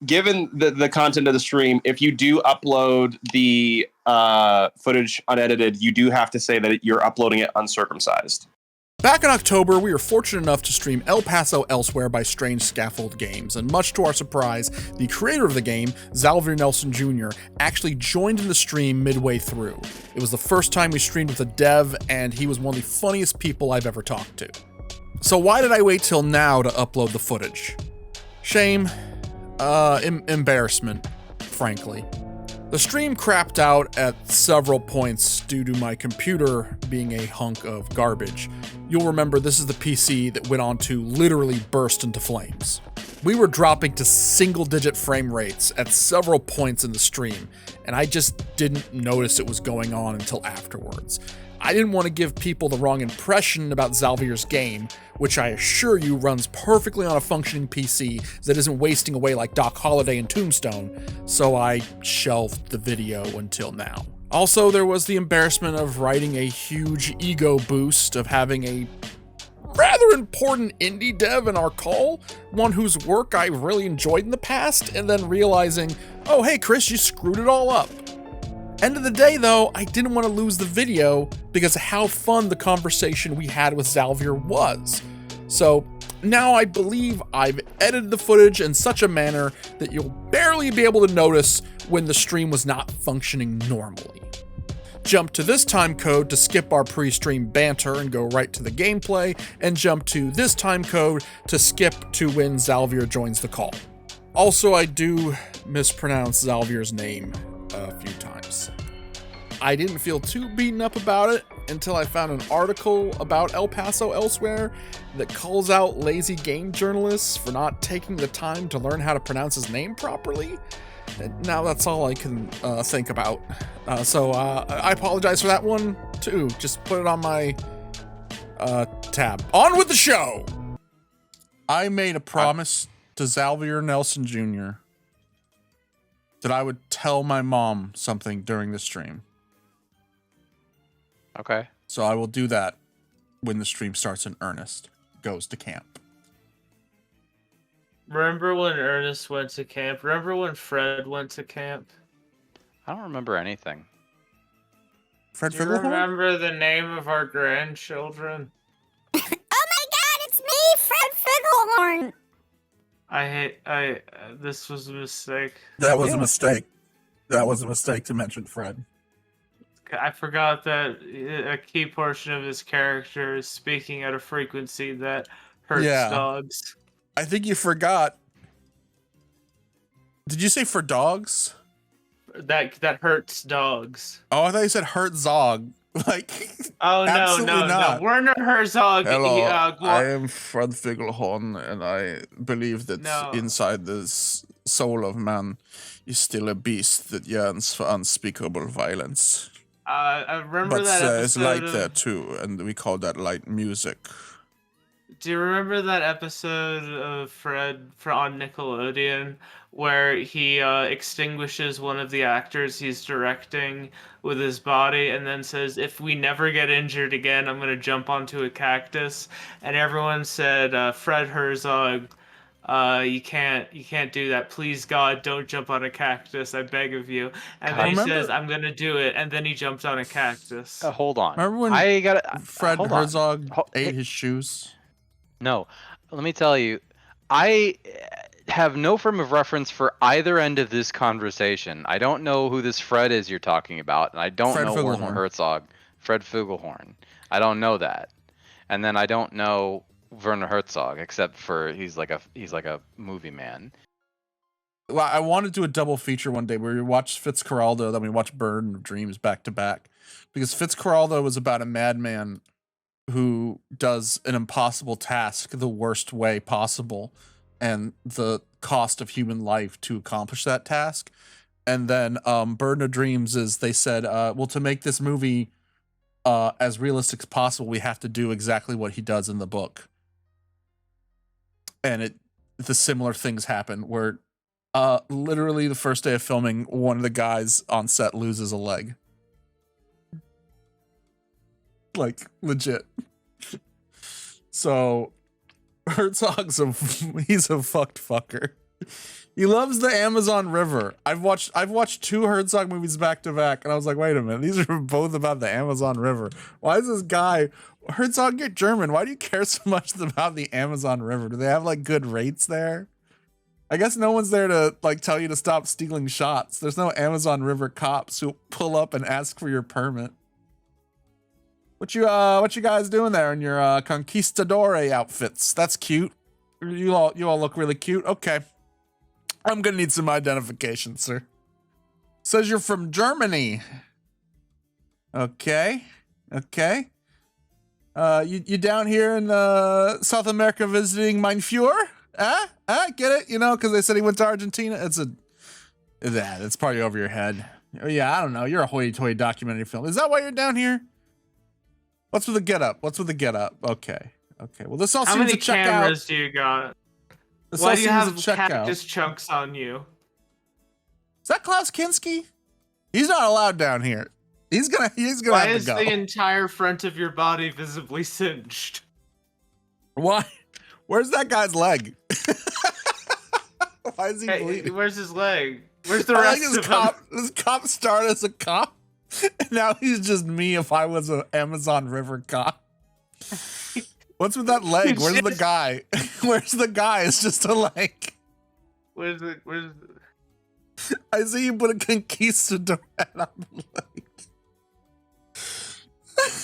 given the content of the stream, if you do upload the footage unedited, you do have to say that you're uploading it uncircumcised. Back in October, we were fortunate enough to stream El Paso Elsewhere by Strange Scaffold Games, and much to our surprise, the creator of the game, Xalavier Nelson Jr., actually joined in the stream midway through. It was the first time we streamed with a dev, and he was one of the funniest people I've ever talked to. So why did I wait till now to upload the footage? Shame. Embarrassment, frankly. The stream crapped out at several points due to my computer being a hunk of garbage. You'll remember this is the PC that went on to literally burst into flames. We were dropping to single-digit frame rates at several points in the stream, and I just didn't notice it was going on until afterwards. I didn't want to give people the wrong impression about Xalavier's game, which I assure you runs perfectly on a functioning PC that isn't wasting away like Doc Holliday in Tombstone, so I shelved the video until now. Also, there was the embarrassment of writing a huge ego boost of having a rather important indie dev in our call, one whose work I really enjoyed in the past, and then realizing, oh hey Chris, you screwed it all up. End of the day though, I didn't want to lose the video because of how fun the conversation we had with Xalavier was. So now I believe I've edited the footage in such a manner that you'll barely be able to notice when the stream was not functioning normally. Jump to this time code to skip our pre-stream banter and go right to the gameplay, and jump to this time code to skip to when Xalavier joins the call. Also, I do mispronounce Xalavier's name a few times. I didn't feel too beaten up about it until I found an article about El Paso Elsewhere that calls out lazy game journalists for not taking the time to learn how to pronounce his name properly. And now that's all I can think about. So I apologize for that one too. Just put it on my tab. On with the show! I made a promise to Xalavier Nelson Jr. that I would tell my mom something during the stream. Okay. So I will do that when the stream starts and Ernest goes to camp. Remember when Ernest went to camp? Remember when Fred went to camp? I don't remember anything. Fred Do you Figglehorn? remember the name of our grandchildren? Oh my god, it's me, Fred Figglehorn! This was a mistake. That was a mistake. That was a mistake to mention Fred. I forgot that a key portion of his character is speaking at a frequency that hurts dogs. I think you forgot. Did you say for dogs? That hurts dogs. Oh, I thought you said Herzog. Like, oh absolutely no, not. Werner Herzog. Hello, I am Fred Figglehorn, and I believe that inside the soul of man is still a beast that yearns for unspeakable violence. I remember that episode. It's light there too, and we call that light music. Do you remember that episode of Fred on Nickelodeon where he extinguishes one of the actors he's directing with his body and then says, if we never get injured again, I'm going to jump onto a cactus? And everyone said, Fred Herzog, you can't do that. Please, God, don't jump on a cactus. I beg of you. And then he says, I'm going to do it. And then he jumped on a cactus. Hold on. Remember when Fred Herzog ate his shoes? No, let me tell you, I have no frame of reference for either end of this conversation. I don't know who this Fred is you're talking about, and I don't know Werner Herzog. Fred Figglehorn. I don't know that. And then I don't know Werner Herzog, except for he's like a movie man. Well, I want to do a double feature one day where we watch Fitzcarraldo, then we watch Burden of Dreams back to back, because Fitzcarraldo was about a madman who does an impossible task the worst way possible and the cost of human life to accomplish that task. And then Burden of Dreams is, they said, well, to make this movie as realistic as possible, we have to do exactly what he does in the book. And the similar things happen where literally the first day of filming, one of the guys on set loses a leg. Like, legit. So Herzog's he's a fucked fucker. He loves the Amazon River. I've watched 2 Herzog movies back to back, and I was like, wait a minute, these are both about the Amazon River. Why is this guy Herzog, you're German? Why do you care so much about the Amazon River? Do they have like good rates there? I guess no one's there to like tell you to stop stealing shots. There's no Amazon River cops who pull up and ask for your permit. What you guys doing there in your conquistador outfits? That's cute. You all look really cute. Okay. I'm gonna need some identification, sir. Says you're from Germany. Okay. You down here in South America visiting Mein Fuhrer? Get it? You know, because they said he went to Argentina. It's probably over your head. Oh yeah, I don't know. You're a hoity-toity documentary film. Is that why you're down here? What's with the getup? Okay. Well, this all seems to check out. How many cameras do you got? Why do you have cactus chunks on you? Is that Klaus Kinski? He's not allowed down here. He's gonna Why have to go. is the entire front of your body visibly singed? Why? Where's that guy's leg? Why is he bleeding? Where's his leg? Where's the rest of him? This cop started as a cop, and now he's just me if I was an Amazon River cop. What's with that leg? Where's the guy? Where's the guy? It's just a leg. Where's the... I see you put a conquistador hat on the leg.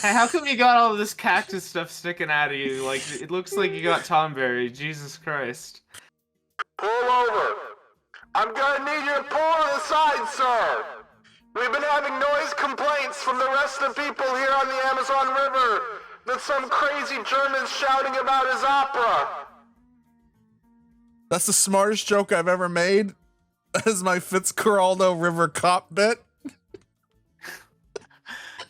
Hey, how come you got all of this cactus stuff sticking out of you? Like, it looks like you got Tomberry. Jesus Christ. Pull over. I'm gonna need you to pull to the side, sir. We've been having noise complaints from the rest of the people here on the Amazon River that some crazy German's shouting about his opera. That's the smartest joke I've ever made. That is my Fitzcarraldo River cop bit.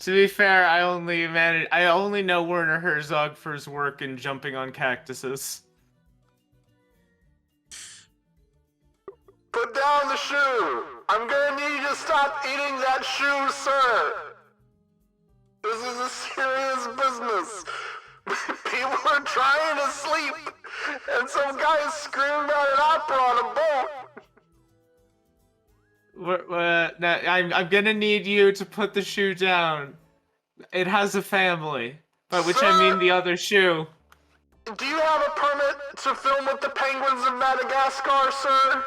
To be fair, I only know Werner Herzog for his work in jumping on cactuses. Put down the shoe. I'm gonna need you to stop eating that shoe, sir. This is a serious business. People are trying to sleep, and some guy is screaming about an opera on a boat. I'm gonna need you to put the shoe down. It has a family, by which I mean the other shoe. Do you have a permit to film with the penguins of Madagascar, sir?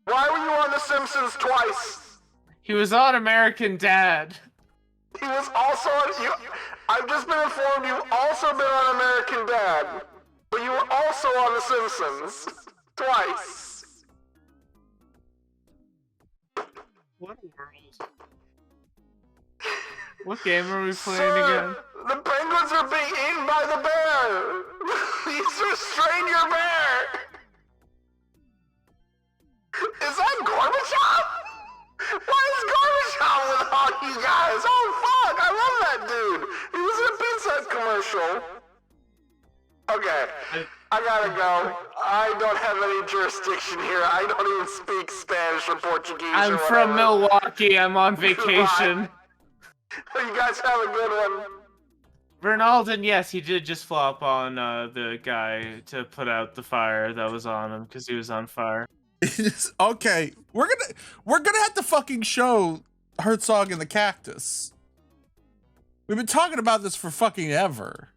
Why were you on The Simpsons twice? He was on American Dad. He was also on... I've just been informed you've also been on American Dad. But you were also on The Simpsons. Twice. What a world. What game are we playing Sir, again? The penguins are being eaten by the bear! Please restrain your bear! Is that Gorbachev? Why is Gorbachev with all you guys? Oh fuck, I love that dude! He was in a Pizza Hut commercial. Okay, I gotta go. I don't have any jurisdiction here. I don't even speak Spanish or Portuguese I'm or from whatever. Milwaukee. I'm on vacation. You guys have a good one. Bernaldin, yes, he did just flop on the guy to put out the fire that was on him because he was on fire. Okay, we're gonna have to fucking show Herzog and the Cactus. We've been talking about this for fucking ever,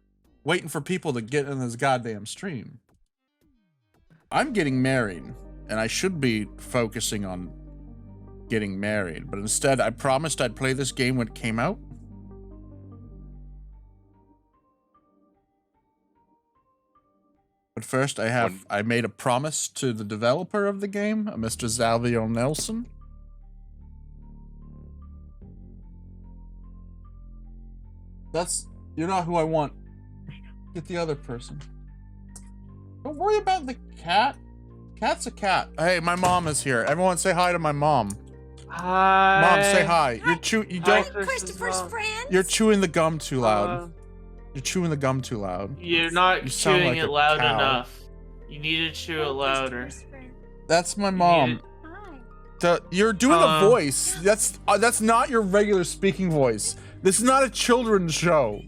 waiting for people to get in this goddamn stream. I'm getting married, and I should be focusing on getting married, but instead I promised I'd play this game when it came out. But first I made a promise to the developer of the game, Mr. Xalavier Nelson. You're not who I want. Get the other person. Don't worry about the cat. Cat's a cat. Hey, my mom is here. Everyone say hi to my mom. Hi. Mom, say hi. Christopher's friends. You're chewing the gum too loud. You're chewing the gum too loud. You're not chewing like it a loud cow. enough. You need to chew it louder. That's my mom. You're doing a voice. That's not your regular speaking voice. This is not a children's show.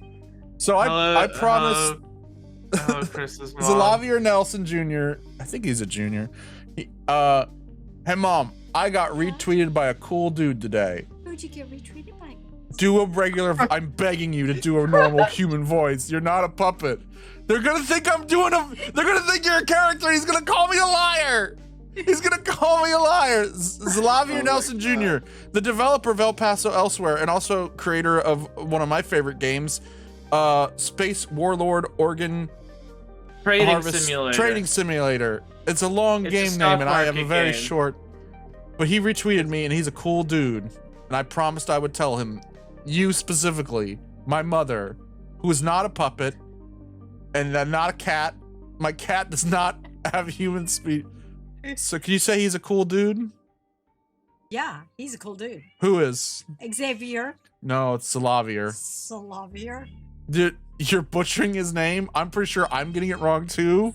So I promise. Oh, Chris's mom. Xalavier Nelson Jr. I think he's a junior. Hey mom, I got retweeted by a cool dude today. Who'd you get retweeted by? Do a regular. I'm begging you to do a normal human voice. You're not a puppet. They're gonna think I'm doing a. They're gonna think you're a character. He's gonna call me a liar. He's gonna call me a liar. Xalavier Nelson Jr., the developer of El Paso Elsewhere, and also creator of one of my favorite games, Space Warlord Organ Trading Simulator. It's a long game name, and I have a very short. But he retweeted me, and he's a cool dude. And I promised I would tell him, you specifically, my mother, who is not a puppet, and not a cat. My cat does not have human speech. So can you say he's a cool dude? Yeah, he's a cool dude. Who is? Xavier. No, it's Xalavier. Xalavier. Dude, you're butchering his name. I'm pretty sure I'm getting it wrong too.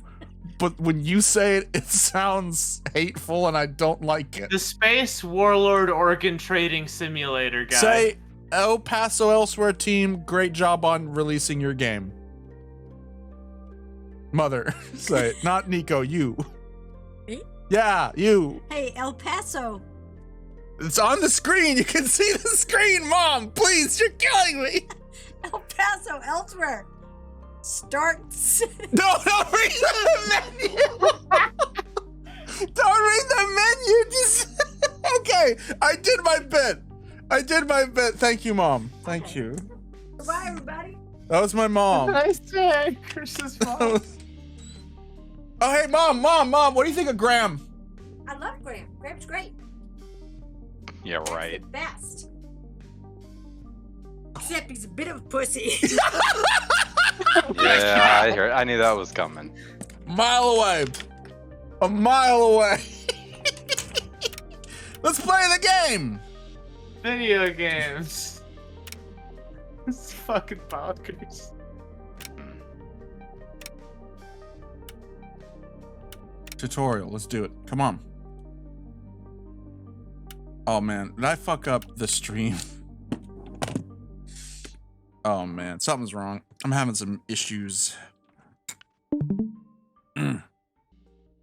But when you say it, it sounds hateful and I don't like it. The Space Warlord Organ Trading Simulator guy. Say, El Paso Elsewhere team, great job on releasing your game. Mother, say it. Not Nico, you. Me? Yeah, you. Hey, El Paso. It's on the screen. You can see the screen, Mom. Please, you're killing me. El Paso Elsewhere. Start. No, don't read the menu. Don't read the menu. Just okay. I did my bit. Thank you, Mom. Thank you. Bye, everybody. That was my mom. Nice day, Chris's mom. Oh, hey, Mom. What do you think of Graham? I love Graham. Graham's great. Yeah, Graham's right. the best. Except he's a bit of a pussy. Yeah, I heard. I knew that was coming. A mile away. Let's play the game. Video games. It's fucking bonkers. Tutorial. Let's do it. Come on. Oh man, did I fuck up the stream? Oh man, something's wrong. I'm having some issues.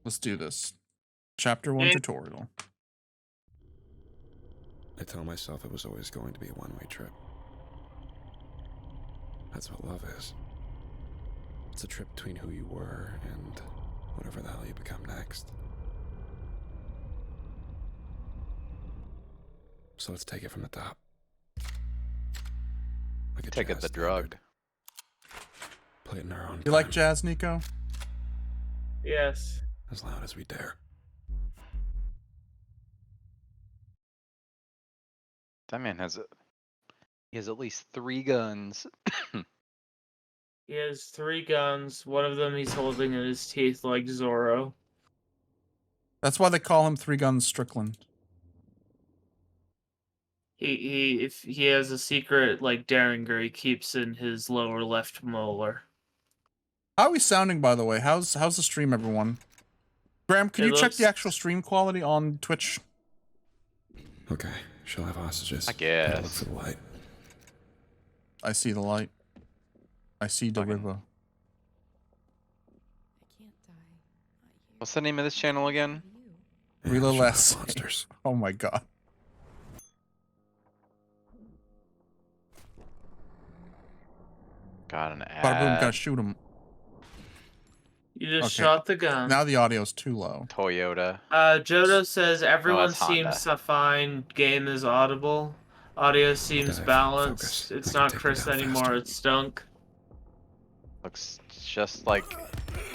Let's do this. Chapter 1 tutorial. I tell myself it was always going to be a one-way trip. That's what love is. It's a trip between who you were and whatever the hell you become next. So let's take it from the top. Like a Take it jazz the drug. standard. Play it in our own You time, like jazz, Nico? Yes. as loud as we dare. That man has he has at least 3 guns. He has 3 guns. One of them he's holding in his teeth like Zorro. That's why they call him Three Guns Strickland. If he has a secret like Derringer, he keeps in his lower left molar. How are we sounding, by the way? How's the stream, everyone? Graham, can you check the actual stream quality on Twitch? Okay, she'll have hostages. I guess. Look for the light. I see the light. I see the river. What's the name of this channel again? Yeah, Rela she'll less. have monsters. Oh my god. Got an Bada boom, gotta ad. shoot him. You just Okay. shot the gun. Now the audio's too low. Toyota. Jodo says everyone it's Honda. seems fine. Game is audible. Audio seems Okay, balanced. focus. It's I can not take it Chris down anymore. faster. It's Dunk. Looks just like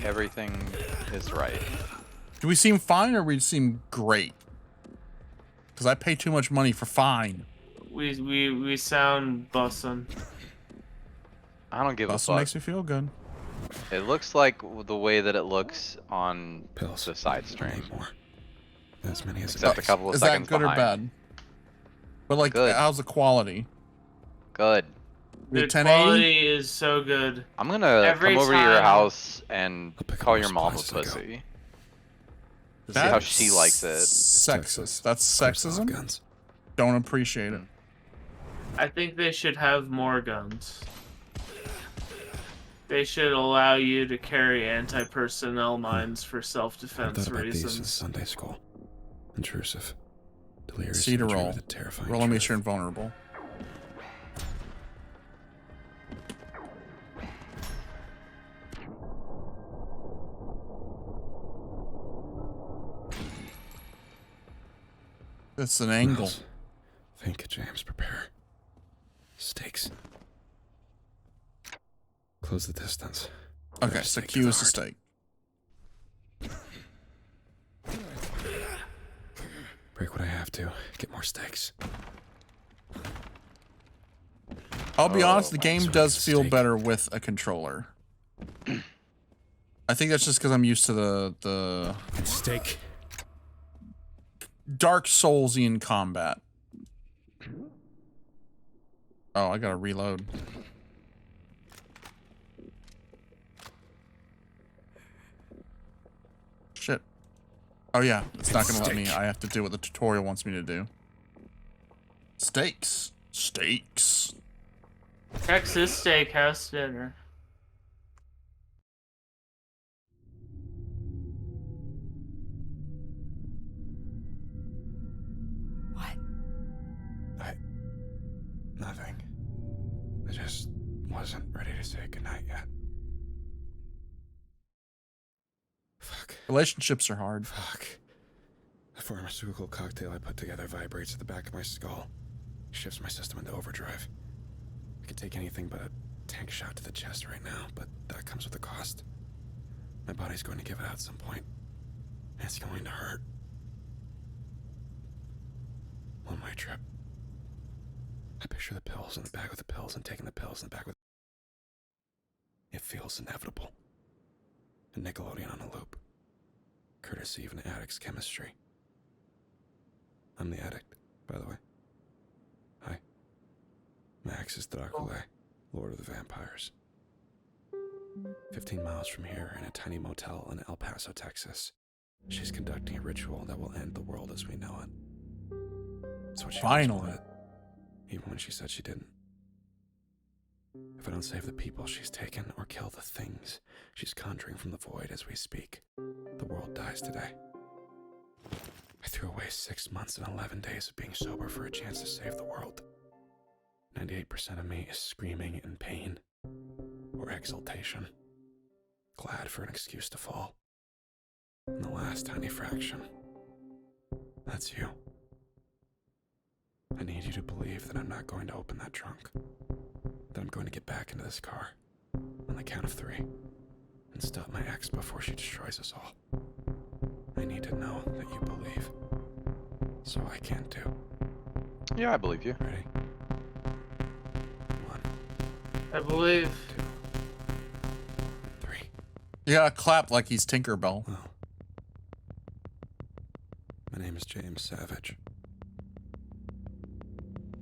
everything is right. Do we seem fine or we seem great? Because I pay too much money for fine. We sound bussin'. I don't give a Also fuck. makes me feel good. It looks like the way that it looks on Pills. the side I stream. need more. As many as Except it a takes. couple of Is that seconds good or behind. bad? But like, Good. how's the quality? Good. We The at 1080? quality is so good. I'm gonna Every come over to your time- house and I'll pick up call more your mom a supplies as I go. pussy. See how she likes it. Sexist. That's Of course they'll have sexism? guns. Don't appreciate it. I think they should have more guns. They should allow you to carry anti-personnel mines for I self-defense thought about these in reasons. Sunday school. Intrusive. Delirious C to imagery roll. with a terrifying Roll on me truth. sure and vulnerable. It's an angle. Miles, think, James. Prepare. Stakes. Close the distance. Okay, Their so stake Q is is the stake. Break what I have to. Get more stakes. I'll be honest, the game so does it's a feel stake. better with a controller. I think that's just because I'm used to the Stake. Dark Soulsian combat. Oh, I gotta reload. Shit. Oh yeah, it's not gonna let me. I have to do what the tutorial wants me to do. Steaks. Steaks. Texas Steakhouse dinner. What? Nothing. I just wasn't ready to say goodnight yet. Fuck. Relationships are hard. Fuck. The pharmaceutical cocktail I put together vibrates at the back of my skull. Shifts my system into overdrive. I could take anything but a tank shot to the chest right now, but that comes with a cost. My body's going to give it out at some point. And it's going to hurt. One-way trip. I picture the pills in the bag with the pills and taking the pills in the bag with... It feels inevitable. A Nickelodeon on a loop. Courtesy of an addict's chemistry. I'm the addict, by the way. Hi. Max is Dracula, Lord of the Vampires. 15 miles from here, in a tiny motel in El Paso, Texas, she's conducting a ritual that will end the world as we know it. It's what she always Finally. wanted, even when she said she didn't. If I don't save the people she's taken or kill the things she's conjuring from the void as we speak, the world dies today. I threw away 6 months and 11 days of being sober for a chance to save the world. 98% of me is screaming in pain or exultation, glad for an excuse to fall. And the last tiny fraction, that's you. I need you to believe that I'm not going to open that trunk, that I'm going to get back into this car on the count of 3 and stop my ex before she destroys us all. I need to know that you believe, so I can too. Yeah, I believe you. Ready? 1, I believe. 2, 3. You gotta clap like he's Tinkerbell. Well, my name is James Savage.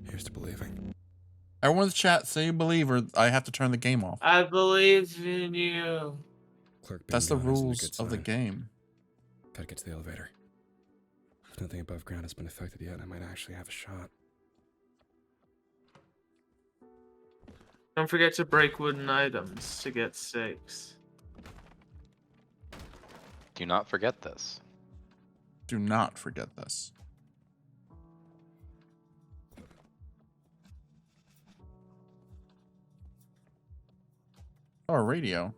Here's to believing. Everyone in the chat, say you believe or I have to turn the game off. I believe in you. Clerk being That's the gone isn't a rules good of the sign. game. Gotta get to the elevator. If nothing above ground has been affected yet, I might actually have a shot. Don't forget to break wooden items to get steaks. Do not forget this. Do not forget this. Oh, a radio.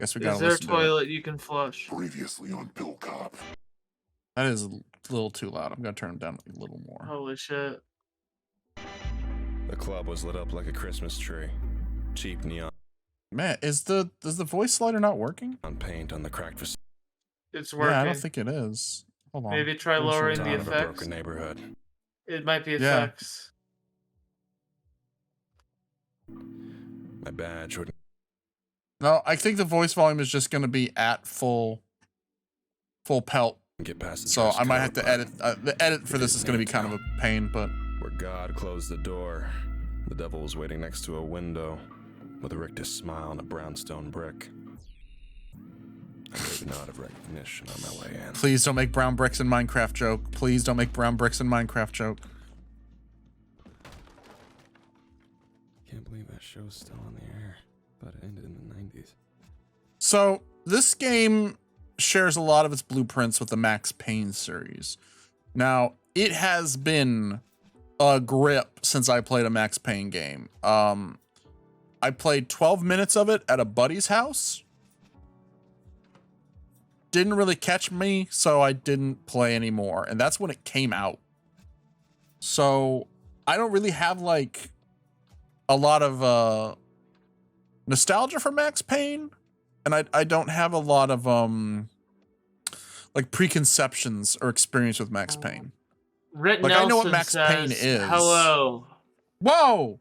Guess we gotta Is there a listen to it. toilet you can flush? Previously on Bill Cop. That is a little too loud. I'm gonna turn it down a little more. Holy shit. The club was lit up like a Christmas tree. Cheap neon Man, is the voice slider not working? paint on the cracked facade It's working. Yeah, I don't think it is. Hold on. Maybe try Let me lowering turn the it of down. a effects. broken neighborhood. It might be Yeah. effects. My badge would No, I think the voice volume is just gonna be at full pelt. get past the So dress I might code, have to but edit. The edit for this is gonna be kind of a pain, but where God closed the door, the devil was waiting next to a window with a rictus smile and a brownstone brick. I gave a nod of recognition on my way in. please don't make brown bricks in Minecraft joke. Please don't make brown bricks in Minecraft joke. Can't believe that show's still on the air, but it ended in the 90s. So this game shares a lot of its blueprints with the Max Payne series. Now, it has been a grip since I played a Max Payne game. I played 12 minutes of it at a buddy's house. Didn't really catch me, so I didn't play anymore. And that's when it came out. So I don't really have like a lot of nostalgia for Max Payne. And I don't have a lot of like preconceptions or experience with Max Payne. Rit Like Nelson I know what Max says, Payne is. Hello. Whoa!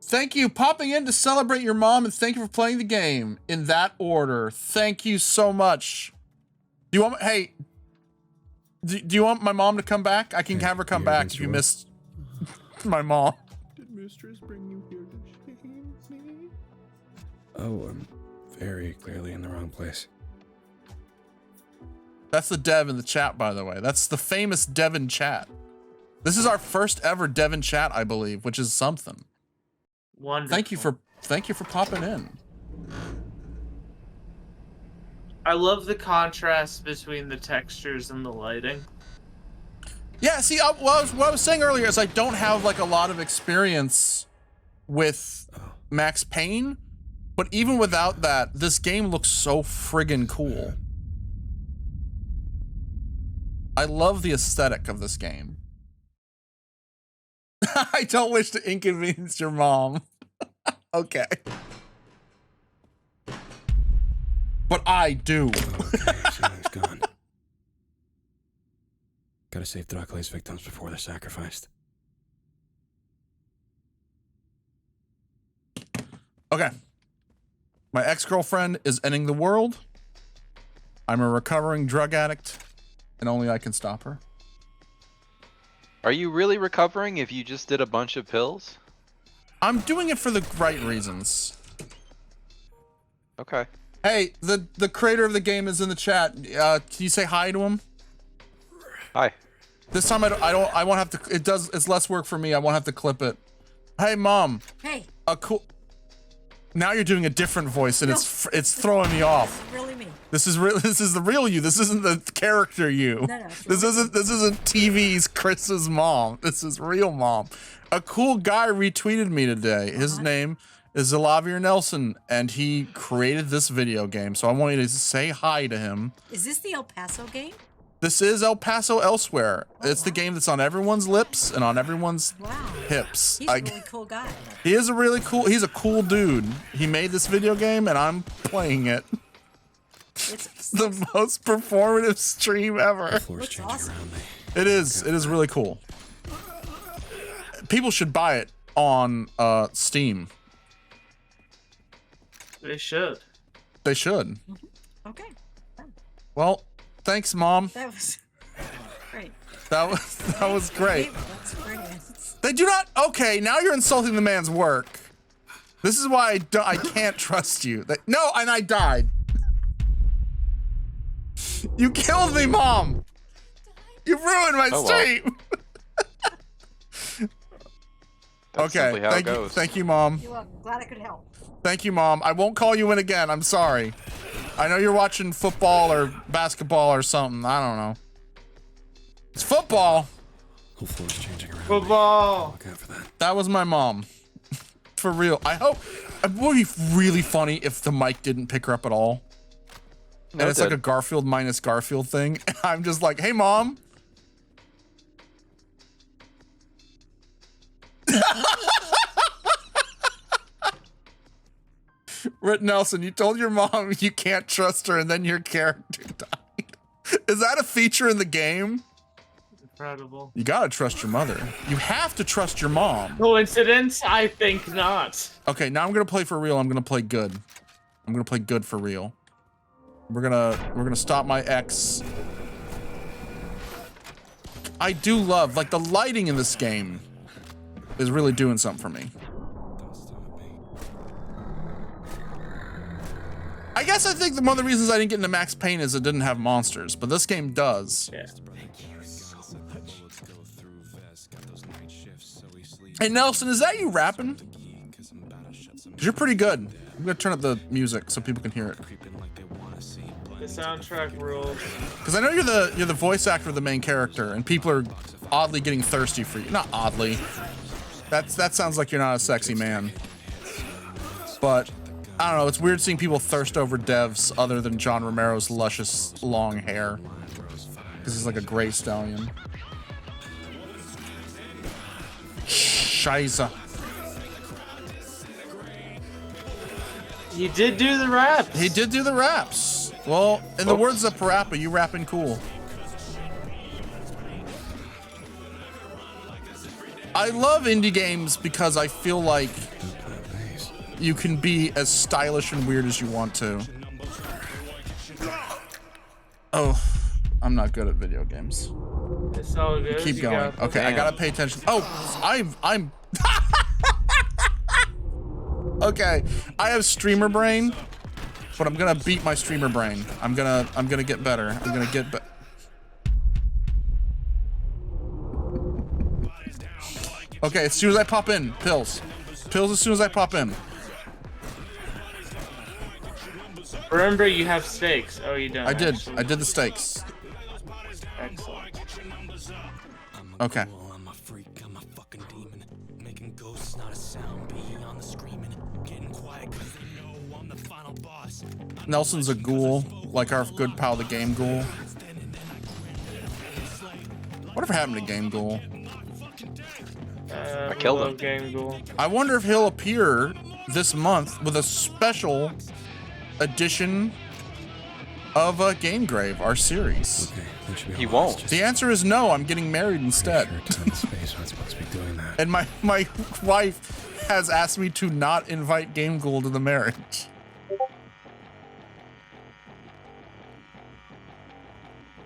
Thank you, popping in to celebrate your mom, and thank you for playing the game in that order. Thank you so much. Do you want? Hey, do you want my mom to come back? I can have her come back if you missed my mom. Did Mistress bring you here to shame me? Oh, I'm very clearly in the wrong place. That's the dev in the chat, by the way. That's the famous dev in chat. This is our first ever dev in chat, I believe, which is something. Wonderful. Thank you for popping in. I love the contrast between the textures and the lighting. Yeah, see, what I was saying earlier is I don't have like a lot of experience with Max Payne, but even without that, this game looks so friggin' cool. I love the aesthetic of this game. I don't wish to inconvenience your mom. Okay. But I do. Okay, Shannon's gone. Gotta save Dracula's victims before they're sacrificed. Okay. My ex-girlfriend is ending the world. I'm a recovering drug addict, and only I can stop her. Are you really recovering if you just did a bunch of pills? I'm doing it for the right reasons. Okay. Hey, the creator of the game is in the chat. Can you say hi to him? Hi. This time I won't have to. It's less work for me. I won't have to clip it. Hey, mom. Hey. A cool. Now you're doing a different voice, and it's throwing me off. Really me. This is the real you. This isn't the character you. No, This isn't TV's Chris's mom. This is real mom. A cool guy retweeted me today. His name is Xalavier Nelson, and he created this video game. So I want you to say hi to him. Is this the El Paso game? This is El Paso Elsewhere. It's the game that's on everyone's lips and on everyo's hips. He's a really cool guy. He's a cool dude. He made this video game, and I'm playing it. It's the most performative stream ever. The floor's changing around me. It is really cool. People should buy it on Steam. They should. They should. Okay. Well, thanks, Mom. That was great. That was great. That's brilliant. They do not. Okay, now you're insulting the man's work. This is why I can't trust you. No, and I died. You killed me, Mom. You ruined my stream. Okay, thank you, Mom. You're welcome. Glad I could help. Thank you, Mom. I won't call you in again. I'm sorry. I know you're watching football or basketball or something. I don't know. It's football. Whole floor's changing around. Football. Look out for that. That was my mom. For real. I hope it would be really funny if the mic didn't pick her up at all. No, And it's like a Garfield minus Garfield thing. And I'm just like, hey, Mom. Rit Nelson, you told your mom you can't trust her, and then your character died. Is that a feature in the game? Incredible. You gotta trust your mother. You have to trust your mom. Coincidence? I think not. Okay, now I'm gonna play for real. I'm gonna play good. I'm gonna play good for real. We're gonna stop my ex. I do love, like, the lighting in this game is really doing something for me. I guess I think one of the reasons I didn't get into Max Payne is it didn't have monsters, but this game does. Yeah. Hey Nelson, is that you rapping? 'Cause you're pretty good. I'm gonna turn up the music so people can hear it. The soundtrack rules. Because I know you're the voice actor of the main character, and people are oddly getting thirsty for you. Not oddly. That sounds like you're not a sexy man. But I don't know. It's weird seeing people thirst over devs other than John Romero's luscious long hair. Because he's like a gray stallion. Scheiße. He did do the raps. He did do the raps. Well, in the words of Parappa, you rapping cool. I love indie games because I feel like you can be as stylish and weird as you want to. Oh, I'm not good at video games. It's all good. Keep going. Okay, I gotta pay attention. Oh, I'm okay. I have streamer brain, but I'm gonna beat my streamer brain. I'm gonna get better. I'm gonna get better. Okay, as soon as I pop in, pills as soon as I pop in. Remember, you have stakes. Oh, you don't. I did. Actually. I did the stakes. Excellent. Okay. I'm a freak, I'm a fucking demon. Making ghosts not a sound, beyond the screaming. Getting quiet cause they know I'm the final boss. Nelson's a ghoul, like our good pal the Game Ghoul. Whatever happened to Game Ghoul? I killed him. Game Ghoul. I wonder if he'll appear this month with a special edition of Game Grave, our series. Okay, He won't. The answer is no. I'm getting married instead. Space, I'm supposed to be doing that. And my wife has asked me to not invite Game Ghoul to the marriage.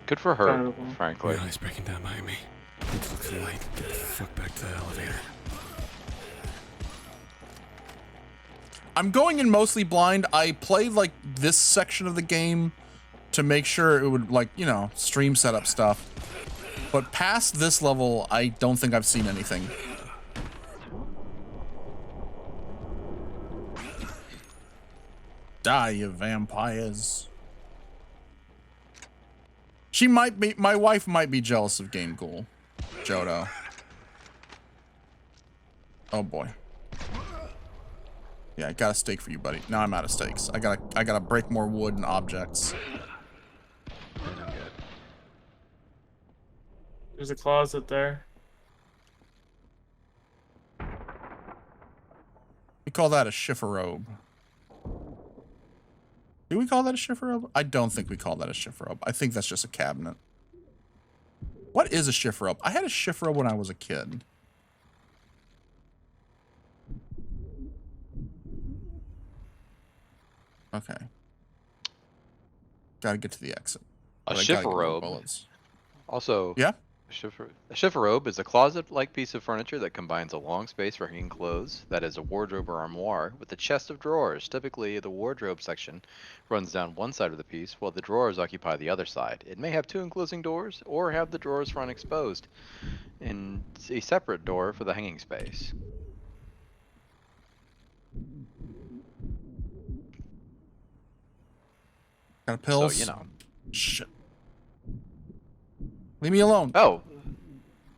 Good for her, frankly. He's breaking down behind me. Need to look for the light. Get the fuck back to the elevator. I'm going in mostly blind. I played like this section of the game to make sure it would, like, you know, stream setup stuff. But past this level, I don't think I've seen anything. Die, you vampires. She might be, my wife might be jealous of Game Ghoul. Jodo. Oh boy. Yeah, I got a steak for you, buddy. Now I'm out of steaks. I gotta break more wood and objects. There's a closet there. We call that a chifforobe. Do we call that a chifforobe? I don't think we call that a chifforobe. I think that's just a cabinet. What is a chifforobe? I had a chifforobe when I was a kid. Okay. Gotta get to the exit. A But I gotta get more chifforobe. bullets. Also, Yeah? a chifforobe is a closet-like piece of furniture that combines a long space for hanging clothes, that is a wardrobe or armoire, with a chest of drawers. Typically, the wardrobe section runs down one side of the piece, while the drawers occupy the other side. It may have two enclosing doors, or have the drawers front exposed, and a separate door for the hanging space. Got pills? So, you know. Shit. Leave me alone. Oh,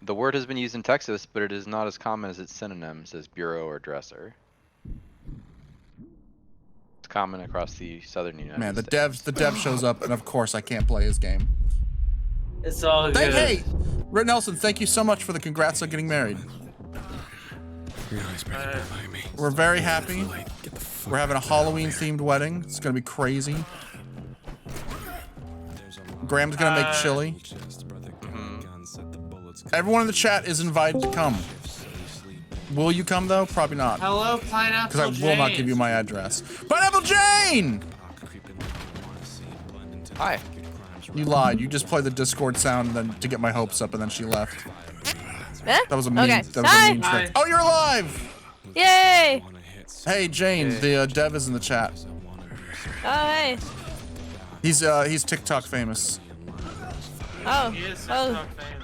the word has been used in Texas, but it is not as common as its synonyms as bureau or dresser. It's common across the southern United Man, the States. dev shows up, and of course I can't play his game. It's all good. Hey, Red Nelson, thank you so much for the congrats on getting married. He's breaking down behind me. We're very happy. Get the fuck We're having a Halloween-themed wedding. It's gonna be crazy. Graham's gonna make chili. Everyone in the chat is invited to come. Will you come though? Probably not. Hello, Pineapple Because I will not give you my address. Pineapple Jane! Hi. You lied. You just played the Discord sound then to get my hopes up, and then she left. Eh? That was a mean. Okay. That was Hi. a mean trick. Hi. Oh, you're alive! Yay! Hey, Jane. The dev is in the chat. Oh, hey. He's TikTok famous. Oh. He is Oh. TikTok famous.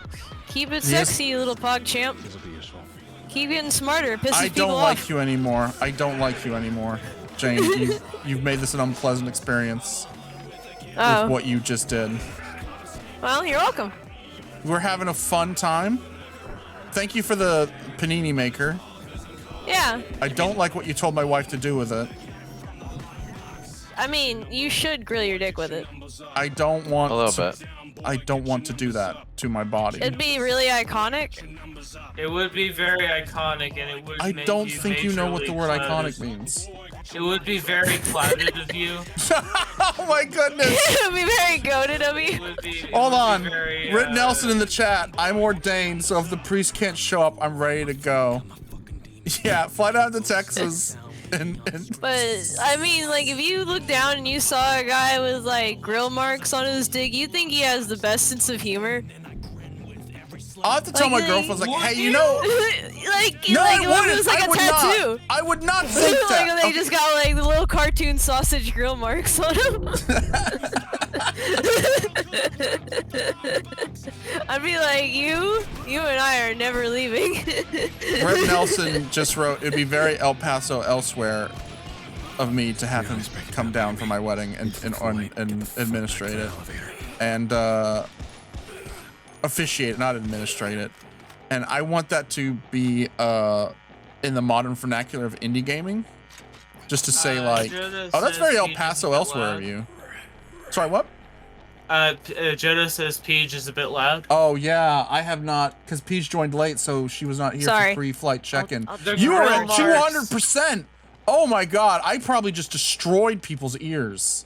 Keep it Yes. sexy, you little pog champ. Keep getting smarter. It pisses I people don't off. like you anymore. I don't like you anymore. Jane, you've made this an unpleasant experience with what you just did. Well, you're welcome. We're having a fun time. Thank you for the panini maker. Yeah. I don't like what you told my wife to do with it. I mean, you should grill your dick with it. I don't want A little bit. I don't want to do that to my body. It'd be really iconic. It would be very iconic, and it would. I make don't you think you know what the word majorly iconic clouded. means. It would be very clouded of you. Oh my goodness. It would be very goated of It you. would be, it Hold would be on. very, Rit Nelson in the chat. I'm ordained, so if the priest can't show up, I'm ready to go. Yeah, fly down to Texas. But I mean, like, if you look down and you saw a guy with like grill marks on his dick, you think he has the best sense of humor. I'll have to tell my girlfriend, like, hey, you know, like, no, like I what if wouldn't. it was like I a would tattoo? not. I would not think Like that. they Okay. just got like the little cartoon sausage grill marks on him. I'd be like, you and I are never leaving. Red Nelson just wrote, it'd be very El Paso elsewhere of me to have him come down for my wedding and administrate it. And officiate it, not administrate it. And I want that to be in the modern vernacular of indie gaming. Just to say like, oh, that's very El Paso elsewhere of you. Sorry, what? Jodo says Peach is a bit loud. Oh yeah, I have not, because Peach joined late, so she was not here for pre-flight check-in. You are at 200%. Oh my god, I probably just destroyed people's ears.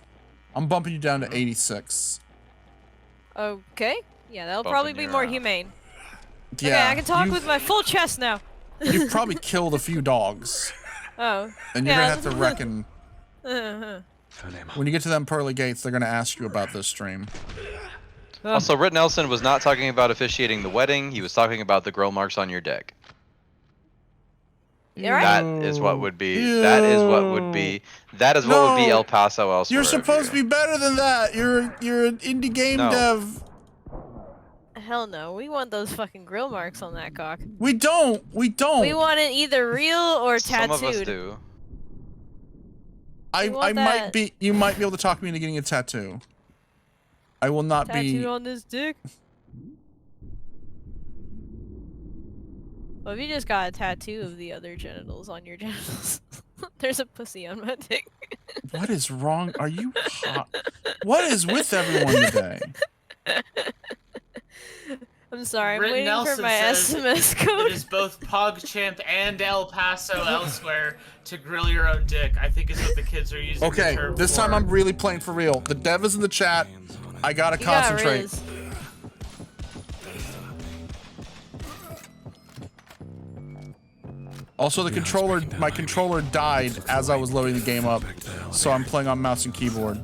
I'm bumping you down to 86. Okay. Yeah, that'll probably be more humane. Yeah, okay, I can talk with my full chest now. You've probably killed a few dogs. Oh. And you're gonna have to reckon. Uh-huh. When you get to them pearly gates, they're gonna ask you about this stream. Also, Rit Nelson was not talking about officiating the wedding. He was talking about the grill marks on your dick. That is what would be. That is what would be. That is what would be El Paso elsewhere. You're supposed to be better than that. You're an indie game dev. Hell no, we want those fucking grill marks on that cock. We don't. We don't. We want it either real or tattooed. Some of us do. I might be. You might be able to talk me into getting a tattoo. I will not be. Tattooed on this dick? Well, if you just got a tattoo of the other genitals on your genitals, there's a pussy on my dick. What is wrong? Are you hot? What is with everyone today? I'm sorry, I'm Rit waiting Nelson for my says SMS code. It is both PogChamp and El Paso elsewhere to grill your own dick, I think is what the kids are using. Okay, the term this for. time I'm really playing for real. The dev is in the chat. I gotta You got concentrate. Riz. Also, the controller, my controller died as I was loading the game up, so I'm playing on mouse and keyboard.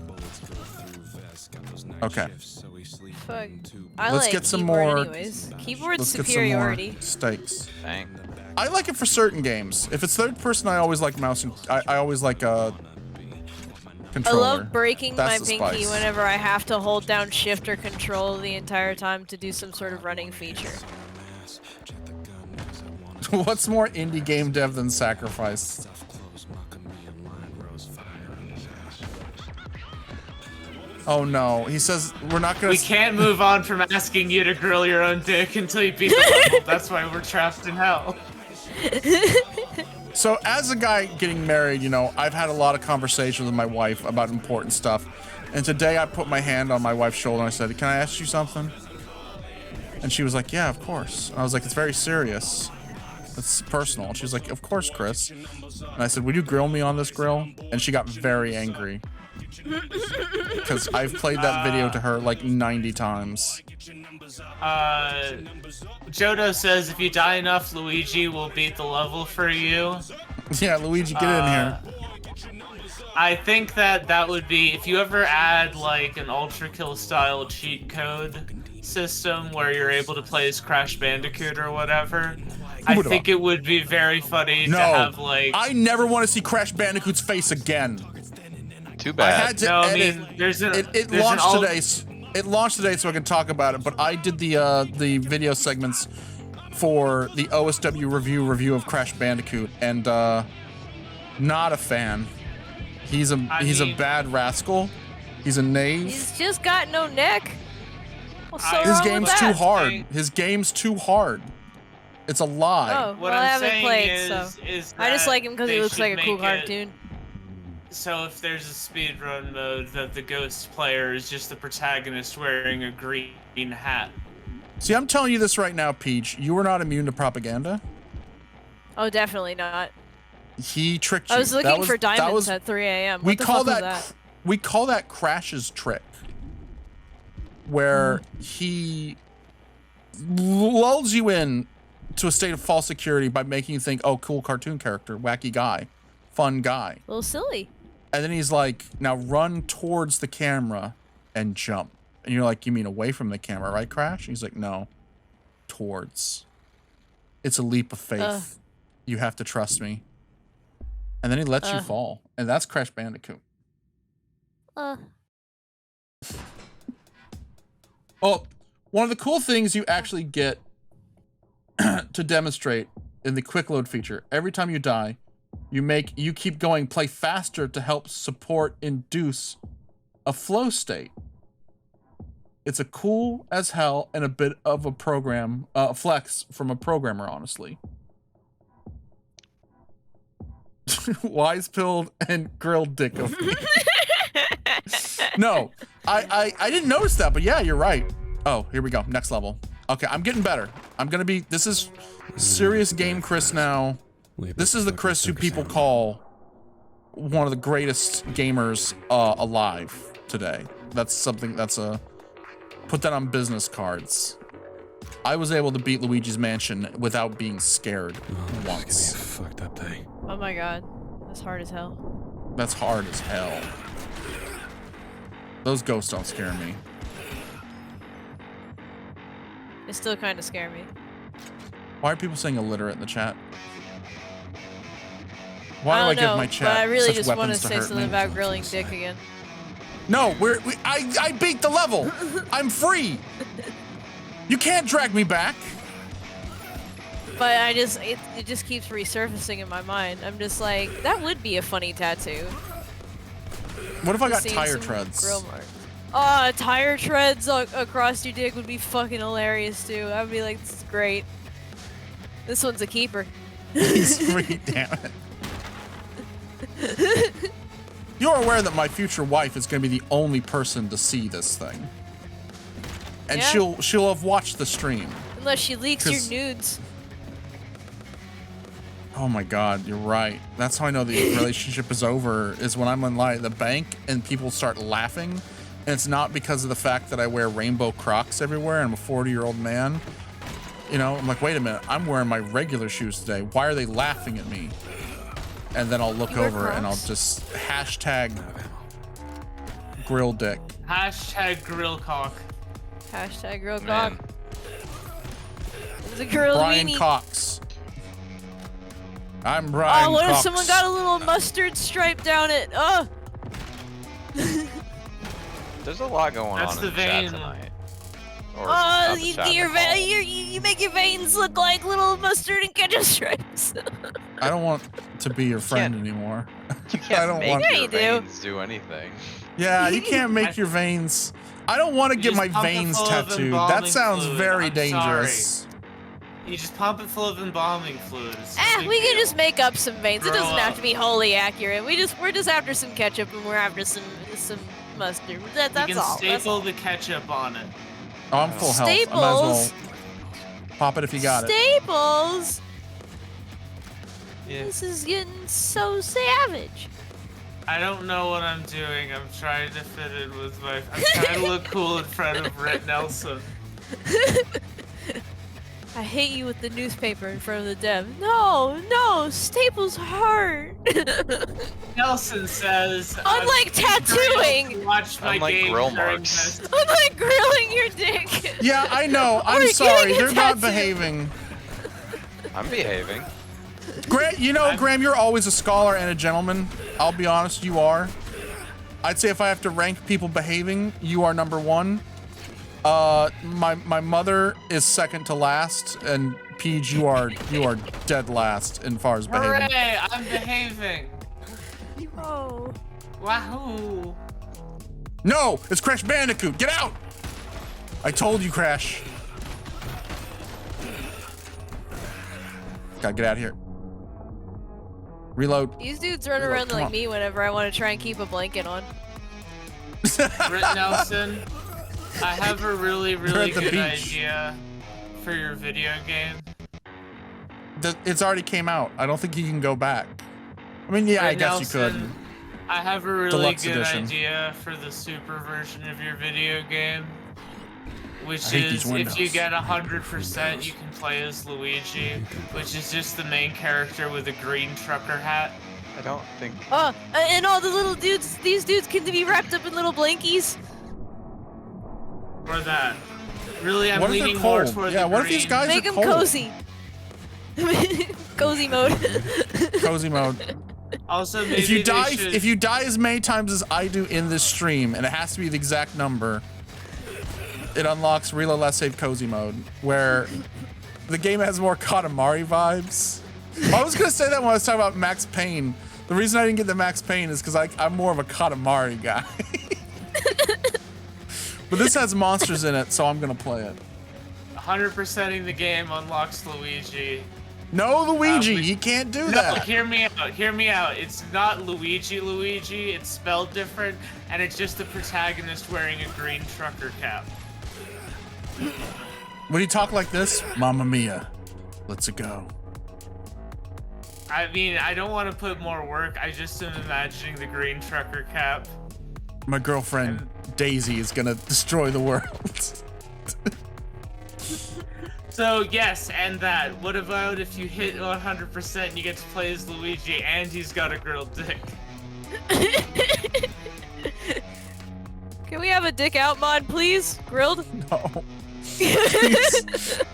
Okay. Fuck. I Let's like get some keyboard more. anyways. Keyboard Let's superiority. get some more stakes. Dang. I like it for certain games. If it's third person, I always like mouse and I always like a controller. I love breaking That's my the pinky spice. whenever I have to hold down shift or control the entire time to do some sort of running feature. What's more indie game dev than Sacrifice? Oh no, he says we're not gonna. We can't move on from asking you to grill your own dick until you beat the level. That's why we're trapped in hell. So as a guy getting married, you know, I've had a lot of conversations with my wife about important stuff. And today I put my hand on my wife's shoulder and I said, "Can I ask you something?" And she was like, "Yeah, of course." And I was like, "It's very serious. It's personal." And she was like, "Of course, Chris." And I said, "Would you grill me on this grill?" And she got very angry. Because I've played that video to her like 90 times. Jodo says if you die enough, Luigi will beat the level for you. Yeah, Luigi, get in here. I think that would be, if you ever add like an Ultra Kill style cheat code system where you're able to play as Crash Bandicoot or whatever, I think it would be very funny to have like... I never want to see Crash Bandicoot's face again. Too bad. I had to edit. I mean, there's it launched today. It launched today, so I can talk about it. But I did the video segments for the OSW review of Crash Bandicoot, and not a fan. He's a bad rascal. He's a knave. He's just got no neck. What's so His wrong game's with too that? hard. His game's too hard. It's a lie. Oh, What well, I I'm haven't saying played, is so I just like him because he they looks like should a cool make it cartoon. So if there's a speedrun mode, that the ghost player is just the protagonist wearing a green hat. See, I'm telling you this right now, Peach. You are not immune to propaganda. Oh, definitely not. He tricked you. I was looking for that diamonds was- at 3 a.m. We What the call fuck was that we call that Crash's trick, where he lulls you in to a state of false security by making you think, oh, cool cartoon character, wacky guy, fun guy. A little silly. And then he's like, now run towards the camera and jump. And you're like, you mean away from the camera, right, Crash? He's like, no, towards. It's a leap of faith. You have to trust me. And then he lets you fall. And that's Crash Bandicoot. Oh, one of the cool things you actually get to demonstrate in the quick load feature, every time you die, you keep going, play faster to help induce a flow state. It's a cool as hell and a bit of a flex from a programmer, honestly. Wise pilled and grilled dick of me. No, I didn't notice that, but yeah, you're right. Oh, here we go. Next level. Okay, I'm getting better. This is serious game Chris now. This is the Chris who people call one of the greatest gamers alive today. Put that on business cards. I was able to beat Luigi's Mansion without being scared once. It's gonna be a fucked up day. Oh my god. That's hard as hell. That's hard as hell. Those ghosts don't scare me. They still kind of scare me. Why are people saying illiterate in the chat? Why I do I don't know, give my chat but I really such just want to weapons say hurt something me? about grilling dick again. No, I beat the level. I'm free. You can't drag me back. But it just keeps resurfacing in my mind. I'm just like, that would be a funny tattoo. What if I got Seeing tire some treads? Grill mark. Oh, tire treads across your dick would be fucking hilarious too. I'd be like, this is great. This one's a keeper. He's free, damn it. You're aware that my future wife is going to be the only person to see this thing. And Yeah. she'll have watched the stream. Unless she leaks your 'Cause- nudes. Oh my god, you're right. That's how I know the relationship is over, is when I'm in the bank and people start laughing. And it's not because of the fact that I wear rainbow Crocs everywhere and I'm a 40-year-old man. You know, I'm like, wait a minute, I'm wearing my regular shoes today. Why are they laughing at me? And then I'll look over and I'll just hashtag grill dick. Hashtag grill cock. Hashtag grill Man. cock. It was a girl Brian weenie. Cox. I'm Brian Oh, what if Cox. someone got a little mustard stripe down it? Oh. There's a lot going That's on the in the chat vein. tonight. Or Oh, not the you, chat, your the call. you make your veins look like little mustard and ketchup stripes. I don't want to be your friend anymore. You can't I don't make want. Yeah, your you do. veins do anything. Yeah, you can't make your veins. I don't want to You get just my pump it veins full of tattooed. That embalming sounds fluid. very I'm dangerous. You just pump it full of embalming fluid. It's no big We can deal. just make up some veins. It Grow doesn't have up. to be wholly accurate. We're just after some ketchup and we're after some mustard. That's You can all. That's staple all. the ketchup on it. Oh, I'm full health. I might as well Staples. pop it if you got it. Staples. Yeah. This is getting so savage. I don't know what I'm doing. I'm trying to fit in with my. I'm trying to look cool in front of Rhett Nelson. I hate you with the newspaper in front of the dev. No, staples hurt. Nelson says. Unlike tattooing. Watch my Unlike game grill during marks. this. I'm like grilling your dick. Yeah, I know. I'm Or sorry. getting a They're not tattoo. behaving. I'm behaving. Graham, you're always a scholar and a gentleman. I'll be honest, you are. I'd say if I have to rank people behaving, you are number one. My mother is second to last, and Peach, you are dead last in far as behaving. Hooray! I'm behaving. Oh. Wahoo! No, it's Crash Bandicoot. Get out! I told you, Crash. Gotta get out of here. Reload. These dudes run around like me whenever I want to try and keep a blanket on. Britt Nelson, I have a really good idea for your video game. It's already came out. I don't think you can go back. I mean, yeah, Britt I guess Nelson, you could. I have a really Deluxe good edition. idea for the super version of your video game. Which I hate is, these windows. if you get 100%, you can play as Luigi, which is just the main character with a green trucker hat. I don't think. Oh, and all the little dudes, these dudes can be wrapped up in little blankies. Or that. Really, I'm What if they're leaning more cold? toward Yeah, the what if green. these guys Make are them cold? cozy. Cozy mode. Cozy mode. Also, maybe If you die, should... if you die as many times as I do in this stream, and it has to be the exact number, it unlocks Reload Last Save Cozy mode, where the game has more Katamari vibes. I was gonna say that when I was talking about Max Payne. The reason I didn't get the Max Payne is because I'm more of a Katamari guy. But this has monsters in it, so I'm gonna play it. 100%ing the game unlocks Luigi. No, Luigi, you can't do No, that. hear me out. It's not Luigi, it's spelled different, and it's just the protagonist wearing a green trucker cap. When you talk like this, Mamma Mia, let's go. I mean, I don't want to put more work, I just am imagining the green trucker cap. My girlfriend Daisy is gonna destroy the world. So, yes, and that. What about if you hit 100% and you get to play as Luigi and he's got a grilled dick? Can we have a dick out mod, please? Grilled? No.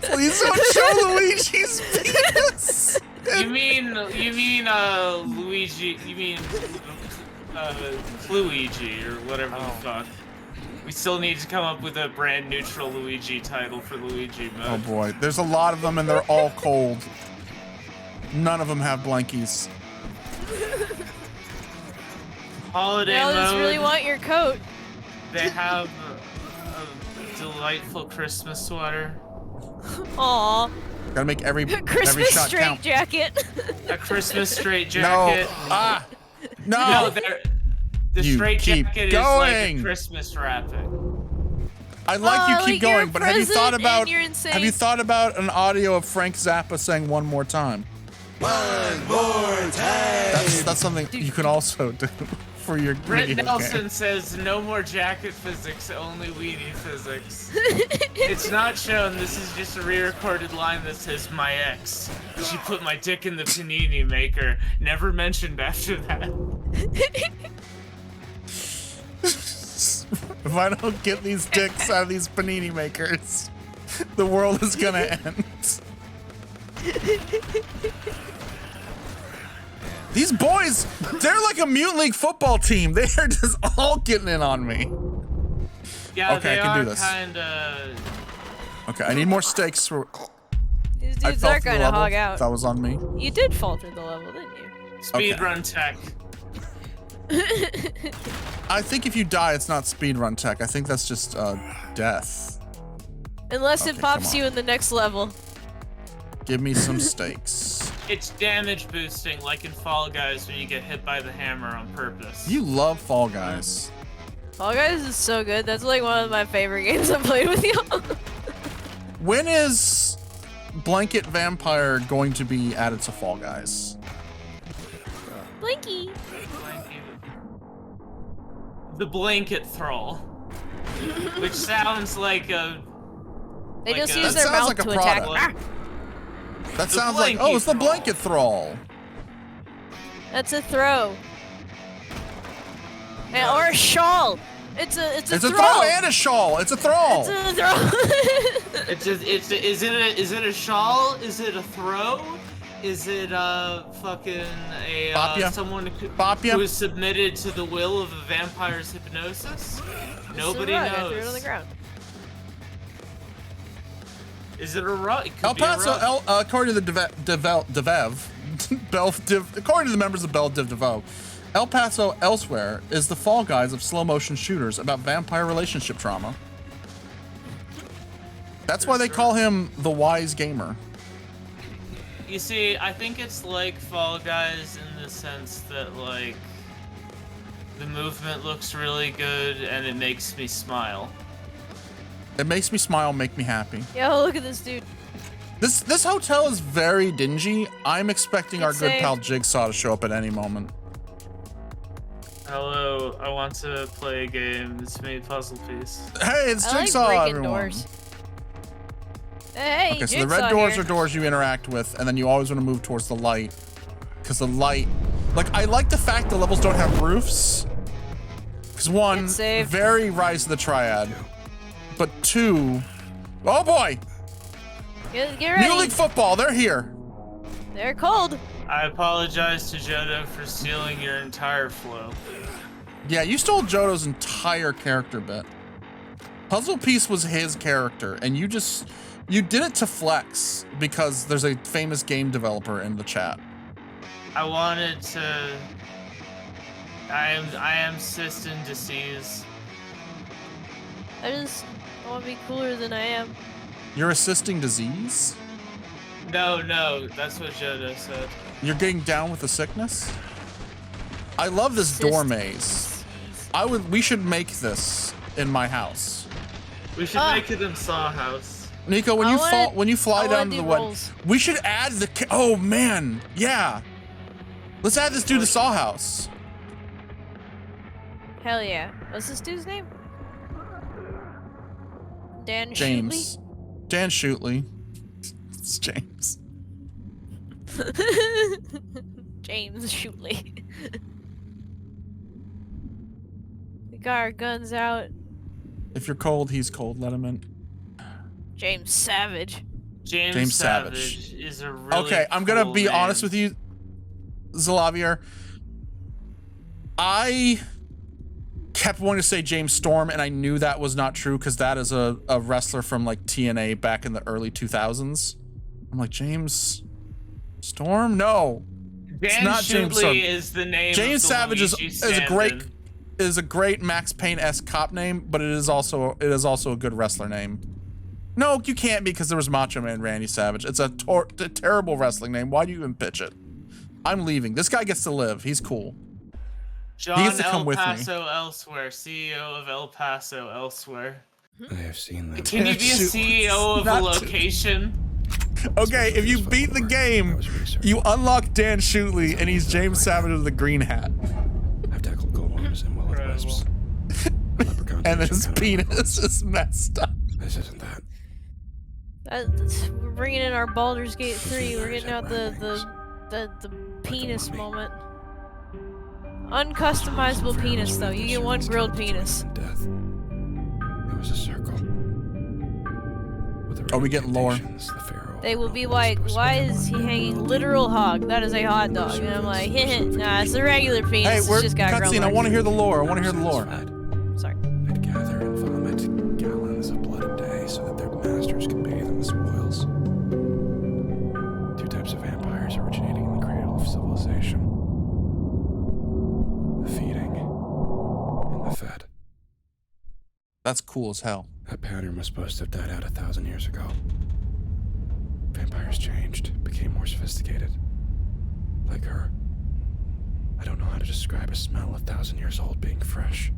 Please don't show Luigi's penis. You mean Luigi, Luigi, or whatever the fuck. We still need to come up with a brand neutral Luigi title for Luigi mode. Oh boy, there's a lot of them and they're all cold. None of them have blankies. Holiday They all just mode, really want your coat. they have a delightful Christmas sweater. Aw. Gotta make every Christmas shot straight count. jacket. A Christmas straight No. jacket. No. The You straight keep jacket is like going. a Christmas wrapping. I like you Oh, keep like you're going, a but have you thought present about and you're insane. have you thought about an audio of Frank Zappa saying "One More Time"? One more time. That's something you can also do for your Britt video Nelson game. says no more jacket physics, only weenie physics. It's not shown, this is just a re-recorded line that says my ex. She put my dick in the panini maker. Never mentioned after that. If I don't get these dicks out of these panini makers, the world is gonna end. These boys, they're like a Mutant League football team. They are just all getting in on me. Yeah, Okay, they I can are do this. kinda... Okay, I need more stakes for. These I dudes fell are through kind the of level. hog out. That was on me. You did fall through the level, didn't you? Speedrun tech. I think if you die, it's not speedrun tech. I think that's just death. Unless it Okay, pops come you in the next level. Give me some stakes. It's damage boosting, like in Fall Guys when you get hit by the hammer on purpose. You love Fall Guys. Fall Guys is so good. That's like one of my favorite games I've played with y'all. When is Blanket Vampire going to be added to Fall Guys? Blinky. The Blanket Thrall. Which sounds like a... They just That use their sounds mouth like a to attack. product. That The sounds like, Blanky oh, it's the Thrall. Blanket Thrall. That's a throw. Or a shawl. It's a It's a throw. throw and a shawl. It's a thrall. It's a throw. Is it a shawl? Is it a throw? Is it fucking a Bopya? someone Bopya? who is submitted to the will of a vampire's hypnosis? Nobody I threw it on knows. the ground. Is it a rock? It could El be a Paso, rock. according to the according to the members of Bell Div DeVoe, El Paso Elsewhere is the Fall Guys of slow motion shooters about vampire relationship trauma. That's why they call him the wise gamer. You see, I think it's like Fall Guys in the sense that, like, the movement looks really good and it makes me smile. It makes me smile, make me happy. Yo, look at this dude. This hotel is very dingy. I'm expecting our good saved. pal Jigsaw to show up at any moment. Hello, I want to play a game. It's me, Puzzle Piece. Hey, it's I like Jigsaw, breaking everyone. doors. Hey, Okay, so the Jigsaw red doors here. are doors you interact with, and then you always want to move towards the light. Because the light... Like, I like the fact the levels don't have roofs. Because one, Get saved. very Rise of the Triad. But two... Oh boy! Get ready. New League Football, they're here. They're cold. I apologize to Jodo for stealing your entire flow. Yeah, you stole Jodo's entire character bit. Puzzle Piece was his character, and you did it to flex because there's a famous game developer in the chat. I wanted to... I am Sist and Disease. I just want to be cooler than I am. You're assisting disease? No, that's what Jodo said. You're getting down with the sickness? I love this door maze. We should make this in my house. We should make it in Saw House. Nico, when you fly down to the web, rolls. we should add oh man, yeah. Let's add this dude to Saw House. Hell yeah. What's this dude's name? Dan James. Dan Shootley. It's James. James Shootley. We got our guns out. If you're cold, he's cold. Let him in. James Savage. James Savage is a really Okay, I'm gonna cool be name. honest with you, Xalavier. I kept wanting to say James Storm, and I knew that was not true because that is a wrestler from like TNA back in the early 2000s. I'm like, James Storm? No. It's Dan not James Storm. Shootley is the name James of the Savage Luigi is a great Max Payne-esque cop name, but it is also a good wrestler name. No, you can't because there was Macho Man Randy Savage. It's a terrible wrestling name. Why do you even pitch it? I'm leaving. This guy gets to live. He's cool. John He gets to come El with me. Paso Elsewhere, CEO of El Paso Elsewhere. I have seen them. Can you be a CEO of a location? Okay, if you beat the game, you unlock Dan Shootley, and he's James Savage with the green hat. I've tackled golems and will-o'-wisps. And his penis is messed up. This isn't that. We're bringing in our Baldur's Gate 3. We're getting out the penis moment. Uncustomizable penis, though. You get one grilled penis. Death. It was a circle. Are we getting lore? They will be like, why is he hanging literal hog? That is a hot dog. And I'm like, nah, it's a regular penis. Hey, It's we're just got grilled cutscene. I legs. want to hear the lore. I want to hear the lore. Sorry. They'd gather and vomit gallons of blood a day so that their masters could bathe in the spoils. Two types of vampires originating in the cradle of civilization. The feeding and the fed. That's cool as hell. That pattern was supposed to have died out 1,000 years ago. Vampires changed, became more sophisticated. Like her. I don't know how to describe a smell 1,000 years old being fresh.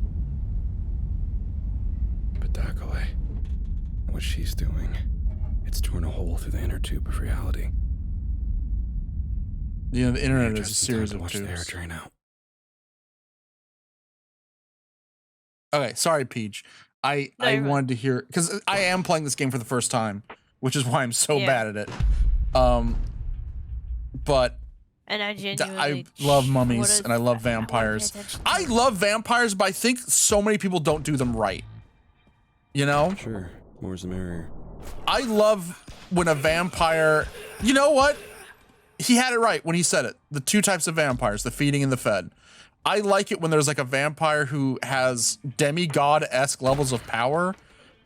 But Dakale, what she's doing, it's torn a hole through the inner tube of reality. You know, the internet is a Just in time series to of watch the air tubes. drain out. Okay, sorry, Peach. I you're wanted to hear, because I am playing this game for the first time, which is why I'm so Yeah. bad at it. But And I genuinely I love mummies would've- and I love I wanna pay vampires. attention. I love vampires, but I think so many people don't do them right. You know? Sure, more's the merrier. I love when a vampire... You know what? He had it right when he said it. The two types of vampires, the feeding and the fed. I like it when there's like a vampire who has demigod-esque levels of power,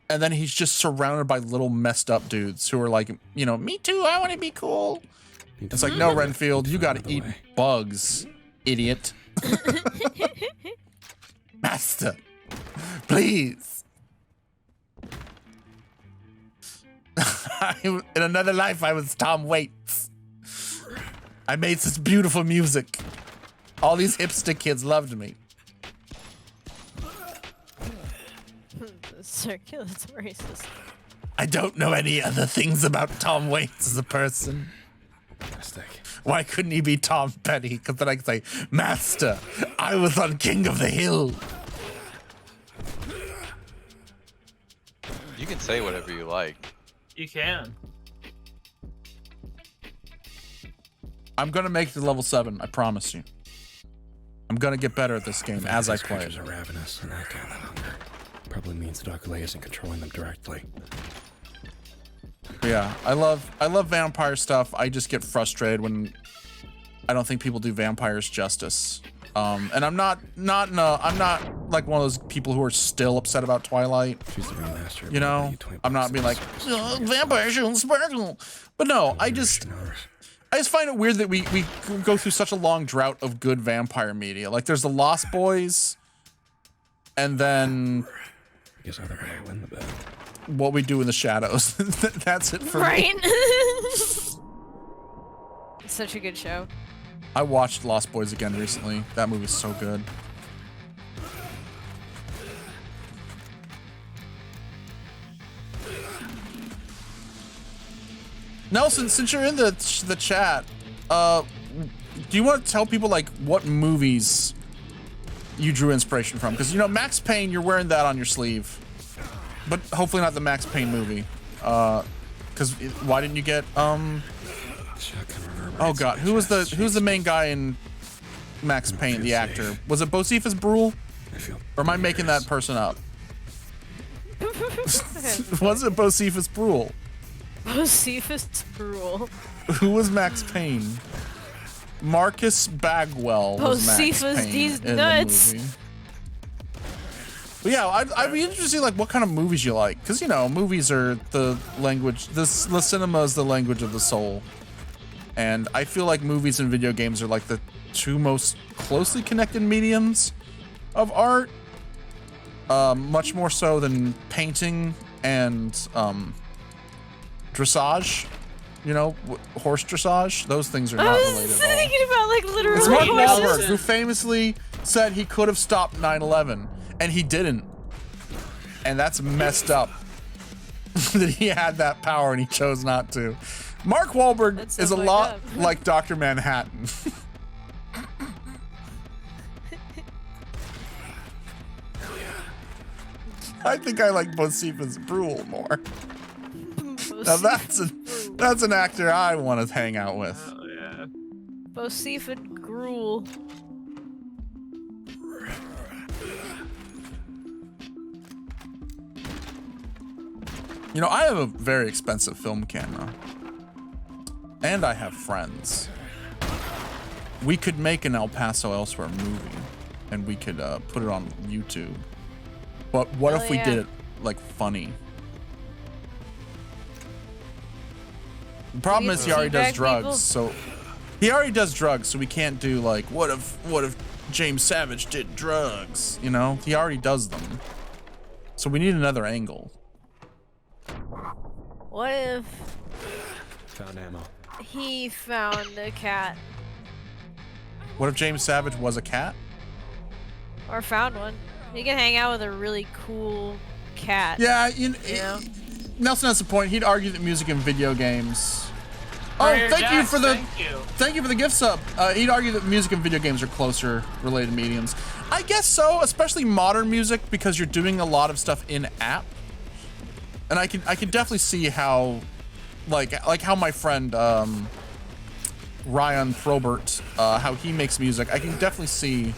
And then he's just surrounded by little messed up dudes who are like, you know, me too, I want to be cool. It's like, no, Renfield, you got to eat bugs, idiot. Master, please. In another life, I was Tom Waits. I made such beautiful music. All these hipster kids loved me. Circulatory system. I don't know any other things about Tom Waits as a person. Why couldn't he be Tom Petty? Because then I could say, Master, I was on King of the Hill. You can say whatever you like. You can. I'm gonna make it to level 7, I promise you. I'm gonna get better at this game as I play it. Are ravenous, and that kind of hunger probably means that Arcalay isn't controlling them directly. Yeah, I love vampire stuff. I just get frustrated when I don't think people do vampires justice. And I'm not like one of those people who are still upset about Twilight. She's the remaster. You know, I'm not being like vampires shouldn't sparkle. But no, I just find it weird that we go through such a long drought of good vampire media. Like there's the Lost Boys, and then I guess either way I win the bet. What We Do in the Shadows. That's it for right? me. It's such a good show. I watched Lost Boys again recently. That movie's so good. Nelson, since you're in the chat, do you want to tell people like what movies you drew inspiration from? Because you know Max Payne, you're wearing that on your sleeve, but hopefully not the Max Payne movie. Because why didn't you get Oh god, who's the main guy in Max Payne, the actor? Was it Bocephus Brule? Or am I making that person up? Was it Bocephus Brule? Bocephus Brule. Who was Max Payne? Marcus Bagwell was Max Payne these in nuts. the movie. But yeah, I'd be interested to see like what kind of movies you like, because you know movies are the language. The cinema is the language of the soul, and I feel like movies and video games are like the two most closely connected mediums of art. Much more so than painting and dressage. You know, horse dressage. Those things are not related at all. I was thinking about like literal It's Mark horses. Wahlberg, who famously said he could have stopped 9/11, and he didn't. And that's messed up that he had that power and he chose not to. Mark Wahlberg is a lot like Dr. Manhattan. I think I like Bocephus Brule more. Now that's an actor I want to hang out with. Oh yeah. Bocephus Gruel. You know, I have a very expensive film camera. And I have friends. We could make an El Paso Elsewhere movie. And we could put it on YouTube. But what if we did it, like, funny? The problem is he already does drugs, so... He already does drugs, so we can't do, like, what if James Savage did drugs? You know? He already does them. So we need another angle. What if Found ammo. he found a cat? What if James Savage was a cat? Or found one? He can hang out with a really cool cat. Yeah, you know? Nelson has a point. He'd argue that music and video games. Oh, Prayer thank you Jax, for the thank you. for the gift sub. He'd argue that music and video games are closer related mediums. I guess so, especially modern music, because you're doing a lot of stuff in app. And I can definitely see how, like how my friend Ryan Throbert, how he makes music. I can definitely see.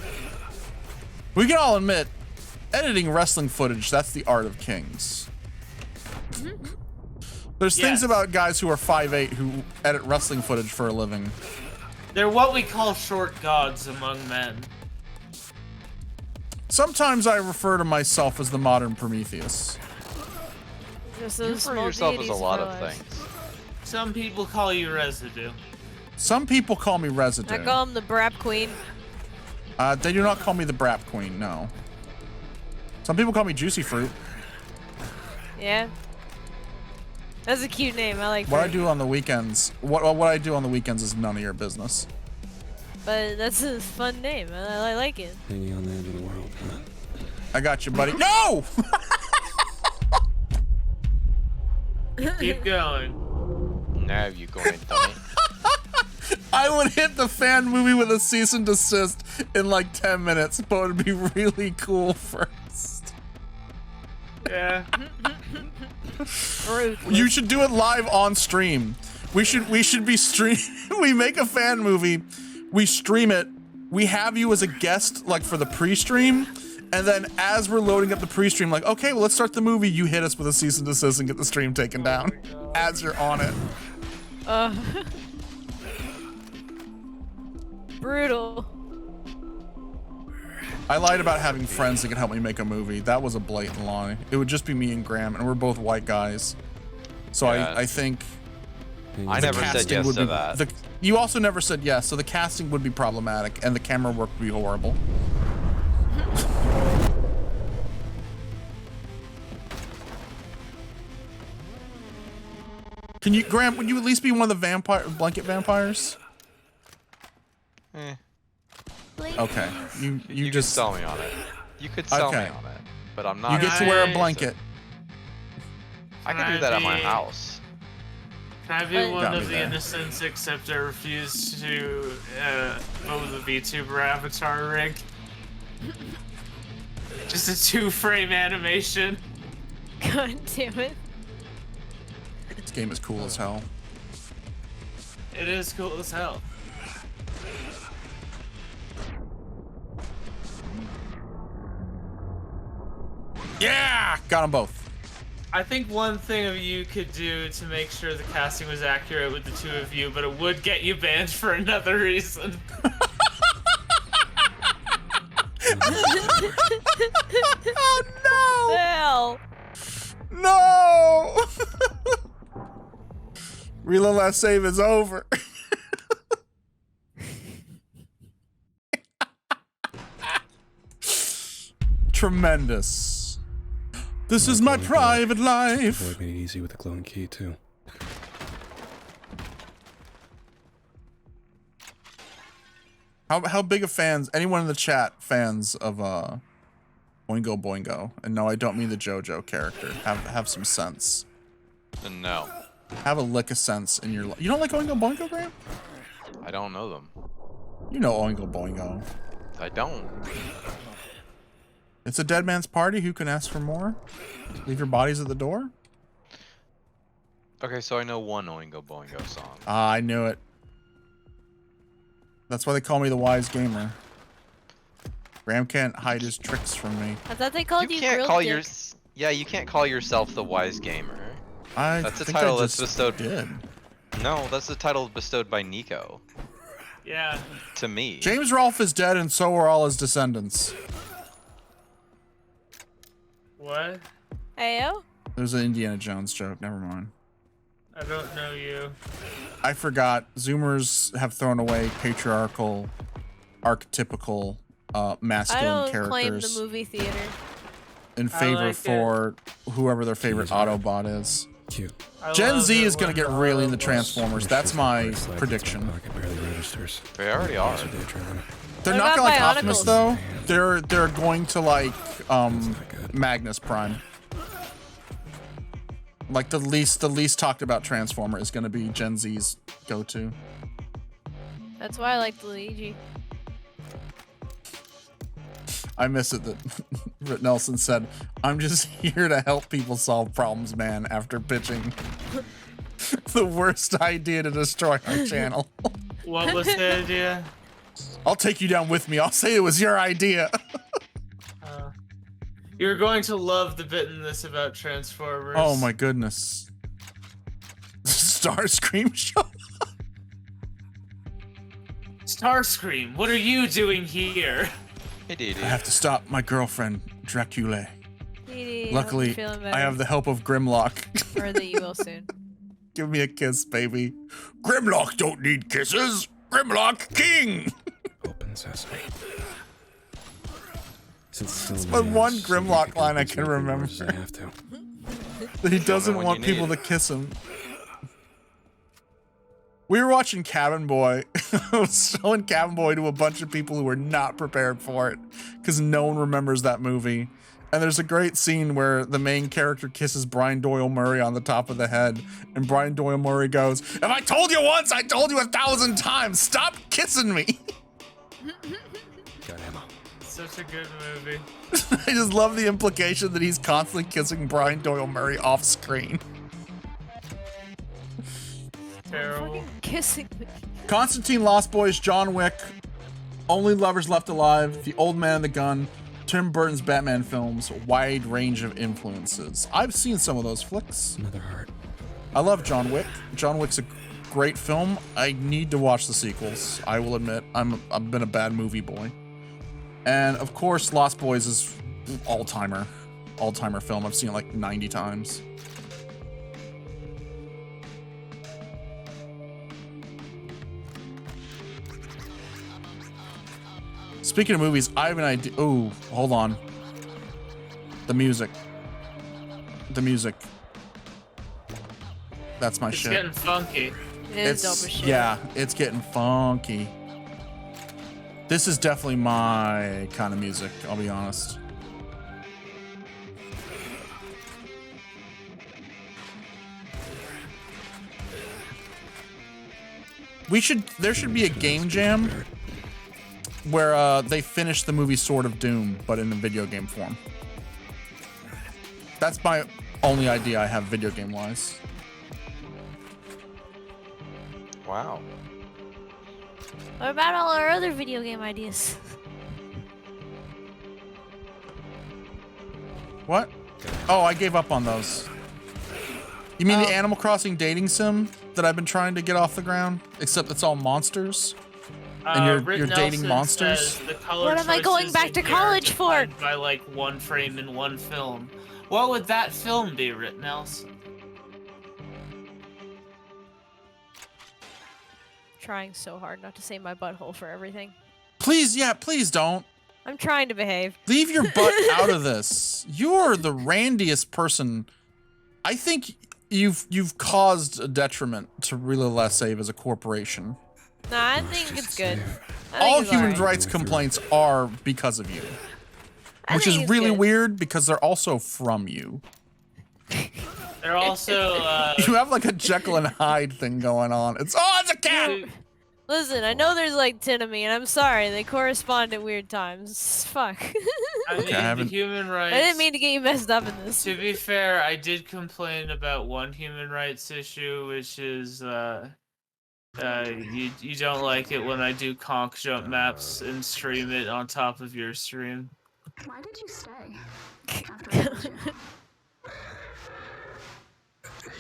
We can all admit, editing wrestling footage, that's the art of kings. There's things about guys who are 5'8" who edit wrestling footage for a living. They're what we call short gods among men. Sometimes I refer to myself as the modern Prometheus. Just You those refer small yourself as a deities lot in of our lives. things. Some people call you residue. Some people call me residue. I call him the Brap Queen. They do not call me the Brap Queen, no. Some people call me Juicy Fruit. Yeah. That's a cute name. I like What I Fruit. do on the weekends, what I do on the weekends is none of your business. But that's a fun name. I like it. Hanging on the edge of the world, huh? I got you, buddy. No! Keep going. Now you going, dummy. I would hit the fan movie with a cease and desist in like 10 minutes, but it would be really cool first. Yeah. You should do it live on stream. We should be stream. We make a fan movie, we stream it, we have you as a guest like for the pre-stream, and then as we're loading up the pre-stream, like, okay, well, let's start the movie, you hit us with a cease and desist and get the stream taken down as you're on it. Brutal. I lied about having friends that could help me make a movie. That was a blatant lie. It would just be me and Graham, and we're both white guys. So Yeah. I think I the never said casting yes would to be, that. you also never said yes, so the casting would be problematic, and the camera work would be horrible. Can you, Graham, would you at least be one of the blanket vampires? Eh. Okay, you You just could sell me on it. You could sell me Okay. on it, but I'm not. you get to wear a I- blanket. I can do that at my house. Can I be one Got me of the there. innocents except I refuse to go with the VTuber avatar rig? Just a 2-frame animation. God damn it. This game is cool as hell. It is cool as hell. Yeah, got them both. I think one thing you could do to make sure the casting was accurate with the two of you, but it would get you banned for another reason. Oh no! Hell. No! Reload last save is over. Tremendous. This is my private life. Boy made it easy with the clone key, too. How big of fans, anyone in the chat fans of Boingo Boingo? And no, I don't mean the JoJo character. Have some sense. No, Have a lick of sense in your life. You don't like Oingo Boingo, Graham? I don't know them. You know Oingo Boingo. I don't. It's a dead man's party. Who can ask for more? Leave your bodies at the door? Okay, so I know one Oingo Boingo song. Ah, I knew it. That's why they call me the wise gamer. Graham can't hide his tricks from me. I thought they called you can't Grilled call Dick. Yeah, you can't call yourself the wise gamer. That's the think title I that's just bestowed. did. No, that's the title bestowed by Nico Yeah. to me. James Rolfe is dead, and so are all his descendants. What? Heyo? There's an Indiana Jones joke. Never mind. I don't know you. I forgot. Zoomers have thrown away patriarchal, archetypical, I masculine don't claim characters the movie theater. in I favor like for whoever their favorite Autobot is. Cute. I Gen love Z it is going to when get really into Autobots- Transformers. That's my prediction. Pocket barely registers. They already are. Videotron. They're What not about gonna like Bionicles? Optimus though. They're going to like Magnus Prime. Like the least talked about Transformer is going to be Gen Z's go-to. That's why I like Luigi. I miss it that Rit Nelson said, "I'm just here to help people solve problems, man." After pitching the worst idea to destroy our channel. What was the idea? I'll take you down with me. I'll say it was your idea. You're going to love the bit in this about Transformers. Oh my goodness. Starscream show. Starscream, what are you doing here? Hey, Dee Dee. I have to stop my girlfriend, Dracula. Dee Edie, Luckily, feeling better. I have the help of Grimlock. Or that you will soon. Give me a kiss, baby. Grimlock don't need kisses. Grimlock king. Open sesame. Since It's the one Grimlock line I can remember. I have to. That he doesn't want people to kiss him. We were watching Cabin Boy. I was showing Cabin Boy to a bunch of people who were not prepared for it because no one remembers that movie. And there's a great scene where the main character kisses Brian Doyle Murray on the top of the head, and Brian Doyle Murray goes, "If I told you once, I told you 1,000 times. Stop kissing me." Got ammo. Such a good movie. I just love the implication that he's constantly kissing Brian Doyle Murray off screen. Terrible. Kissing me. Constantine, Lost Boys, John Wick, Only Lovers Left Alive, The Old Man and the Gun, Tim Burton's Batman films, a wide range of influences. I've seen some of those flicks. Another heart. I love John Wick. John Wick's a great film. I need to watch the sequels. I will admit, I've been a bad movie boy. And of course, Lost Boys is all-timer film. I've seen it like 90 times. Speaking of movies, I have an idea. Oh, hold on. The music. That's my shit. It's getting funky. It is dope as shit. Yeah, it's getting funky. This is definitely my kind of music, I'll be honest. There should be a game jam where they finish the movie Sword of Doom, but in a video game form. That's my only idea I have video game wise. Wow. What about all our other video game ideas? What? Oh, I gave up on those. You mean the Animal Crossing dating sim that I've been trying to get off the ground? Except it's all monsters? And you're dating monsters? What am I going back to college for? By like one frame in one film. What would that film be, Rit Nelson? Trying so hard not to say my butthole for everything. Please, yeah, please don't. I'm trying to behave. Leave your butt out of this. You're the randiest person. I think you've caused a detriment to Really Less Save as a corporation. Nah, I think it's good. All human rights complaints are because of you. Which is really weird because they're also from you. They're also you have like a Jekyll and Hyde thing going on. It's a cat! Listen, I know there's like 10 of me, and I'm sorry, they correspond at weird times. Fuck. I mean, the human rights... I didn't mean to get you messed up in this. To be fair, I did complain about one human rights issue, which is, you don't like it when I do conch jump maps and stream it on top of your stream. Why did you stay? After I told you?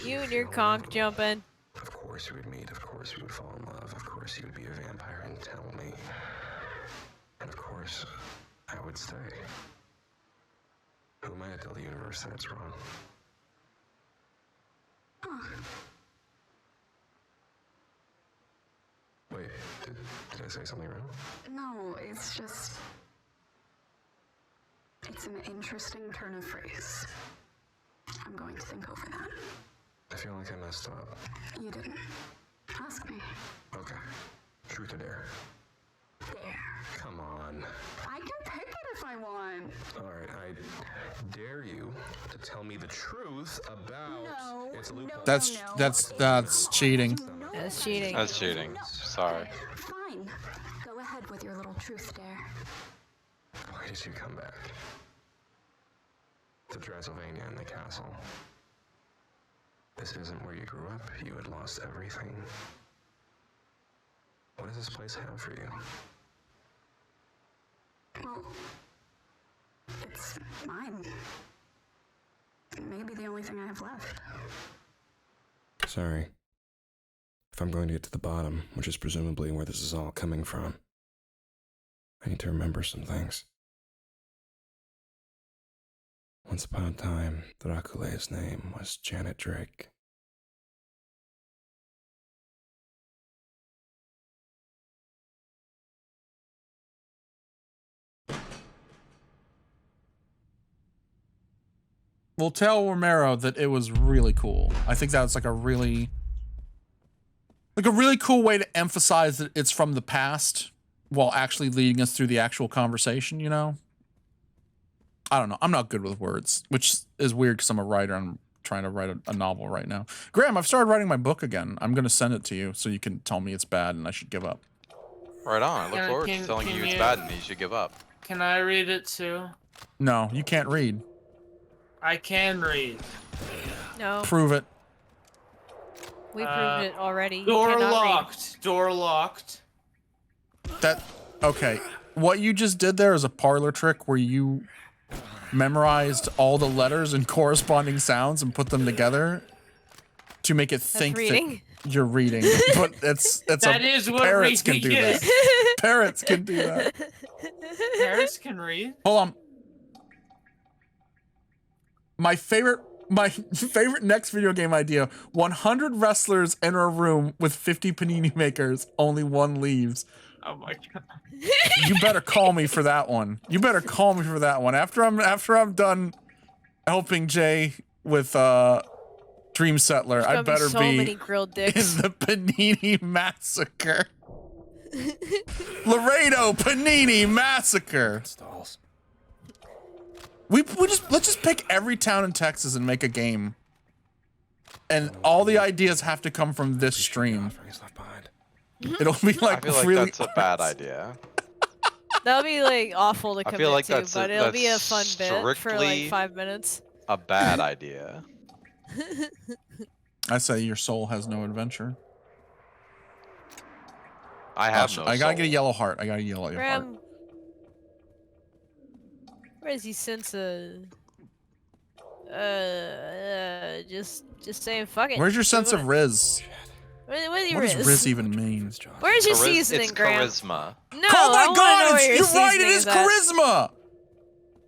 You and your conch jumping. Of course we would meet, of course we would fall in love, of course you would be a vampire and tell me. And of course, I would stay. Who am I to tell the universe that it's wrong? Wait, did I say something wrong? No, it's just... It's an interesting turn of phrase. I'm going to think over that. I feel like I messed up. You didn't. Ask me. Okay. Truth or dare? Dare. Come on. I can pick it if I want. Alright, I dare you to tell me the truth about its loophole. That's cheating. That's cheating. That's cheating. Sorry. Fine. Go ahead with your little truth dare. Why did you come back? To Transylvania and the castle. This isn't where you grew up. You had lost everything. What does this place have for you? Well, it's mine. Maybe the only thing I have left. Sorry. If I'm going to get to the bottom, which is presumably where this is all coming from, I need to remember some things. Once upon a time, Dracula's name was Janet Drake. We'll tell Romero that it was really cool. I think that's like a really cool way to emphasize that it's from the past while actually leading us through the actual conversation, you know? I don't know. I'm not good with words, which is weird because I'm a writer. I'm trying to write a novel right now. Graham, I've started writing my book again. I'm going to send it to you so you can tell me it's bad and I should give up. Right on. I look forward to telling you it's bad and you should give up. Can I read it too? No, you can't read. I can read. No. Prove it. We proved it already. Door locked. Door locked. Okay. What you just did there is a parlor trick where you memorized all the letters and corresponding sounds and put them together to make it think that you're reading. But that is what parrots can do that. Parrots can do that. Parrots can read. Hold on. My favorite next video game idea: 100 wrestlers enter a room with 50 panini makers. Only one leaves. Oh my god. You better call me for that one. You better call me for that one. After I'm done helping Jay with Dream Settler, I better so be many grilled dicks. in the Panini Massacre. Laredo Panini Massacre. Stalls. Let's just pick every town in Texas and make a game. And all the ideas have to come from this stream. It'll be like I feel like really that's a bad idea. That'll be like awful to commit like to, but it'll be a fun bit for like 5 minutes. A bad idea. I say your soul has no adventure. I have no I gotta soul. get a yellow heart. I got a yellow heart. Graham, where's he sense of just saying fuck it. Where's your sense of Riz? What does Riz even mean? Where's your seasoning, it's Graham? charisma. No, oh my god, you're right, it is charisma. charisma!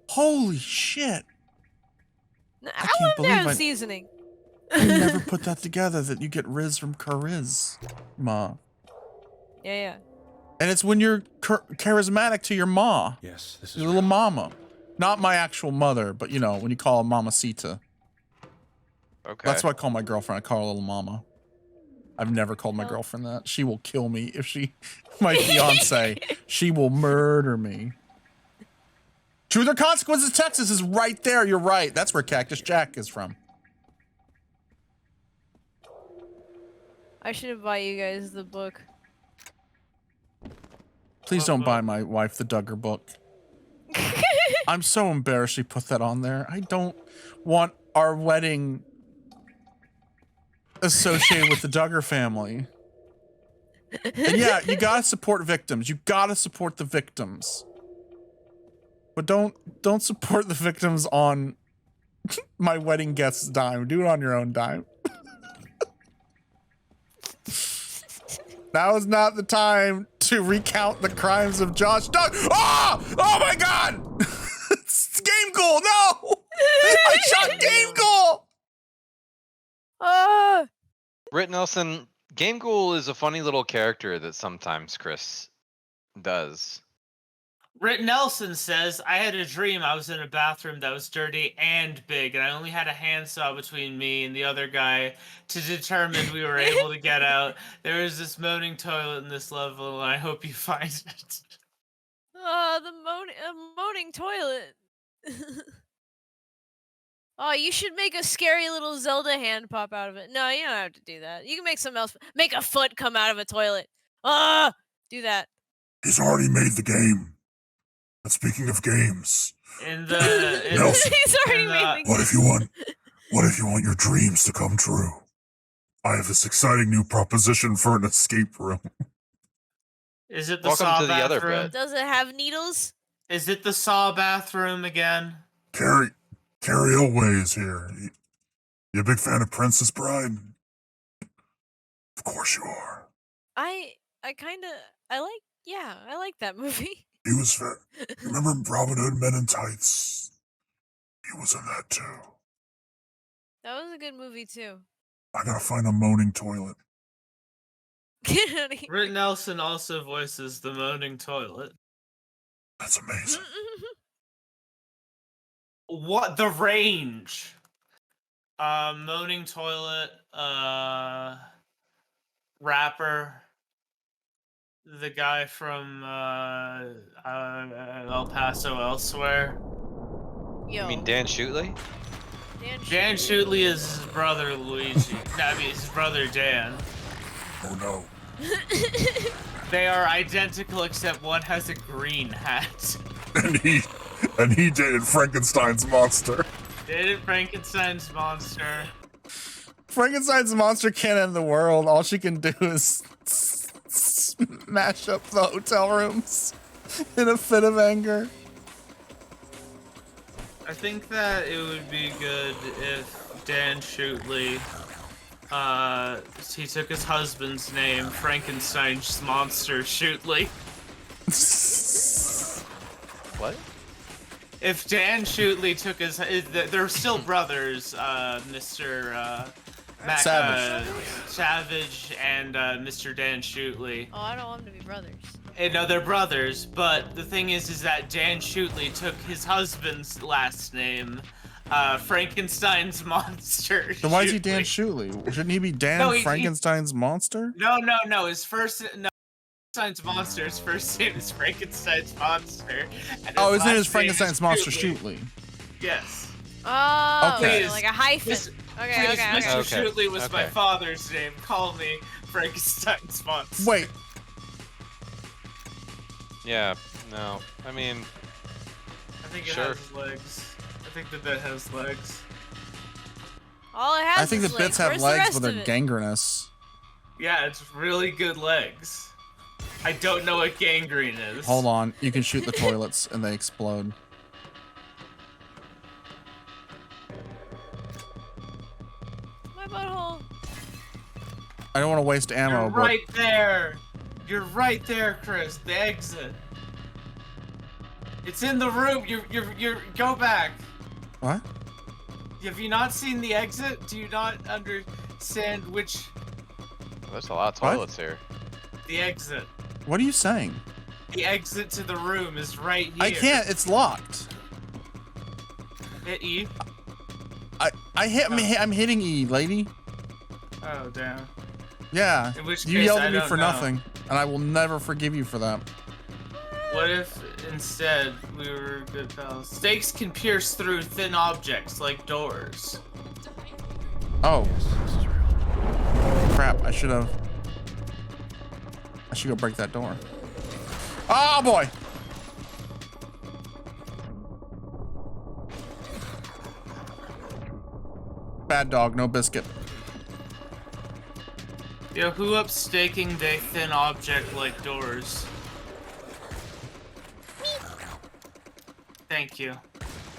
Holy shit. I can't want to believe have seasoning. I never put that together, that you get Riz from charisma. Yeah. And it's when you're charismatic to your ma. Yes, this is your little mama. Not my actual mother, but you know, when you call her Mamacita. Okay. That's what I call my girlfriend. I call her little mama. I've never called my girlfriend that. She will kill me if my fiance, she will murder me. Truth or Consequences, Texas is right there. You're right. That's where Cactus Jack is from. I should invite you guys the book. Please don't buy my wife the Duggar book. I'm so embarrassed she put that on there. I don't want our wedding associated with the Duggar family. And yeah, you gotta support victims. You gotta support the victims. But don't support the victims on my wedding guest's dime. Do it on your own dime. Now is not the time to recount the crimes of Josh Doug. Oh! Oh my god! It's Game Ghoul! No! I shot Game Ghoul! Rit Nelson, Game Ghoul is a funny little character that sometimes Chris does. Rit Nelson says, I had a dream I was in a bathroom that was dirty and big, and I only had a handsaw between me and the other guy to determine we were able to get out. There was this moaning toilet in this level, and I hope you find it. The moaning toilet. Oh, you should make a scary little Zelda hand pop out of it. No, you don't have to do that. You can make something else. Make a foot come out of a toilet. Do that. He's already made the game. And speaking of games, Nelson, he's already made the game. What if you want your dreams to come true? I have this exciting new proposition for an escape room. Is it the Welcome Saw to the other bathroom? bit. Does it have needles? Is it the Saw bathroom again? Carrie Elway is here. You a big fan of Princess Bride? Of course you are. I like that movie. He was fair. Remember Robin Hood Men in Tights? He was in that too. That was a good movie too. I gotta find a moaning toilet. Britt Nelson also voices the moaning toilet. That's amazing. What the range? Moaning toilet, rapper, the guy from El Paso Elsewhere. You mean Dan Shootley? Dan Shootley is his brother Luigi. No, I mean his brother Dan. Oh no. They are identical except one has a green hat. And he dated Frankenstein's monster. Dated Frankenstein's monster. Frankenstein's monster can't end the world. All she can do is smash up the hotel rooms in a fit of anger. I think that it would be good if Dan Shootley, he took his husband's name, Frankenstein's monster Shootley. What? If Dan Shootley took his, they're still brothers, Mr. Savage and Mr. Dan Shootley. Oh, I don't want them to be brothers. No, they're brothers, but the thing is that Dan Shootley took his husband's last name, Frankenstein's monster. So why is he Dan Shootley? Shouldn't he be Dan Frankenstein's monster? No. His first Frankenstein's monster. His first name is Frankenstein's monster. Oh, his name is Frankenstein's monster Shootley. Yes. Oh, okay. Like a hyphen. Okay. Mr. Shootley was my father's name. Call me Frankenstein's monster. Wait. Yeah. No. I mean. I think it has legs. I think the bit has legs. All it has I think is the bits legs. have Where's legs, the but rest they're of it? gangrenous. Yeah, it's really good legs. I don't know what gangrene is. Hold on. You can shoot the toilets and they explode. My butthole. I don't want to waste ammo, You're but right there. You're right there, Chris. The exit. It's in the room. You're go back. What? Have you not seen the exit? Do you not understand which There's a lot of toilets here. the exit? What are you saying? The exit to the room is right here. I can't. It's locked. Hit E. I'm hitting E, lady. Oh damn. Yeah. In which You case, yelled I at me don't for know. nothing, and I will never forgive you for that. What if instead we were good pals? Stakes can pierce through thin objects like doors. Oh. Crap, I should go break that door. Oh boy! Bad dog, no biscuit. Yo, who up staking they thin object like doors? Thank you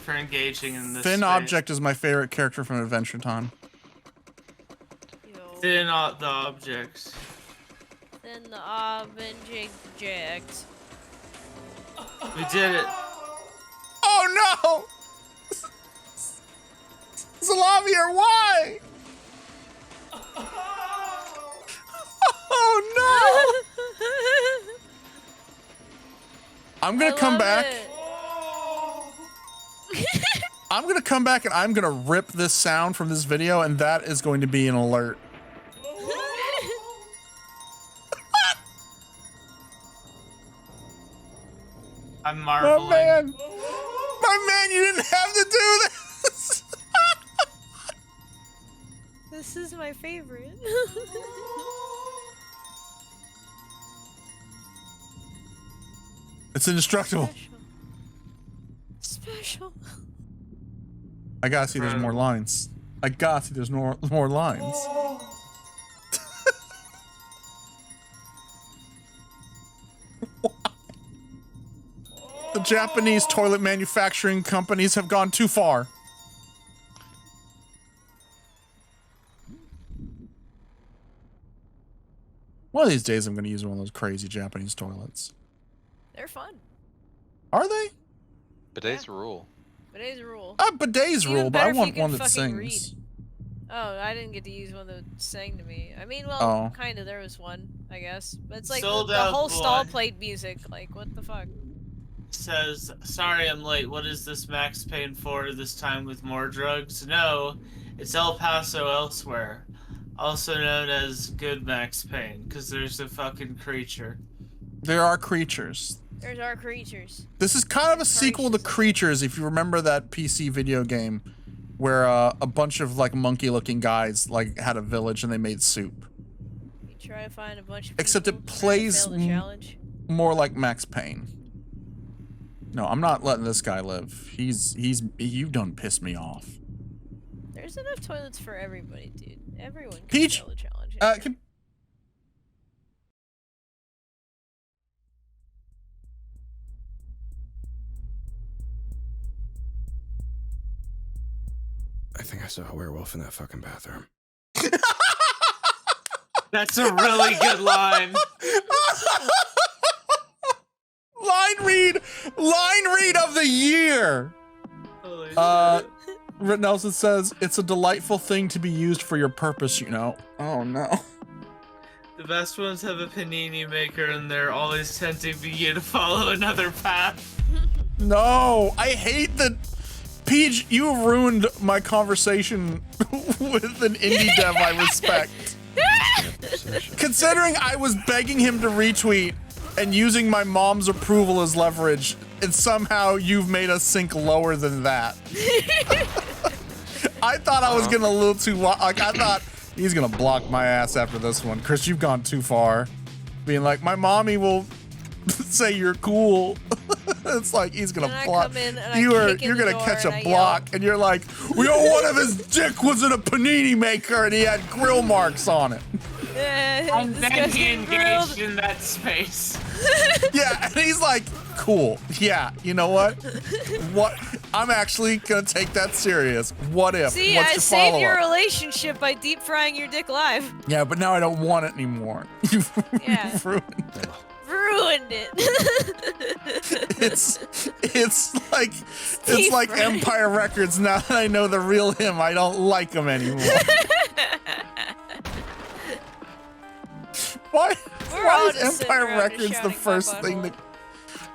for engaging in this Thin space. Object is my favorite character from Adventure Time. Thin the objects. Then the object. We did it. Oh no! Xalavier, why? Oh no! I'm gonna come back. I'm gonna come back and I'm gonna rip this sound from this video, and that is going to be an alert. I'm marveling. My man, you didn't have to do this. This is my favorite. It's indestructible. Special. I gotta see there's more lines. I gotta see there's more lines. The Japanese toilet manufacturing companies have gone too far. One of these days I'm gonna use one of those crazy Japanese toilets. They're fun. Are they? Bidets rule. Bidets rule. Bidets Even rule, but I better if you want can one that fucking sings. read. Oh, I didn't get to use one that sang to me. I mean, well, kind of. There was one, I guess. But it's like Sold the Out whole Boy stall played music. Like, what the fuck? says, sorry I'm late. What is this Max Payne for this time with more drugs? No, it's El Paso elsewhere. Also known as Good Max Payne, because there's a fucking creature. There are creatures. There's our creatures. This is kind of a sequel to Creatures, if you remember that PC video game where a bunch of like monkey-looking guys like had a village and they made soup. You try to find a bunch of Except it people plays fail the challenge. more like Max Payne. No, I'm not letting this guy live. You done pissed me off. There's enough toilets for everybody, dude. Everyone can Peach, fail the challenge. I think I saw a werewolf in that fucking bathroom. That's a really good line. Line read of the year. Rit Nelson says, it's a delightful thing to be used for your purpose, you know. Oh no. The best ones have a panini maker and they're always tempting you to follow another path. No, I hate that. Peach, you have ruined my conversation with an indie dev I respect. Considering I was begging him to retweet and using my mom's approval as leverage, and somehow you've made us sink lower than that. I thought I was getting a little too, like, I thought he's gonna block my ass after this one. Chris, you've gone too far. Being like, my mommy will say you're cool. It's like he's gonna block. You're gonna catch a block, and you're like, one of his dick was in a panini maker, and he had grill marks on it. And then he engaged in that space. Yeah, and he's like, cool. Yeah, you know what? I'm actually gonna take that serious. What if? See, What's I your saved your follow-up? relationship by deep frying your dick live. Yeah, but now I don't want it anymore. You've Ruined it. It's like Empire Records. Now that I know the real him, I don't like him anymore. Why is Empire Records the first thing that?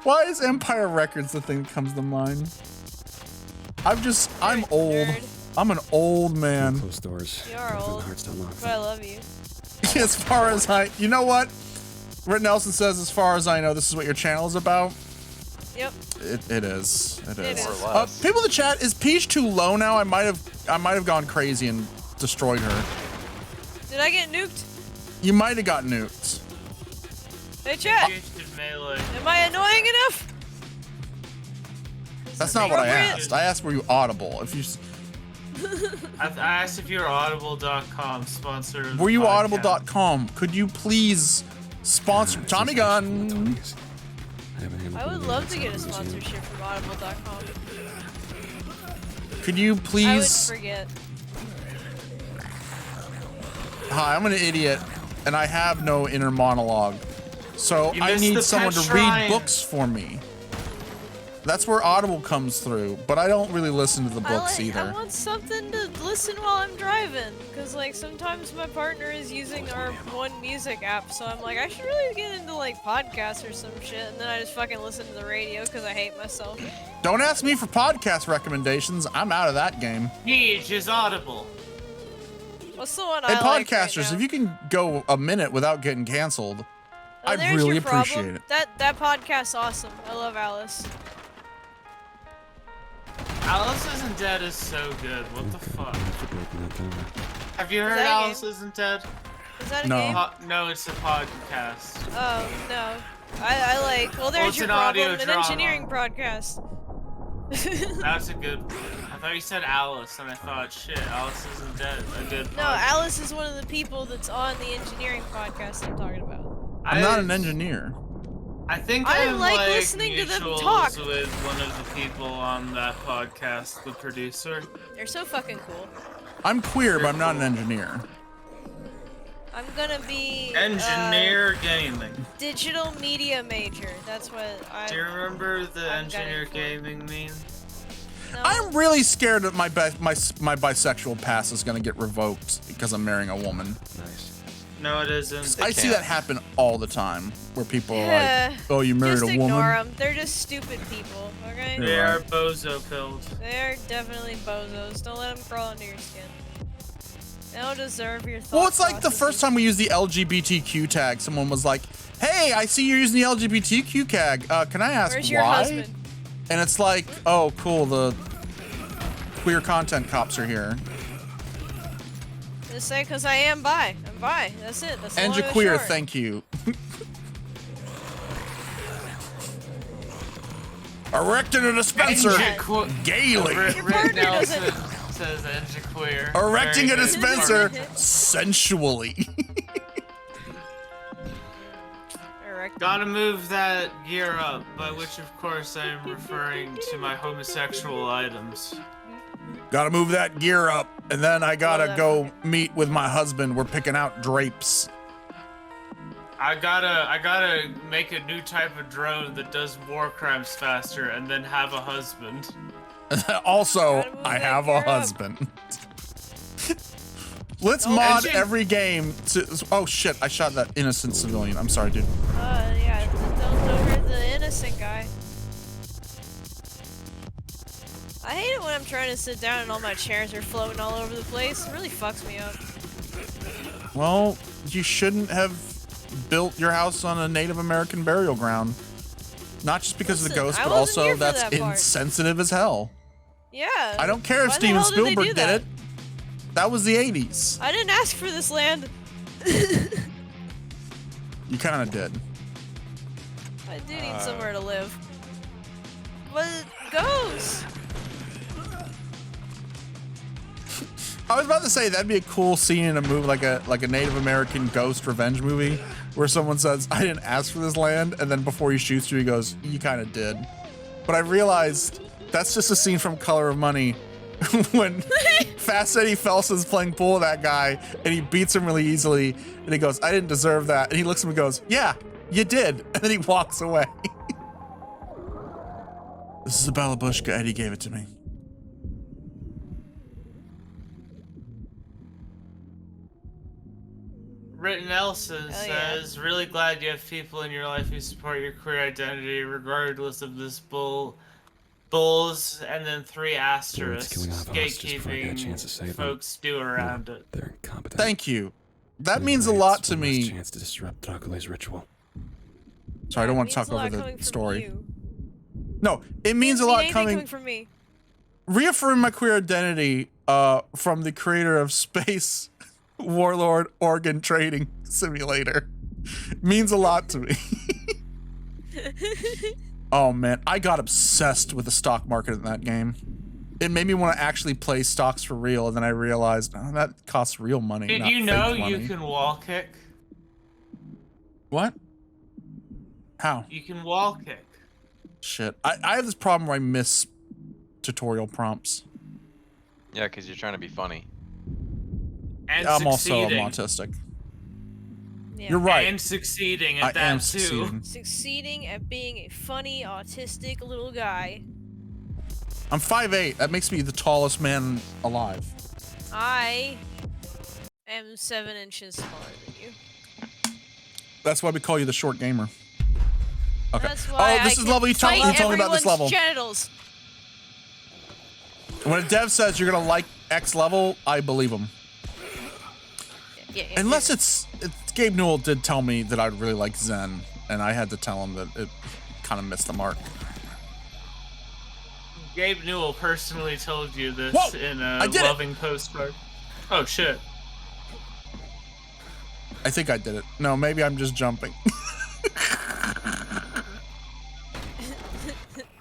Why is Empire Records the thing that comes to mind? I'm old. I'm an old man. Close doors. You're old, but I love you. As far as you know what? Rit Nelson says, as far as I know, this is what your channel is about. Yep. It is. It is. More or less. People in the chat, is Peach too low now? I might have gone crazy and destroyed her. Did I get nuked? You might have got nuked. Hey chat. Am I annoying enough? That's not what I asked. I asked, were you audible? If you. I asked if you were audible.com sponsor. Were you audible.com? Could you please sponsor Tommy Gun? I would love to get a sponsorship from audible.com. Could you please? I would forget. Hi, I'm an idiot, and I have no inner monologue. So I need someone to read books for me. That's where Audible comes through, but I don't really listen to the books either. I want something to listen while I'm driving, because like sometimes my partner is using our one music app, so I'm like, I should really get into like podcasts or some shit, and then I just fucking listen to the radio because I hate myself. Don't ask me for podcast recommendations. I'm out of that game. Peach is Audible. What's the one Hey, I like podcasters, right now? if you can go a minute without getting canceled, I'd there's really your problem. appreciate it. That podcast's awesome. I love Alice. Alice Isn't Dead is so good. What the fuck? Have you heard that a Alice game? Isn't Dead? Is that a No. game? No, it's a podcast. Oh, no. I like, well, there's it's your an audio problem, an drama. engineering podcast. That's a good one. I thought you said Alice, and I thought, shit, Alice Isn't Dead. A good No, podcast. Alice is one of the people that's on the engineering podcast I'm talking about. I'm not an engineer. I think I I'm like listening to them mutuals talk. with one of the people on that podcast, the producer. They're so fucking cool. I'm queer, but I'm not an engineer. I'm gonna be Engineer gaming. digital media major. That's what I. Do you remember the I'm engineer gunning for. gaming meme? I'm really scared that my bisexual pass is gonna get revoked because I'm marrying a woman. Nice. No, it isn't. I see that happen all the time, where people are Yeah. like, "Oh, you married Just a ignore woman." them. They're just stupid people. Okay. They are bozo pilled. They are definitely bozos. Don't let them crawl under your skin. They don't deserve your thoughts. Well, it's like the first time we used the LGBTQ tag, someone was like, "Hey, I see you're using the LGBTQ tag. Can I ask Where's why?" your husband? And it's like, "Oh, cool. The queer content cops are here." Just say, because I am bi. I'm bi. That's it. That's And long you're and queer. short. Thank you. Erecting a dispenser. Gaily. Rick Nelson says queer. Erecting a Very good. dispenser sensually. Gotta move that gear up, by which of course I am referring to my homosexual items. Gotta move that gear up, and then I gotta go meet with my husband. We're picking out drapes. I gotta make a new type of drone that does war crimes faster, and then have a husband. Also, I have a husband. Let's mod every game to. Oh shit! I shot that innocent civilian. I'm sorry, dude. Yeah. Don't hurt the innocent guy. I hate it when I'm trying to sit down and all my chairs are floating all over the place. It really fucks me up. Well, you shouldn't have built your house on a Native American burial ground. Not just because of the ghost, but also that's insensitive as hell. Yeah. I don't care if Why the Steven hell did they Spielberg do did that? it. That was the 80s. I didn't ask for this land. You kind of did. I do need somewhere to live. But it goes. I was about to say that'd be a cool scene in a movie, like a Native American ghost revenge movie, where someone says, "I didn't ask for this land," and then before he shoots you, he goes, "You kind of did." But I realized that's just a scene from Color of Money, when Fast Eddie Felson's playing pool with that guy, and he beats him really easily, and he goes, "I didn't deserve that," and he looks at him and goes, "Yeah, you did," and then he walks away. This is a Balabushka. Eddie gave it to me. Rick Nelson says, really glad you have people in your life who support your queer identity regardless of this bulls, and then 3 asterisks. Gatekeeping folks do around it. They're incompetent. Thank you. That means a lot to me. Chance to disrupt Darkle's ritual. Sorry, I don't want to talk over the story. No, it means a lot coming from me. Reaffirm my queer identity from the creator of Space Warlord Organ Trading Simulator. Means a lot to me. Oh man, I got obsessed with the stock market in that game. It made me want to actually play stocks for real, and then I realized, oh, that costs real money. Did not you know fake money. you can wall kick? What? How? You can wall kick. Shit. I have this problem where I miss tutorial prompts. Yeah, because you're trying to be funny. And I'm succeeding. also autistic. Yeah. You're right. And succeeding at I that am too. succeeding. Succeeding at being a funny, autistic little guy. I'm 5'8". That makes me the tallest man alive. I am 7 inches smaller than you. That's why we call you the short gamer. Okay. That's why this is level. You told me about this level. Genitals. When a dev says you're gonna like X level, I believe him. Yeah, Unless it's Gabe Newell did tell me that I'd really like Zen, and I had to tell him that it kind of missed the mark. Gabe Newell personally told you this in a I did loving postcard. Oh shit. I think I did it. No, maybe I'm just jumping.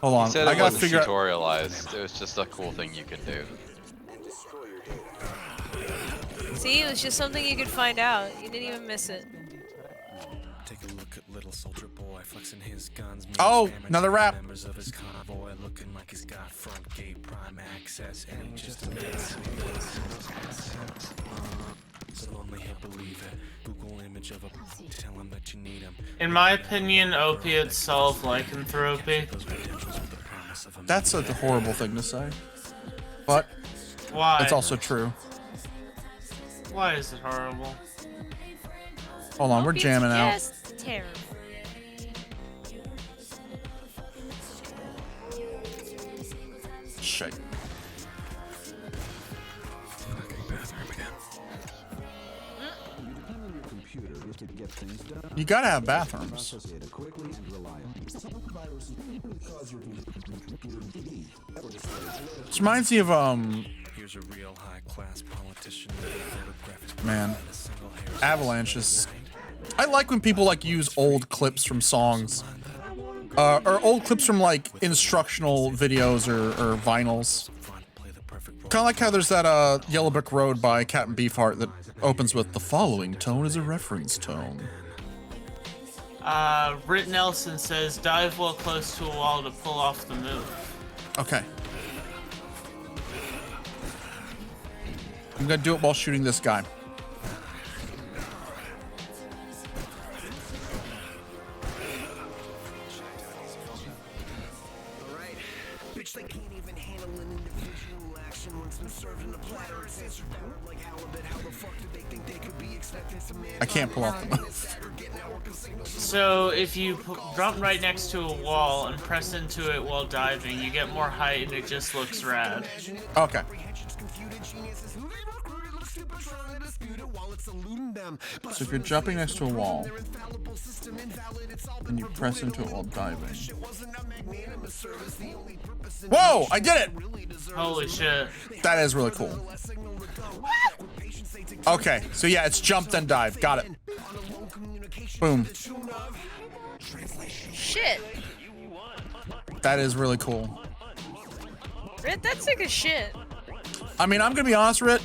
Hold on, You said I it gotta wasn't figure out. tutorialized. It was just a cool thing you could do. See, it was just something you could find out. You didn't even miss it. Take a look at little soldier boy flexing his guns. Oh, another rap. Members of his convoy looking like he's got front gate prime access, and he just so lonely he'll believe it. Google image of a tell him that you need him. In my opinion, opiates solve lycanthropy. That's a horrible thing to say. But Why? it's also true. Why is it horrible? Hold on, we're jamming out. Just terrible. Shit. You gotta have bathrooms. This reminds me of Here's a real high-class politician. man, Avalanches. I like when people like use old clips from songs, or old clips from like instructional videos or vinyls. Kind of like how there's that Yellow Brick Road by Captain Beefheart that opens with the following tone is a reference tone. Rit Nelson says dive while close to a wall to pull off the move. Okay. I'm gonna do it while shooting this guy. I can't pull off the move. So if you jump right next to a wall and press into it while diving, you get more height and it just looks rad. Okay. So if you're jumping next to a wall and you press into it while diving. Whoa! I did it! Holy shit. That is really cool. Okay, so yeah, it's jump then dive. Got it. Boom. Shit. That is really cool. Rit, that's sick as shit. I mean, I'm gonna be honest, Rit.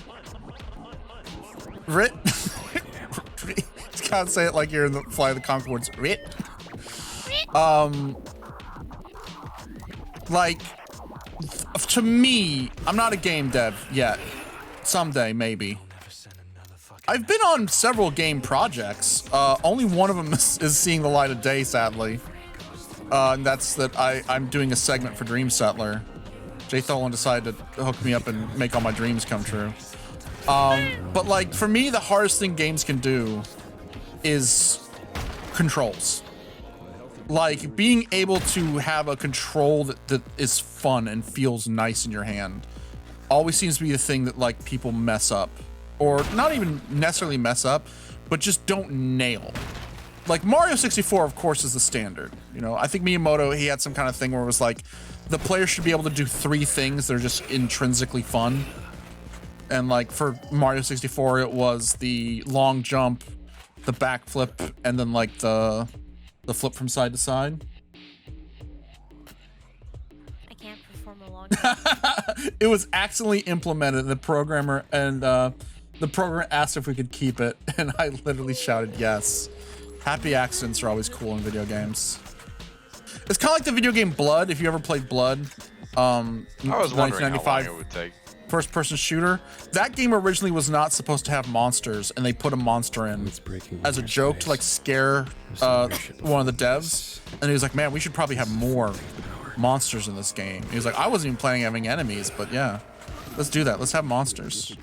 You can't say it like you're in the Fly of the Conchords. Rit. Like, to me, I'm not a game dev yet. Someday, maybe. I've been on several game projects. Only one of them is seeing the light of day, sadly. And that's that I'm doing a segment for Dream Settler. Jay Tholen decided to hook me up and make all my dreams come true. But like, for me, the hardest thing games can do is controls. Like, being able to have a control that is fun and feels nice in your hand always seems to be the thing that like people mess up. Or not even necessarily mess up, but just don't nail. Like Mario 64, of course, is the standard. You know, I think Miyamoto, he had some kind of thing where it was like, the player should be able to do 3 things that are just intrinsically fun. And like for Mario 64, it was the long jump, the backflip, and then like the flip from side to side. I can't perform a long jump. It was accidentally implemented, and the programmer asked if we could keep it, and I literally shouted yes. Happy accidents are always cool in video games. It's kind of like the video game Blood, if you ever played Blood. I was wondering how long it would take. First-person shooter. That game originally was not supposed to have monsters, and they put a monster in as a joke to like scare one of the devs. And he was like, "Man, we should probably have more monsters in this game." He was like, "I wasn't even planning on having enemies, but yeah, let's do that. Let's have monsters."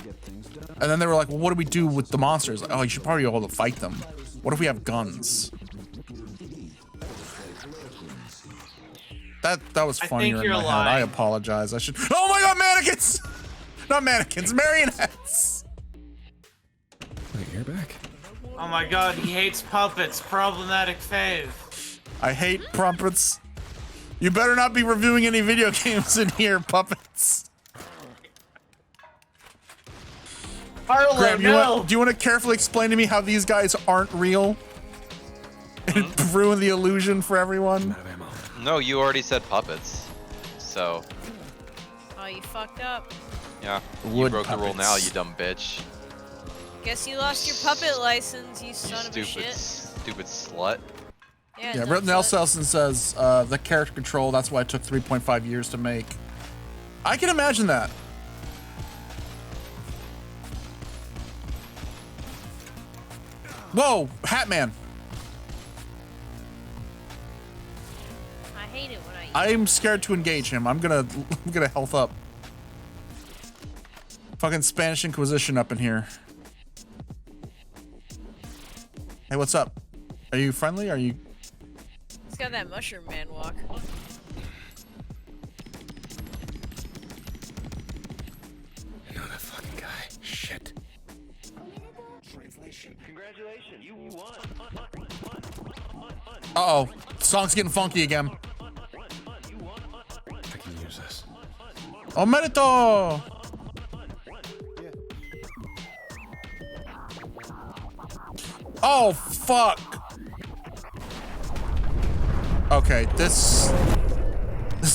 And then they were like, "Well, what do we do with the monsters?" Like, "Oh, you should probably be able to fight them. What if we have guns?" That was funnier in my head. I apologize. I should. Oh my God, mannequins! Not mannequins, marionettes. Wait, you're back. Oh my God, he hates puppets. Problematic fave. I hate puppets. You better not be reviewing any video games in here, puppets. Harlow, Graham, no. do you want to carefully explain to me how these guys aren't real? And ruin the illusion for everyone? No, you already said puppets. So. Oh, you fucked up. Yeah, you broke the rule now, you dumb bitch. Guess you lost your puppet license, you son of a shit. Stupid slut. Yeah, Rit Nelson says the character control, that's why it took 3.5 years to make. I can imagine that. Whoa, Hat Man. I hate it when I I'm scared to engage him. I'm gonna health up. Fucking Spanish Inquisition up in here. Hey, what's up? Are you friendly? Are you? He's got that mushroom man walk. I know that fucking guy. Shit. Congratulations, you won. Uh-oh. Song's getting funky again. I can use this. Oh, merito! Oh, fuck! Okay, this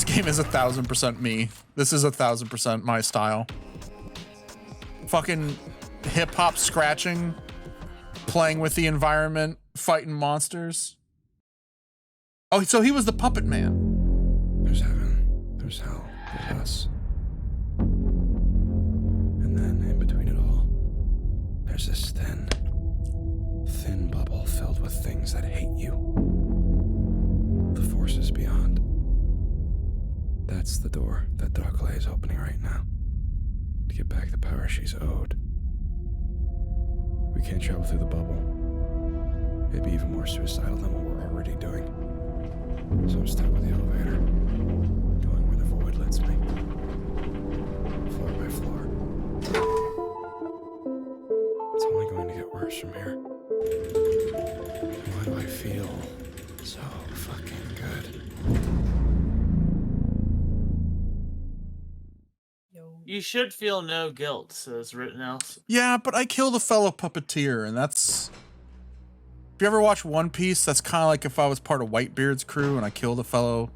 game is 1000% me. This is 1000% my style. Fucking hip-hop scratching, playing with the environment, fighting monsters. Oh, so he was the puppet man. There's heaven, there's hell, there's us. And then in between it all, there's this thin bubble filled with things that hate you. The forces beyond. That's the door that Dracula is opening right now. To get back the power she's owed. We can't travel through the bubble. It'd be even more suicidal than what we're already doing. So I'm stuck with the elevator, going where the void lets me. Floor by floor. It's only going to get worse from here. Why do I feel so fucking good? You should feel no guilt, says Rittenhouse. Yeah, but I killed a fellow puppeteer, and that's... If you ever watch One Piece, that's kind of like if I was part of Whitebeard's crew and I killed a fellow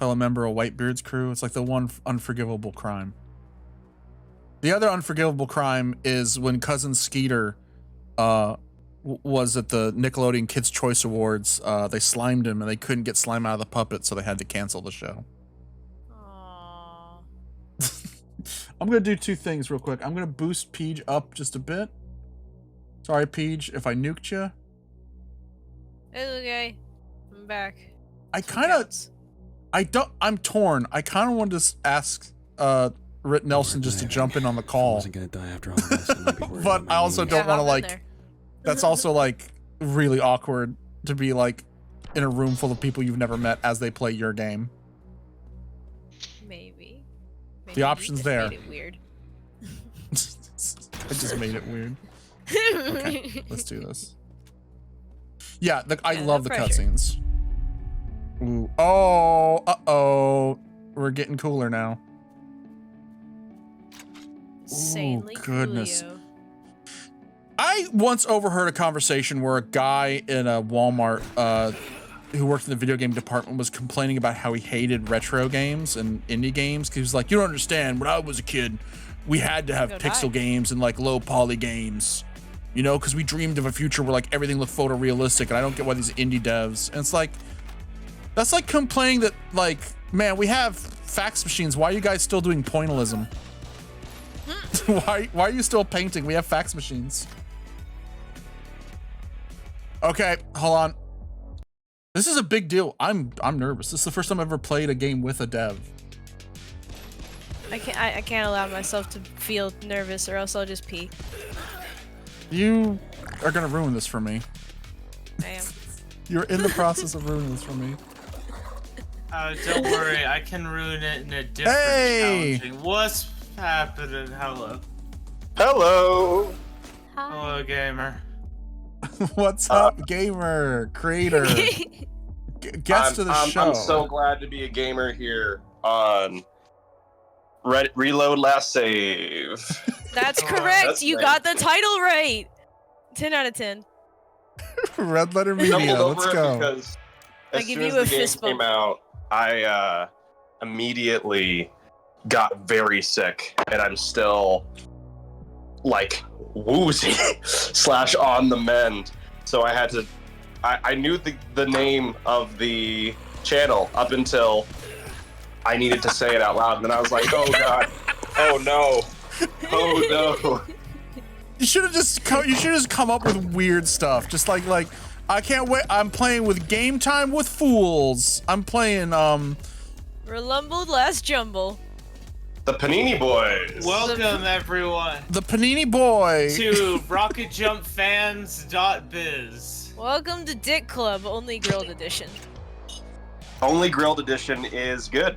member of Whitebeard's crew. It's like the one unforgivable crime. The other unforgivable crime is when Cousin Skeeter was at the Nickelodeon Kids' Choice Awards. They slimed him and they couldn't get slime out of the puppet, so they had to cancel the show. Aww. I'm gonna do two things real quick. I'm gonna boost Peach up just a bit. Sorry, Peach, if I nuked you. It's okay. I'm back. I'm torn. I kind of wanted to ask Rit Nelson just to jump in on the call. I wasn't gonna die after all this. But I also don't want to like. That's also like really awkward to be like in a room full of people you've never met as they play your game. Maybe the option's there. Made it weird. I just made it weird. Okay, let's do this. Yeah, I love the cutscenes. Ooh. Oh, uh-oh. We're getting cooler now. Insanely goodness. coolio. I once overheard a conversation where a guy in a Walmart who worked in the video game department was complaining about how he hated retro games and indie games because he was like, you don't understand, when I was a kid, we had to have pixel games and like low poly games. You know, because we dreamed of a future where like everything looked photorealistic, and I don't get why these indie devs. And it's like, that's like complaining that like, man, we have fax machines. Why are you guys still doing pointillism? Why are you still painting? We have fax machines. Okay, hold on. This is a big deal. I'm nervous. This is the first time I've ever played a game with a dev. I can't allow myself to feel nervous, or else I'll just pee. You are gonna ruin this for me. I am. You're in the process of ruining this for me. Don't worry, I can ruin it in a different challenging. What's happening? Hello. Hello. Hi. Hello, gamer. What's up, gamer, creator, guest to the show? I'm so glad to be a gamer here on Reload Last Save. That's correct. That's you right. got the title right. 10 out of 10. Red Letter Media. Let's go. Because I as give soon as you a the game fist bump. came out, I immediately got very sick, and I'm still like woozy / on the mend. So I had to. I knew the name of the channel up until I needed to say it out loud, and then I was like, oh god, oh no. Oh no! You should have just come up with weird stuff. Just like I can't wait. I'm playing with Game Time with Fools. I'm playing Relumbled Last Jumble. The Panini Boys. Welcome everyone the Panini Boy to RocketJumpFans.biz. Welcome to Dick Club, only grilled edition. Only grilled edition is good.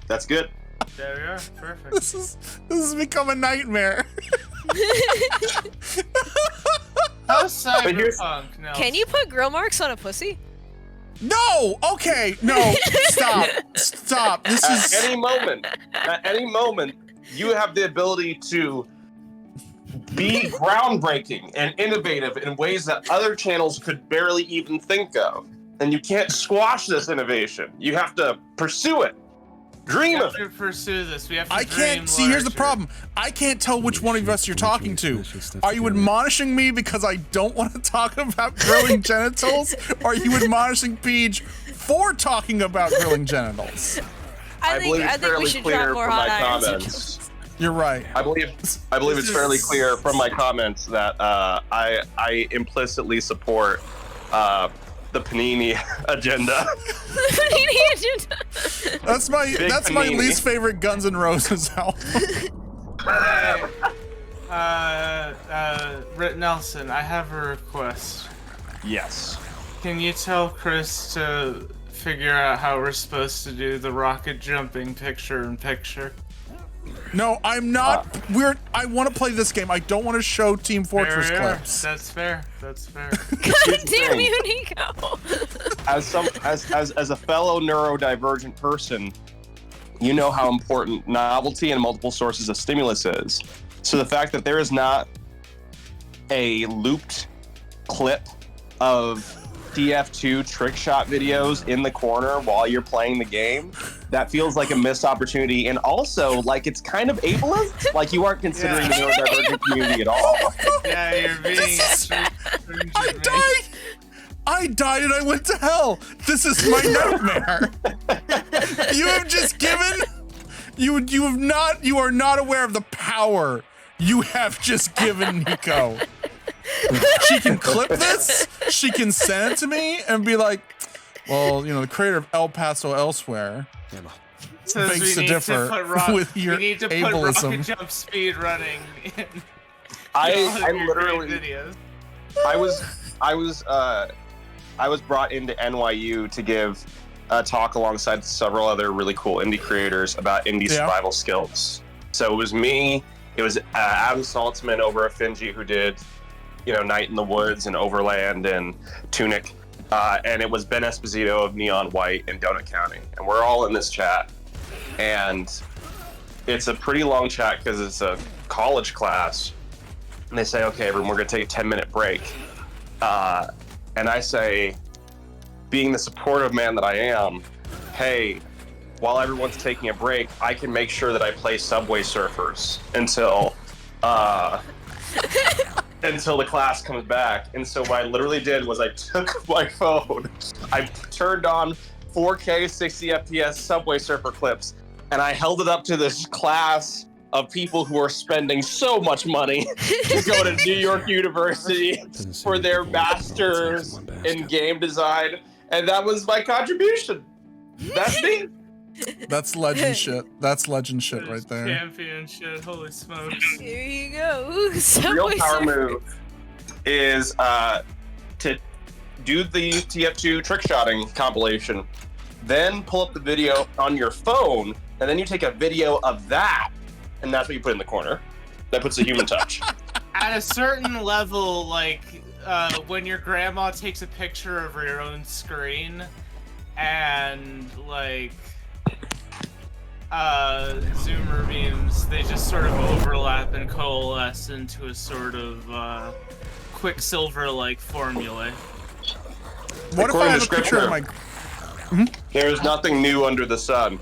That's good. There we are. Perfect. This has become a nightmare. How's Cyberpunk now? Can you put grill marks on a pussy? No. Okay. No. Stop. This is At any moment, you have the ability to be groundbreaking and innovative in ways that other channels could barely even think of. And you can't squash this innovation. You have to pursue it. Dream of it. We have to pursue this. We have to I can't see. Here's the problem. I can't tell which one of us you're talking to. Are you admonishing me because I don't want to talk about grilling genitals? Or are you admonishing Peach for talking about grilling genitals? I think we should drop more hot irons. You're right. I believe it's fairly clear from my comments that I implicitly support the Panini agenda. Panini agenda. That's my Panini. least favorite Guns N' Roses album. Rit Nelson, I have a request. Yes. Can you tell Chris to figure out how we're supposed to do the rocket jumping picture-in-picture? No, I'm not. I want to play this game. I don't want to show Team Fortress clips. That's fair. That's fair. God damn you, Nico. As a fellow neurodivergent person, you know how important novelty and multiple sources of stimulus is. So the fact that there is not a looped clip of TF2 trick shot videos in the corner while you're playing the game, that feels like a missed opportunity, and also like it's kind of ableist. Like you aren't considering the neurodivergent community at all. Yeah, you're being I died and I went to hell. This is my nightmare. You have just given. You are not aware of the power you have just given Nico. She can clip this. She can send it to me and be like, well, the creator of El Paso Elsewhere begs to differ with your we need to ableism. put rocket jump speed running in. I literally videos. I was brought into NYU to give a talk alongside several other really cool indie creators about indie survival skills. So it was me, it was Adam Saltzman over at Finji who did, Night in the Woods and Overland and Tunic, and it was Ben Esposito of Neon White and Donut County, and we're all in this chat, and it's a pretty long chat because it's a college class, and they say, okay, everyone, we're gonna take a 10-minute break. And I say, being the supportive man that I am, hey, while everyone's taking a break, I can make sure that I play Subway Surfers until the class comes back. And so what I literally did was I took my phone, I turned on 4K 60 FPS Subway Surfer clips, and I held it up to this class of people who are spending so much money to go to New York University for their masters in game design, and that was my contribution. That's me. That's legend shit. That's legend shit right there. Champion shit. Holy smokes. Here you go. Real power move is to do the TF2 trick shotting compilation, then pull up the video on your phone, and then you take a video of that, and that's what you put in the corner. That puts the human touch. At a certain level, when your grandma takes a picture of your own screen, and Zoomer memes, they just sort of overlap and coalesce into a sort of Quicksilver-like formula. What if I have a picture of my... There is nothing new under the sun,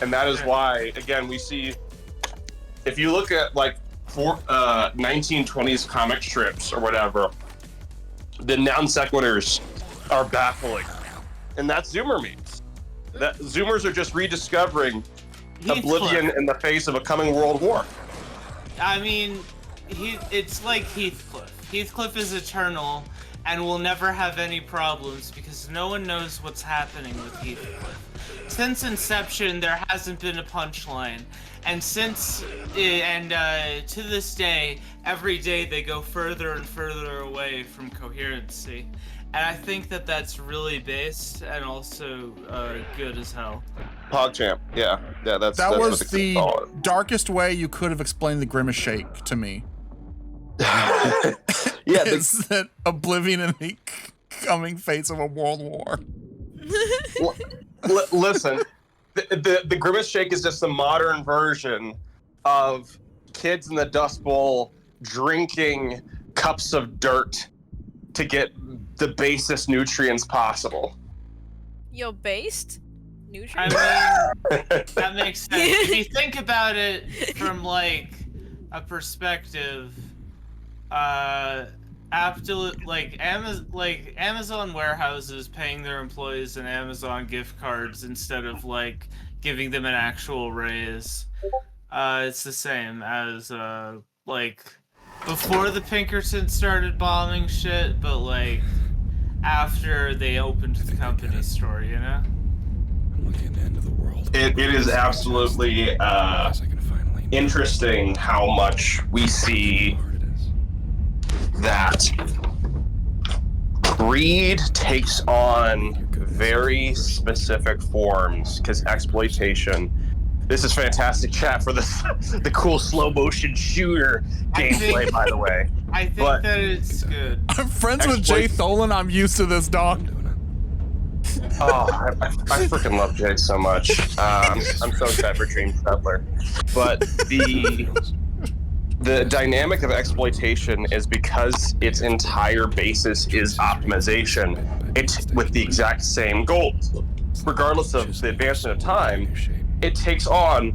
and that is why, again, we see. If you look at 1920s comic strips or whatever, the noun sequiturs are baffling, and that's Zoomer memes. That Zoomers are just rediscovering oblivion in the face of a coming world war. I mean, it's like Heathcliff. Heathcliff is eternal, and we'll never have any problems because no one knows what's happening with Heathcliff. Since inception, there hasn't been a punchline, and to this day, every day they go further and further away from coherency. And I think that that's really based and also good as hell. PogChamp, yeah, that's was what the darkest way you could have explained the Grimace Shake to me. Yeah, is that oblivion in the coming face of a world war. Listen, the Grimace Shake is just a modern version of kids in the Dust Bowl drinking cups of dirt to get the basest nutrients possible. Yo, based? Nutrients? I mean, that makes sense. If you think about it from like a perspective, Amazon warehouses paying their employees in Amazon gift cards instead of like giving them an actual raise. It's the same as like before the Pinkertons started bombing shit, but like after they opened the company store, you know? I'm looking at the end of the world. It is absolutely interesting how much we see that greed takes on very specific forms, because exploitation. This is fantastic chat for the cool slow motion shooter gameplay, by the way. I think that it's good. I'm friends with Jay Tholen. I'm used to this, dog. Oh, I freaking love Jay so much. I'm so excited for Dream Settler. But the dynamic of exploitation is because its entire basis is optimization. It's with the exact same goals. Regardless of the advancement of time, it takes on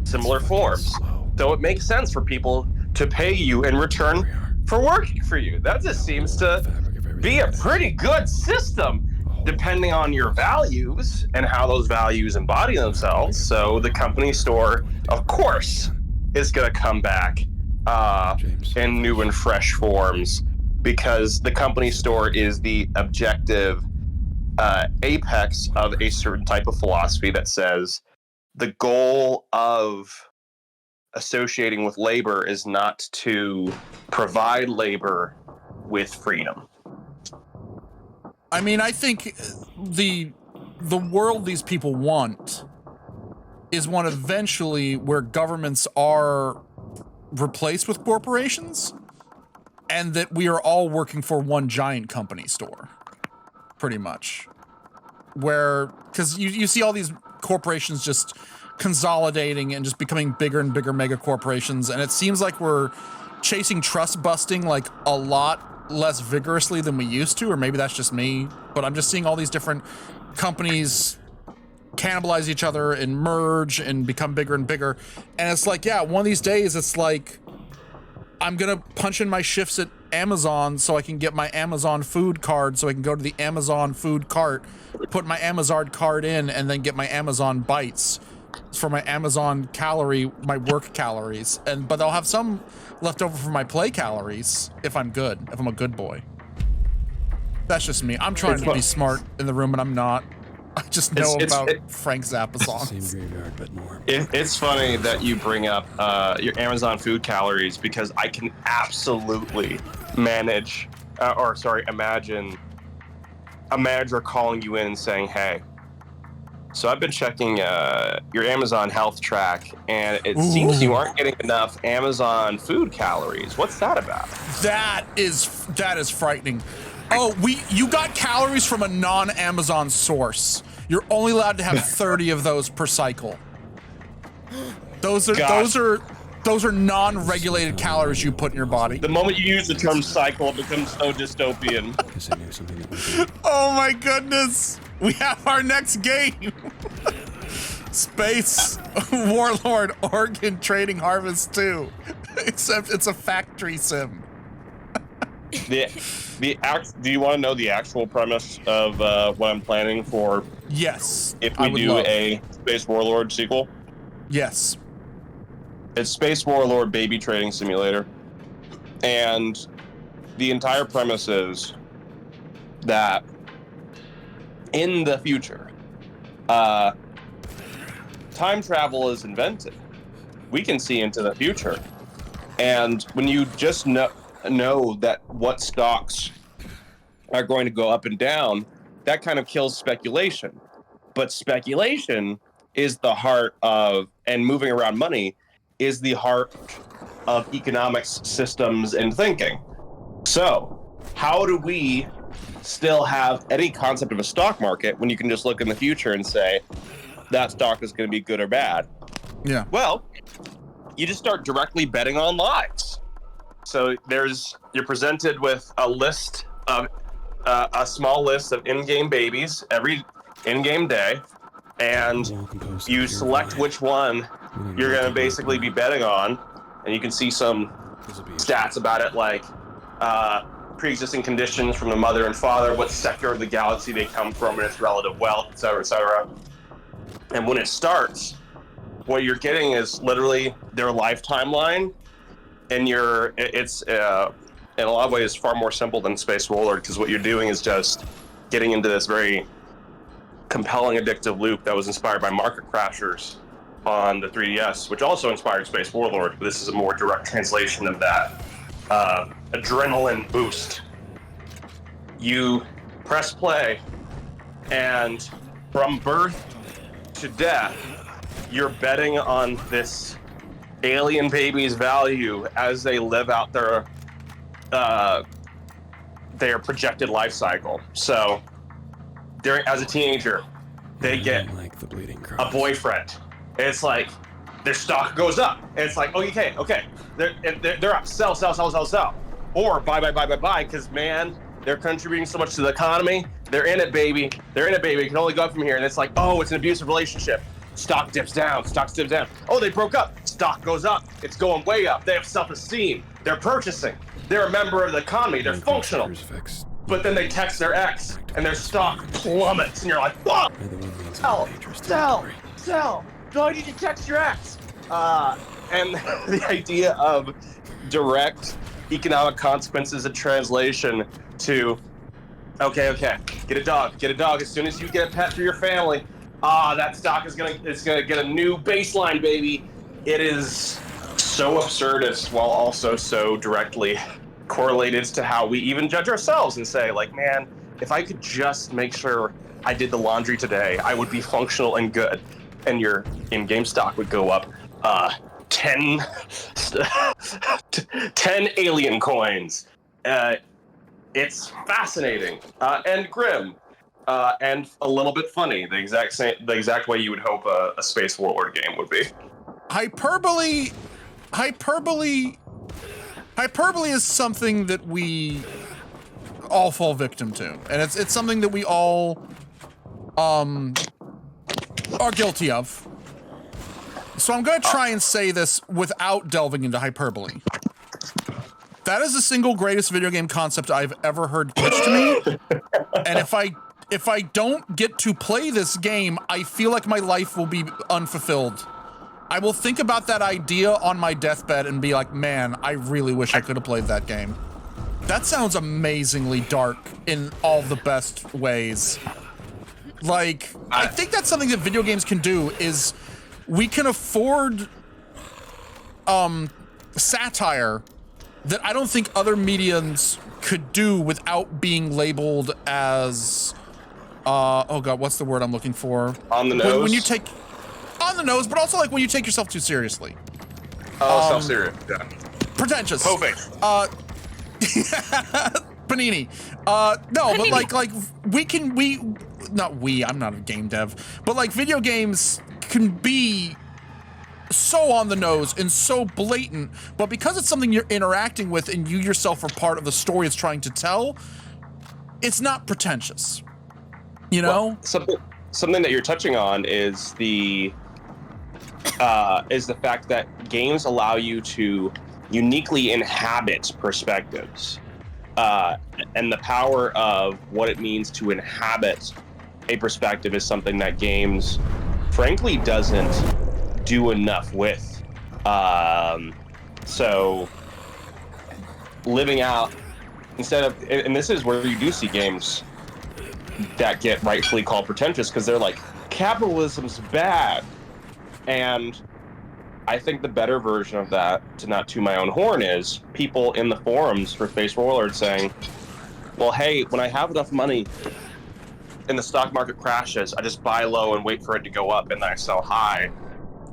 similar forms. So it makes sense for people to pay you in return for working for you. That just seems to be a pretty good system, depending on your values and how those values embody themselves. So the company store, of course, is going to come back in new and fresh forms, because the company store is the objective apex of a certain type of philosophy that says the goal of associating with labor is not to provide labor with freedom. I mean, I think the world these people want is one eventually where governments are replaced with corporations, and that we are all working for one giant company store, pretty much. Where, because you see all these corporations just consolidating and just becoming bigger and bigger mega corporations, and it seems like we're chasing trust busting like a lot less vigorously than we used to, or maybe that's just me, but I'm just seeing all these different companies cannibalize each other and merge and become bigger and bigger. And it's like, yeah, one of these days it's like I'm gonna punch in my shifts at Amazon so I can get my Amazon food card, so I can go to the Amazon food cart, put my Amazon card in, and then get my Amazon bites for my Amazon my work calories. But they'll have some left over for my play calories if I'm a good boy. That's just me. I'm trying to be smart in the room, and I'm not. I just know about Frank Zappa songs. Same graveyard, but more. It's funny that you bring up your Amazon food calories, because I can absolutely imagine a manager calling you in and saying, "Hey, so I've been checking your Amazon health track, and it seems you aren't getting enough Amazon food calories. What's that about?" That is frightening. Oh, you got calories from a non-Amazon source. You're only allowed to have 30 of those per cycle. Those are non-regulated calories you put in your body. The moment you use the term cycle, it becomes so dystopian. Oh my goodness. We have our next game. Space Warlord Organ Trading Harvest 2. Except it's a factory sim. Do you want to know the actual premise of what I'm planning for? Yes. If we do a Space Warlord sequel? Yes. It's Space Warlord Baby Trading Simulator. And the entire premise is that in the future, time travel is invented. We can see into the future. And when you just know that what stocks are going to go up and down, that kind of kills speculation. But speculation is the heart of, and moving around money is the heart of economics, systems, and thinking. So how do we still have any concept of a stock market when you can just look in the future and say that stock is going to be good or bad? Yeah. Well, you just start directly betting on lives. So you're presented with a list of a small list of in-game babies every in-game day, and you select which one you're going to basically be betting on, and you can see some stats about it, like pre-existing conditions from the mother and father, what sector of the galaxy they come from, and its relative wealth, et cetera, et cetera. And when it starts, what you're getting is literally their life timeline, and it's in a lot of ways far more simple than Space Warlord, because what you're doing is just getting into this very compelling addictive loop that was inspired by Market Crashers on the 3DS, which also inspired Space Warlord, but this is a more direct translation of that adrenaline boost. You press play, and from birth to death, you're betting on this alien baby's value as they live out their projected life cycle. So, as a teenager, they get a boyfriend. It's like their stock goes up. And it's like, okay, they're up. Sell. Or buy, because man, they're contributing so much to the economy. They're in it, baby. It can only go up from here. And it's like, oh, it's an abusive relationship. Stock dips down. Oh, they broke up. Stock goes up. It's going way up. They have self-esteem. They're purchasing. They're a member of the economy. They're functional. But then they text their ex, and their stock plummets, and you're like, fuck! Sell! Why did you text your ex? And the idea of direct economic consequences in translation to, okay, get a dog. As soon as you get a pet for your family, that stock is gonna get a new baseline, baby. It is so absurdist while also so directly correlated to how we even judge ourselves and say, like, man, if I could just make sure I did the laundry today, I would be functional and good. And your in-game stock would go up 10 alien coins. It's fascinating and grim. And a little bit funny, the exact way you would hope a Space Warlord game would be. Hyperbole is something that we all fall victim to, and it's something that we all are guilty of. So I'm going to try and say this without delving into hyperbole. That is the single greatest video game concept I've ever heard pitched to me. And if I don't get to play this game, I feel like my life will be unfulfilled. I will think about that idea on my deathbed and be like, man, I really wish I could have played that game. That sounds amazingly dark in all the best ways. Like, I think that's something that video games can do, is we can afford satire that I don't think other mediums could do without being labeled as oh god, what's the word I'm looking for? On the nose? When you take on the nose, but also like when you take yourself too seriously. Oh, self-serious, yeah. Pretentious. Hoping. Panini. No, but I'm not a game dev, but like video games can be so on the nose and so blatant, but because it's something you're interacting with and you yourself are part of the story it's trying to tell, it's not pretentious. You know? Well, something that you're touching on is the fact that games allow you to uniquely inhabit perspectives. And the power of what it means to inhabit a perspective is something that games, frankly, doesn't do enough with. So living out instead of, and this is where you do see games that get rightfully called pretentious because they're like, capitalism's bad. And I think the better version of that, to not toot my own horn, is people in the forums for Space Warlord saying, well, hey, when I have enough money and the stock market crashes, I just buy low and wait for it to go up, and then I sell high.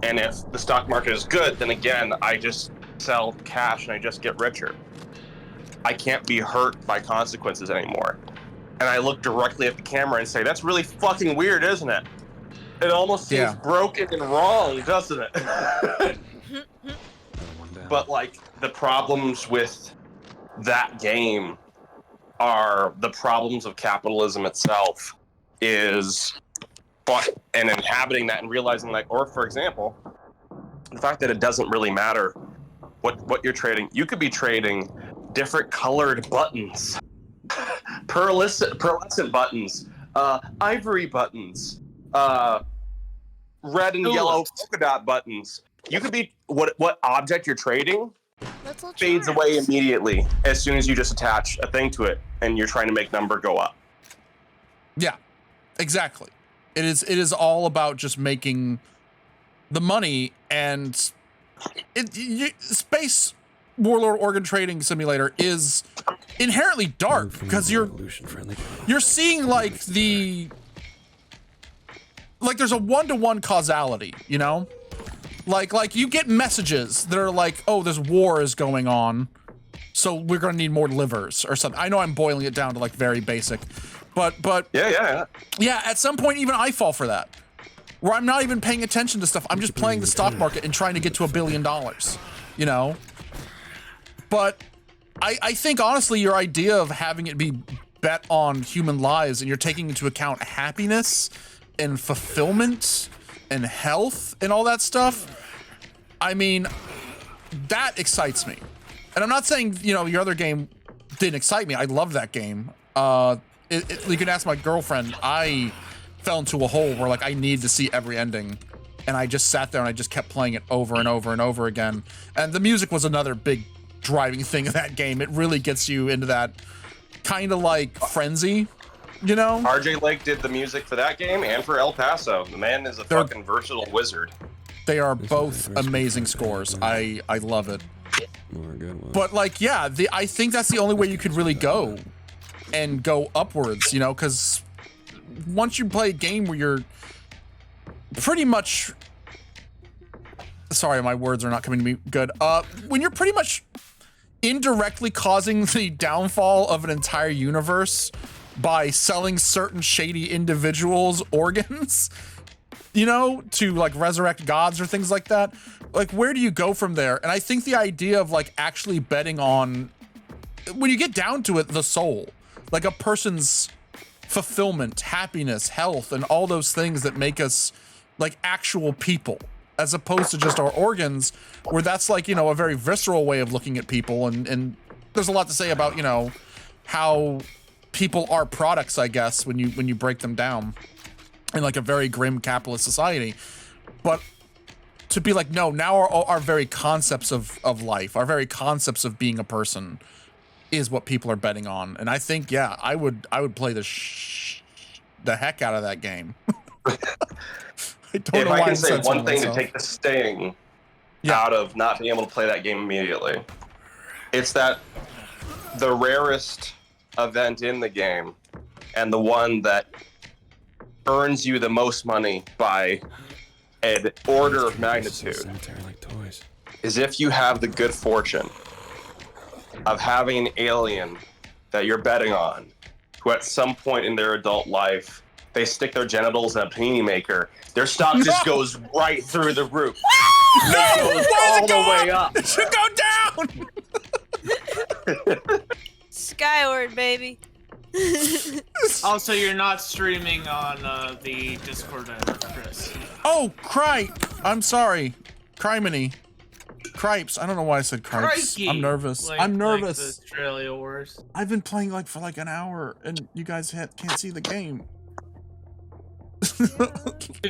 And if the stock market is good, then again, I just sell cash and I just get richer. I can't be hurt by consequences anymore. And I look directly at the camera and say, that's really fucking weird, isn't it? It almost seems broken and wrong, doesn't it? But like, the problems with that game are the problems of capitalism itself, and inhabiting that and realizing, like, or for example, the fact that it doesn't really matter what you're trading. You could be trading different colored buttons, pearlescent buttons, ivory buttons, red and yellow polka dot buttons. You could be what object you're trading fades away immediately as soon as you just attach a thing to it and you're trying to make number go up. Yeah, exactly. It is all about just making the money, and Space Warlord Organ Trading Simulator is inherently dark because you're seeing like there's a one-to-one causality, you know? Like you get messages that are like, oh, this war is going on, so we're gonna need more livers or something. I know I'm boiling it down to like very basic, but yeah, at some point even I fall for that, where I'm not even paying attention to stuff. I'm just playing the stock market and trying to get to $1 billion, you know? But I think honestly your idea of having it be bet on human lives and you're taking into account happiness and fulfillment and health and all that stuff, I mean, that excites me. And I'm not saying, you know, your other game didn't excite me. I love that game. You can ask my girlfriend. I fell into a hole where like I need to see every ending, and I just sat there and I just kept playing it over and over and over again. And the music was another big driving thing of that game. It really gets you into that kind of like frenzy, you know? RJ Lake did the music for that game and for El Paso. The man is a fucking versatile wizard. They are both amazing scores. I love it. But like, yeah, I think that's the only way you could really go and go upwards, you know, because once you play a game where you're pretty much, sorry, my words are not coming to me good. When you're pretty much indirectly causing the downfall of an entire universe by selling certain shady individuals' organs, you know, to like resurrect gods or things like that. Like, where do you go from there? And I think the idea of like actually betting on, when you get down to it, the soul, like a person's fulfillment, happiness, health, and all those things that make us like actual people, as opposed to just our organs, where that's like, you know, a very visceral way of looking at people. And there's a lot to say about, you know, how people are products, I guess, when you break them down in like a very grim capitalist society. But to be like, no, now our very concepts of life, our very concepts of being a person is what people are betting on. And I think, yeah, I would play the heck out of that game. I don't if know I why can say one thing myself. to take the sting out of not being able to play that game immediately, it's that the rarest event in the game and the one that earns you the most money by an order of magnitude is if you have the good fortune of having an alien that you're betting on, who at some point in their adult life, they stick their genitals in a panini maker, their stock just goes right through the roof. No! It goes all the way up. It should go down! Skyward, baby. Also, you're not streaming on the Discord, Chris. Oh, I'm sorry. Criminy. Cripes. I don't know why I said cripes. Crikey. I'm nervous. Like, I'm nervous. Like the Australia Wars. I've been playing like for like an hour, and you guys can't see the game. We've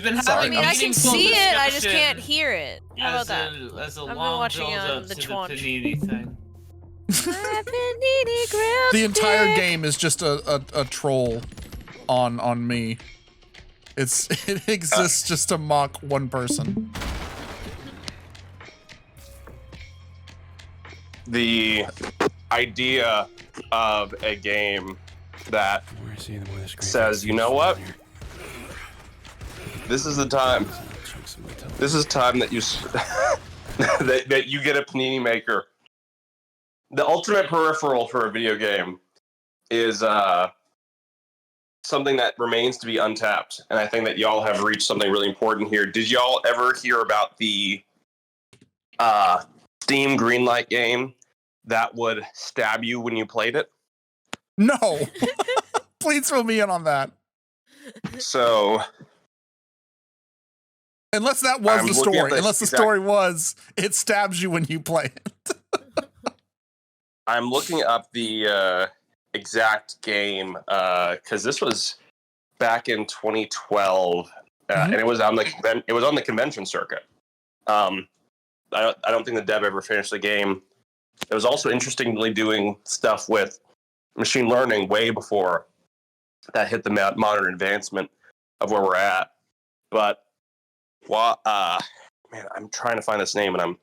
been I mean, I can meaningful see it, I just discussion can't hear it. How about that? As a I've been long watching build on up the to Twitch. the Panini thing. The entire game is just a troll on me. It exists just to mock one person. The idea of a game that says, you know what? This is the time. This is time that you that you get a panini maker. The ultimate peripheral for a video game is something that remains to be untapped, and I think that y'all have reached something really important here. Did y'all ever hear about the Steam Greenlight game that would stab you when you played it? No. Please fill me in on that. So, unless that was the story, unless the story was it stabs you when you play it. I'm looking up the exact game because this was back in 2012, and it was on the convention circuit. I don't think the dev ever finished the game. It was also interestingly doing stuff with machine learning way before that hit the modern advancement of where we're at. But man, I'm trying to find this name and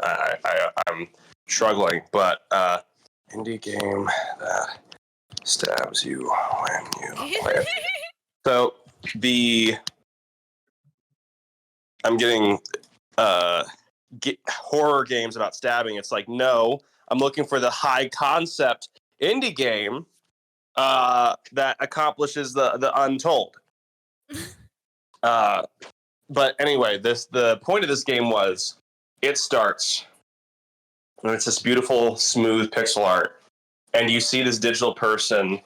I'm struggling. But indie game that stabs you when you play it. So I'm getting horror games about stabbing. It's like, no, I'm looking for the high concept indie game that accomplishes the untold. But anyway, the point of this game was it starts and it's this beautiful, smooth pixel art, and you see this digital person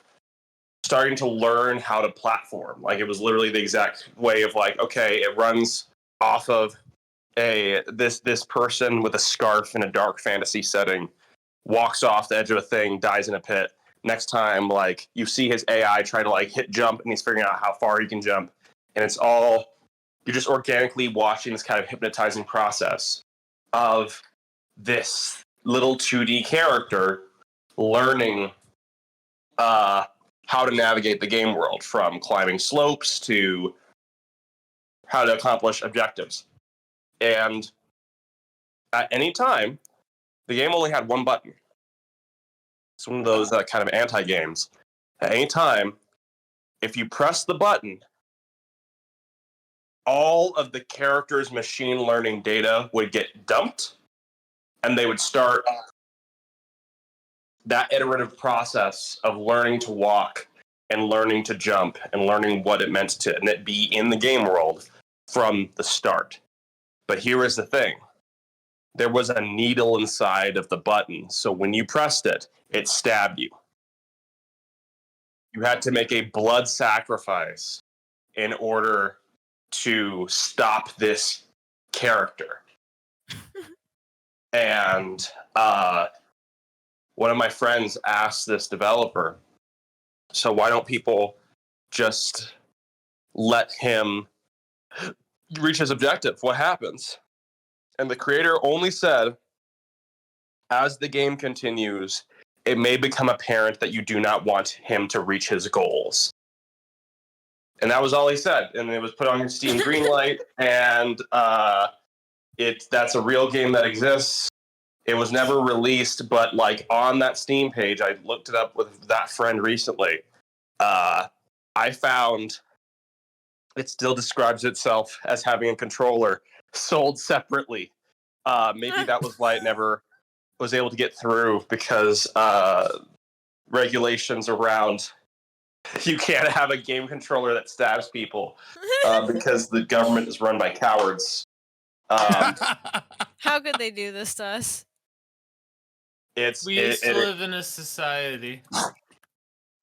starting to learn how to platform. Like, it was literally the exact way of like, okay, it runs off of this person with a scarf in a dark fantasy setting, walks off the edge of a thing, dies in a pit. Next time, like, you see his AI try to like hit jump, and he's figuring out how far he can jump, and it's all, you're just organically watching this kind of hypnotizing process of this little 2D character learning how to navigate the game world, from climbing slopes to how to accomplish objectives. And at any time, the game only had one button. It's one of those kind of anti-games. At any time, if you press the button, all of the character's machine learning data would get dumped, and they would start that iterative process of learning to walk and learning to jump and learning what it meant to be in the game world from the start. But here is the thing. There was a needle inside of the button, so when you pressed it, it stabbed you. You had to make a blood sacrifice in order to stop this character. And one of my friends asked this developer, so why don't people just let him reach his objective? What happens? And the creator only said, as the game continues, it may become apparent that you do not want him to reach his goals. And that was all he said. And it was put on Steam Greenlight, and that's a real game that exists. It was never released, but like on that Steam page, I looked it up with that friend recently. I found it still describes itself as having a controller sold separately. Maybe that was why it never was able to get through, because regulations around you can't have a game controller that stabs people because the government is run by cowards. How could they do this to us? We used to live in a society.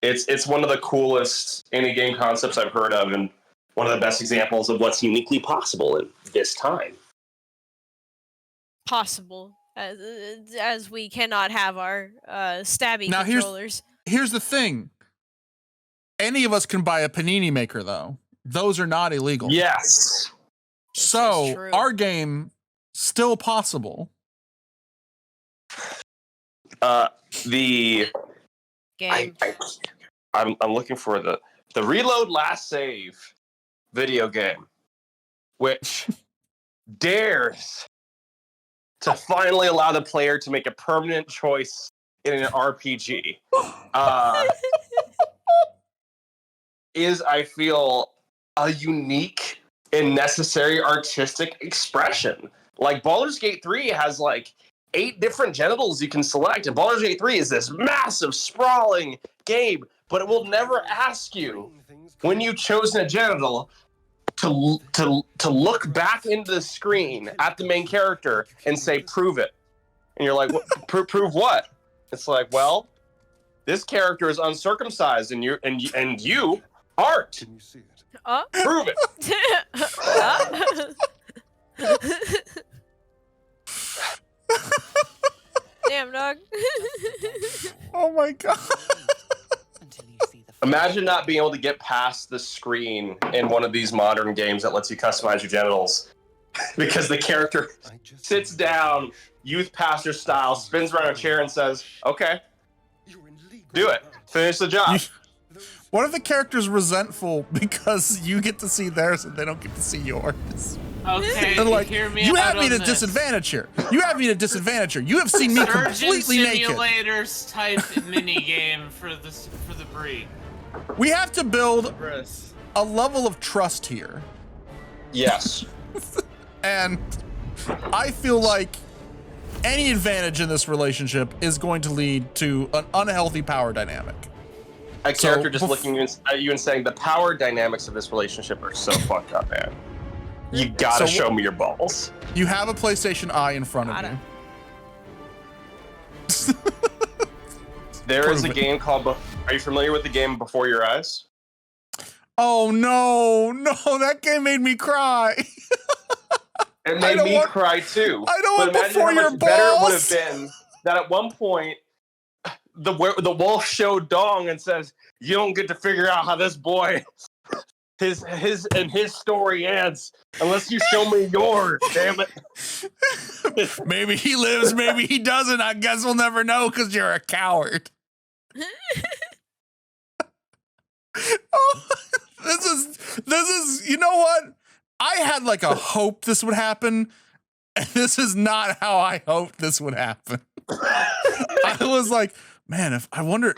It's one of the coolest indie game concepts I've heard of, and one of the best examples of what's uniquely possible in this time. Possible, as we cannot have our stabby now, controllers. Here's the thing. Any of us can buy a panini maker, though. Those are not illegal. Yes. So our game still possible. The Game. I'm looking for the Reload Last Save video game, which dares to finally allow the player to make a permanent choice in an RPG. Is, I feel, a unique and necessary artistic expression. Like, Baldur's Gate 3 has, like, 8 different genitals you can select, and Baldur's Gate 3 is this massive, sprawling game, but it will never ask you, when you've chosen a genital, to look back into the screen at the main character and say, prove it. And you're like, prove what? It's like, well, this character is uncircumcised, and you aren't. Can you see it? Prove it. Damn, dog. Oh my god. Imagine not being able to get past the screen in one of these modern games that lets you customize your genitals. Because the character sits down, youth pastor style, spins around a chair and says, okay, do it. Finish the job. What if the character's resentful because you get to see theirs and they don't get to see yours? Okay, and like, hear me you out have me on at a this. disadvantage here. You have me at a disadvantage here. You have seen me completely naked. Simulators type mini game for the breed. We have to build a level of trust here. Yes. And I feel like any advantage in this relationship is going to lead to an unhealthy power dynamic. A character just looking at you and saying, the power dynamics of this relationship are so fucked up, man. You gotta show me your balls. You have a PlayStation Eye in front of you. There is a game called, are you familiar with the game Before Your Eyes? Oh no, that game made me cry. It made me cry too. I don't want Before Your Balls. Better it would have been that at one point, the wolf showed dong and says, you don't get to figure out how this boy, his story ends unless you show me yours, damn it. Maybe he lives, maybe he doesn't. I guess we'll never know because you're a coward. Oh, this is, you know what? I had like a hope this would happen, and this is not how I hoped this would happen. I was like, man, if I wonder,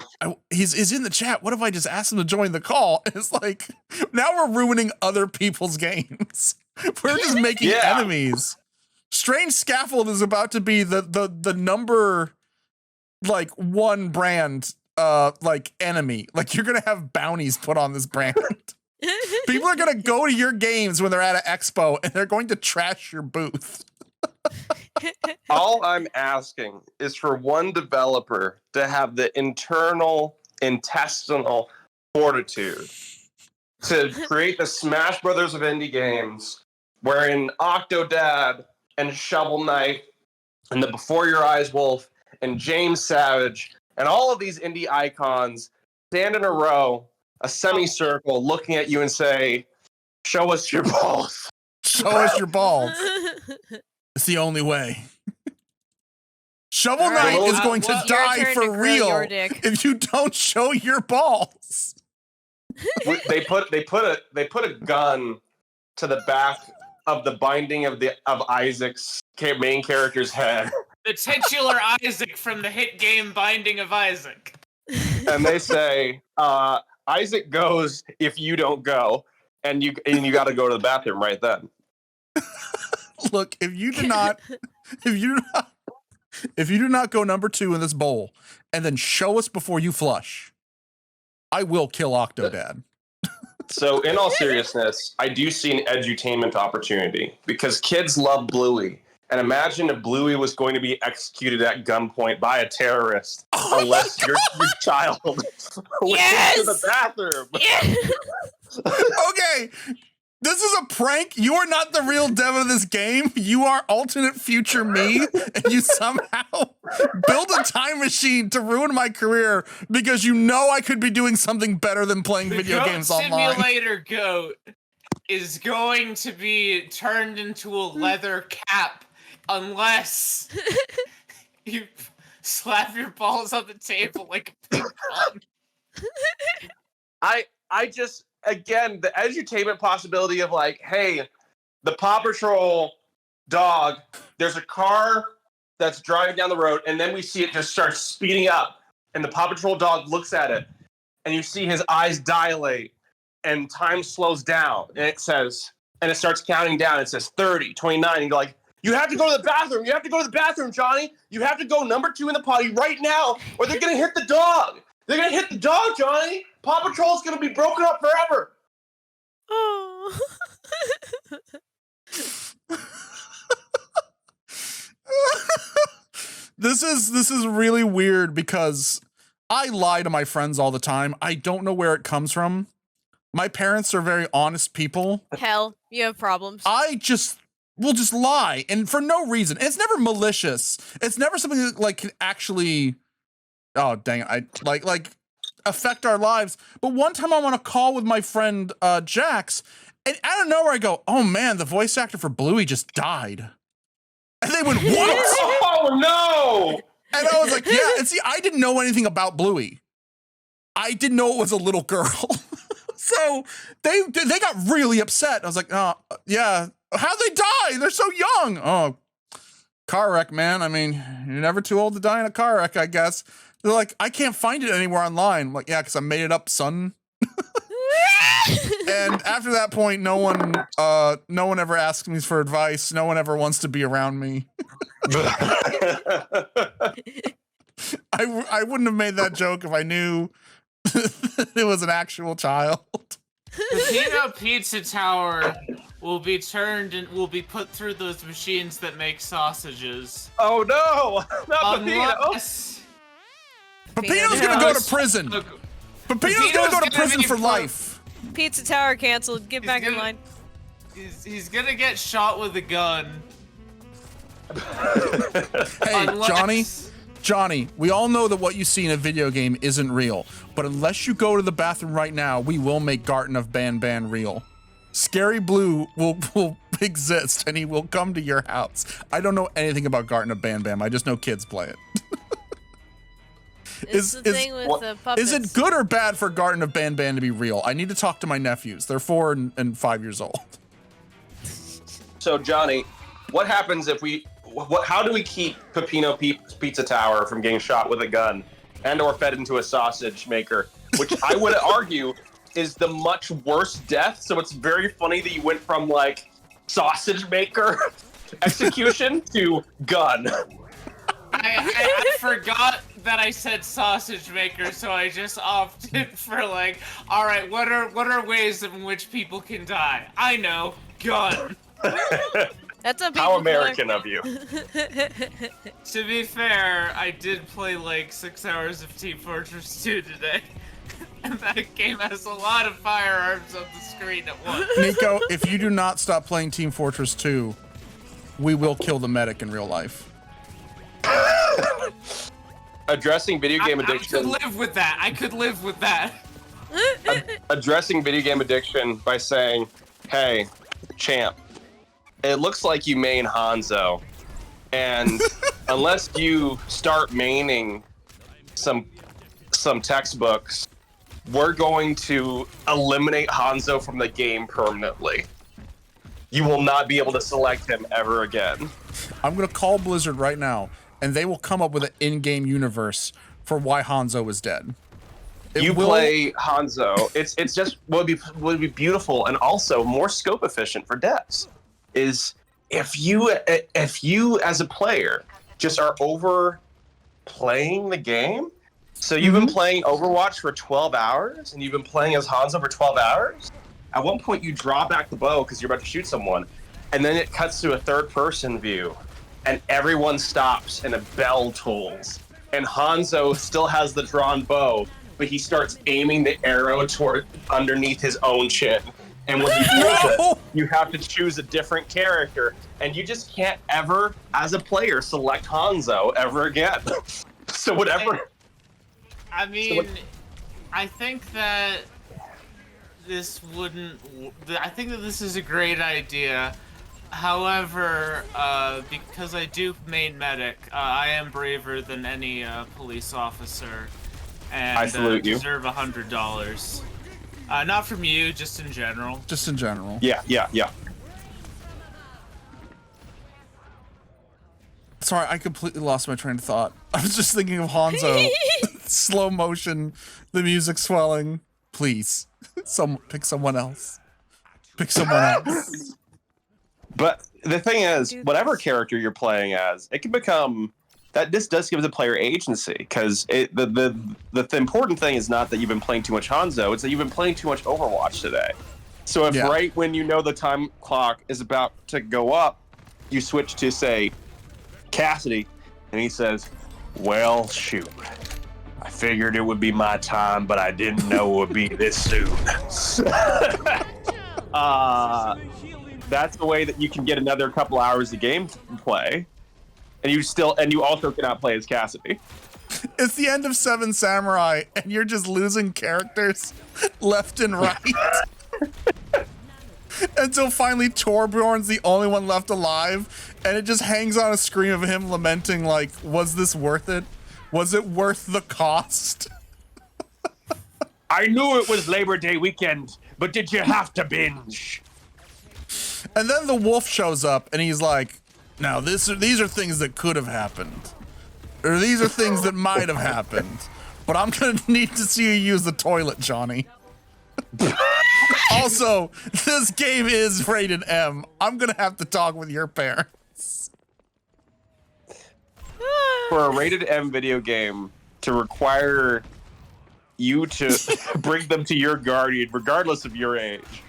he's in the chat. What if I just asked him to join the call? And it's like, now we're ruining other people's games. We're just making enemies. Strange Scaffold is about to be the number like 1 brand like enemy. Like, you're gonna have bounties put on this brand. People are gonna go to your games when they're at an expo and they're going to trash your booth. All I'm asking is for one developer to have the internal intestinal fortitude to create the Smash Brothers of indie games, wherein Octodad and Shovel Knight and the Before Your Eyes Wolf and James Savage and all of these indie icons stand in a row, a semicircle, looking at you and say, show us your balls. Show us your balls. It's the only way. Shovel Knight is going to die for real if you don't show your balls. They put a gun to the back of the binding of Isaac's main character's head. The titular Isaac from the hit game Binding of Isaac. And they say, Isaac goes if you don't go, and you got to go to the bathroom right then. Look, if you do not go number 2 in this bowl and then show us before you flush, I will kill Octodad. So, in all seriousness, I do see an edutainment opportunity because kids love Bluey. And imagine if Bluey was going to be executed at gunpoint by a terrorist, unless your child went to the bathroom. Yes! Okay, this is a prank. You are not the real dev of this game. You are alternate future me, and you somehow build a time machine to ruin my career because you know I could be doing something better than playing video games online. Simulator Goat is going to be turned into a leather cap unless you slap your balls on the table like a ping pong. I just, again, the edutainment possibility of like, hey, the Paw Patrol dog, there's a car that's driving down the road, and then we see it just start speeding up, and the Paw Patrol dog looks at it, and you see his eyes dilate, and time slows down, and it says, and it starts counting down. It says 30, 29, and you're like, you have to go to the bathroom. You have to go to the bathroom, Johnny. You have to go number 2 in the potty right now, or they're going to hit the dog. They're going to hit the dog, Johnny. Paw Patrol's going to be broken up forever. Oh. This is really weird because I lie to my friends all the time. I don't know where it comes from. My parents are very honest people. Hell, you have problems. I will just lie, and for no reason. It's never malicious. It's never something that like can actually, oh dang it, I like affect our lives. But one time I'm on a call with my friend Jax, and out of nowhere I go, oh man, the voice actor for Bluey just died. And they went, what? Oh no! And I was like, yeah, and see, I didn't know anything about Bluey. I didn't know it was a little girl. So they got really upset. I was like, oh yeah, how'd they die? They're so young. Oh, car wreck, man. I mean, you're never too old to die in a car wreck, I guess. They're like, I can't find it anywhere online. I'm like, yeah, because I made it up, son. And after that point, no one ever asks me for advice. No one ever wants to be around me. I wouldn't have made that joke if I knew it was an actual child. The Peanut Pizza Tower will be turned and will be put through those machines that make sausages. Oh no! Not Unless... Pepino's gonna go to prison. Pepino's gonna go to prison for life. Pizza Tower canceled. Get back in line. He's gonna get shot with a gun. Hey, Johnny, we all know that what you see in a video game isn't real, but unless you go to the bathroom right now, we will make Garten of Ban real. Scary Blue will exist, and he will come to your house. I don't know anything about Garten of Ban. I just know kids play it. It's the thing with the puppets. Is it good or bad for Garten of Ban to be real? I need to talk to my nephews. They're 4 and 5 years old. So, Johnny, what happens if how do we keep Pepino Pizza Tower from getting shot with a gun and or fed into a sausage maker, which I would argue is the much worse death? So it's very funny that you went from like sausage maker execution to gun. I forgot that I said sausage maker, so I just opted for like, all right, what are ways in which people can die? I know, gun. That's a how American of you. To be fair, I did play like 6 hours of Team Fortress 2 today. And that game has a lot of firearms on the screen at once. Nico, if you do not stop playing Team Fortress 2, we will kill the medic in real life. Addressing video game addiction. I could live with that. I could live with that. Addressing video game addiction by saying, hey, champ, it looks like you main Hanzo, and unless you start maining some textbooks, we're going to eliminate Hanzo from the game permanently. You will not be able to select him ever again. I'm gonna call Blizzard right now, and they will come up with an in-game universe for why Hanzo is dead. Play Hanzo. It's just would be beautiful and also more scope efficient for devs. Is if you as a player just are over playing the game. So you've been playing Overwatch for 12 hours and you've been playing as Hanzo for 12 hours. At one point you draw back the bow because you're about to shoot someone, and then it cuts to a third-person view, and everyone stops and a bell tolls, and Hanzo still has the drawn bow, but he starts aiming the arrow toward underneath his own chin. And when you do it, you have to choose a different character, and you just can't ever, as a player, select Hanzo ever again. So whatever. I mean, I think that this wouldn't. I think that this is a great idea. However, because I do main medic, I am braver than any police officer, and I salute you. deserve $100. Not from you, just in general. Just in general. Yeah. Sorry, I completely lost my train of thought. I was just thinking of Hanzo. Slow motion, the music swelling. Please, pick someone else. Pick someone else. But the thing is, whatever character you're playing as, it can become that. This does give the player agency, because the important thing is not that you've been playing too much Hanzo; it's that you've been playing too much Overwatch today. So if right when you know the time clock is about to go up, you switch to, say, Cassidy, and he says, "Well, shoot, I figured it would be my time, but I didn't know it would be this soon." That's the way that you can get another couple hours of game play, and you also cannot play as Cassidy. It's the end of Seven Samurai, and you're just losing characters left and right. Until finally Torbjorn's the only one left alive, and it just hangs on a screen of him lamenting, like, was this worth it? Was it worth the cost? I knew it was Labor Day weekend, but did you have to binge? And then the wolf shows up, and he's like, now these are things that could have happened. Or these are things that might have happened. But I'm gonna need to see you use the toilet, Johnny. Also, this game is rated M. I'm gonna have to talk with your parents. For a rated M video game to require you to bring them to your guardian, regardless of your age,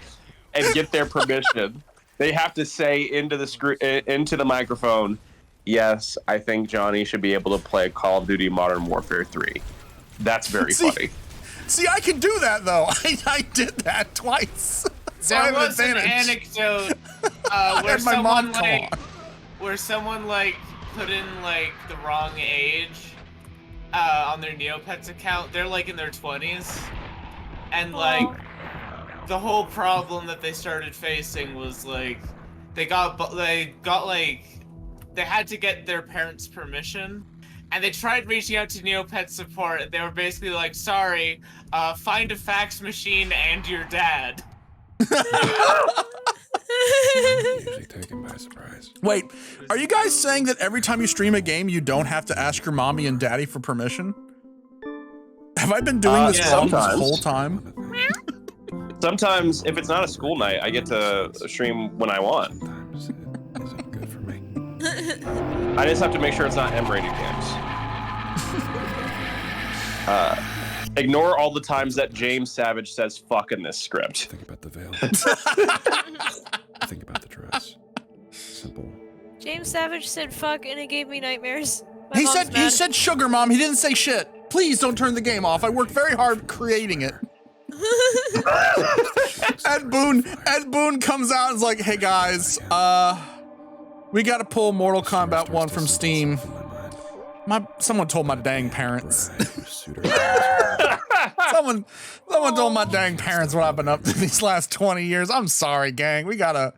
and get their permission, they have to say into the microphone, "Yes, I think Johnny should be able to play Call of Duty Modern Warfare 3." That's very funny. See, I can do that, though. I did that twice. So There was an anecdote where someone put in the wrong age on their Neopets account. They're in their 20s, and the whole problem that they started facing was they had to get their parents' permission. And they tried reaching out to Neopet support. They were basically like, "Sorry, find a fax machine and your dad." Usually taken by surprise. Wait, are you guys saying that every time you stream a game, you don't have to ask your mommy and daddy for permission? Have I been doing this wrong this whole time? Sometimes, if it's not a school night, I get to stream when I want. Sometimes it isn't good for me. I just have to make sure it's not M-rated games. Ignore all the times that James Savage says "fuck" in this script. Think about the veil. Think about the dress. Simple. James Savage said "fuck" and it gave me nightmares. He said sugar, Mom. He didn't say shit. Please don't turn the game off. I worked very hard creating it. Ed Boon comes out and is like, "Hey guys, we got to pull Mortal Kombat 1 from Steam." Someone told my dang parents. someone told my dang parents what I've been up to these last 20 years. I'm sorry, gang. We gotta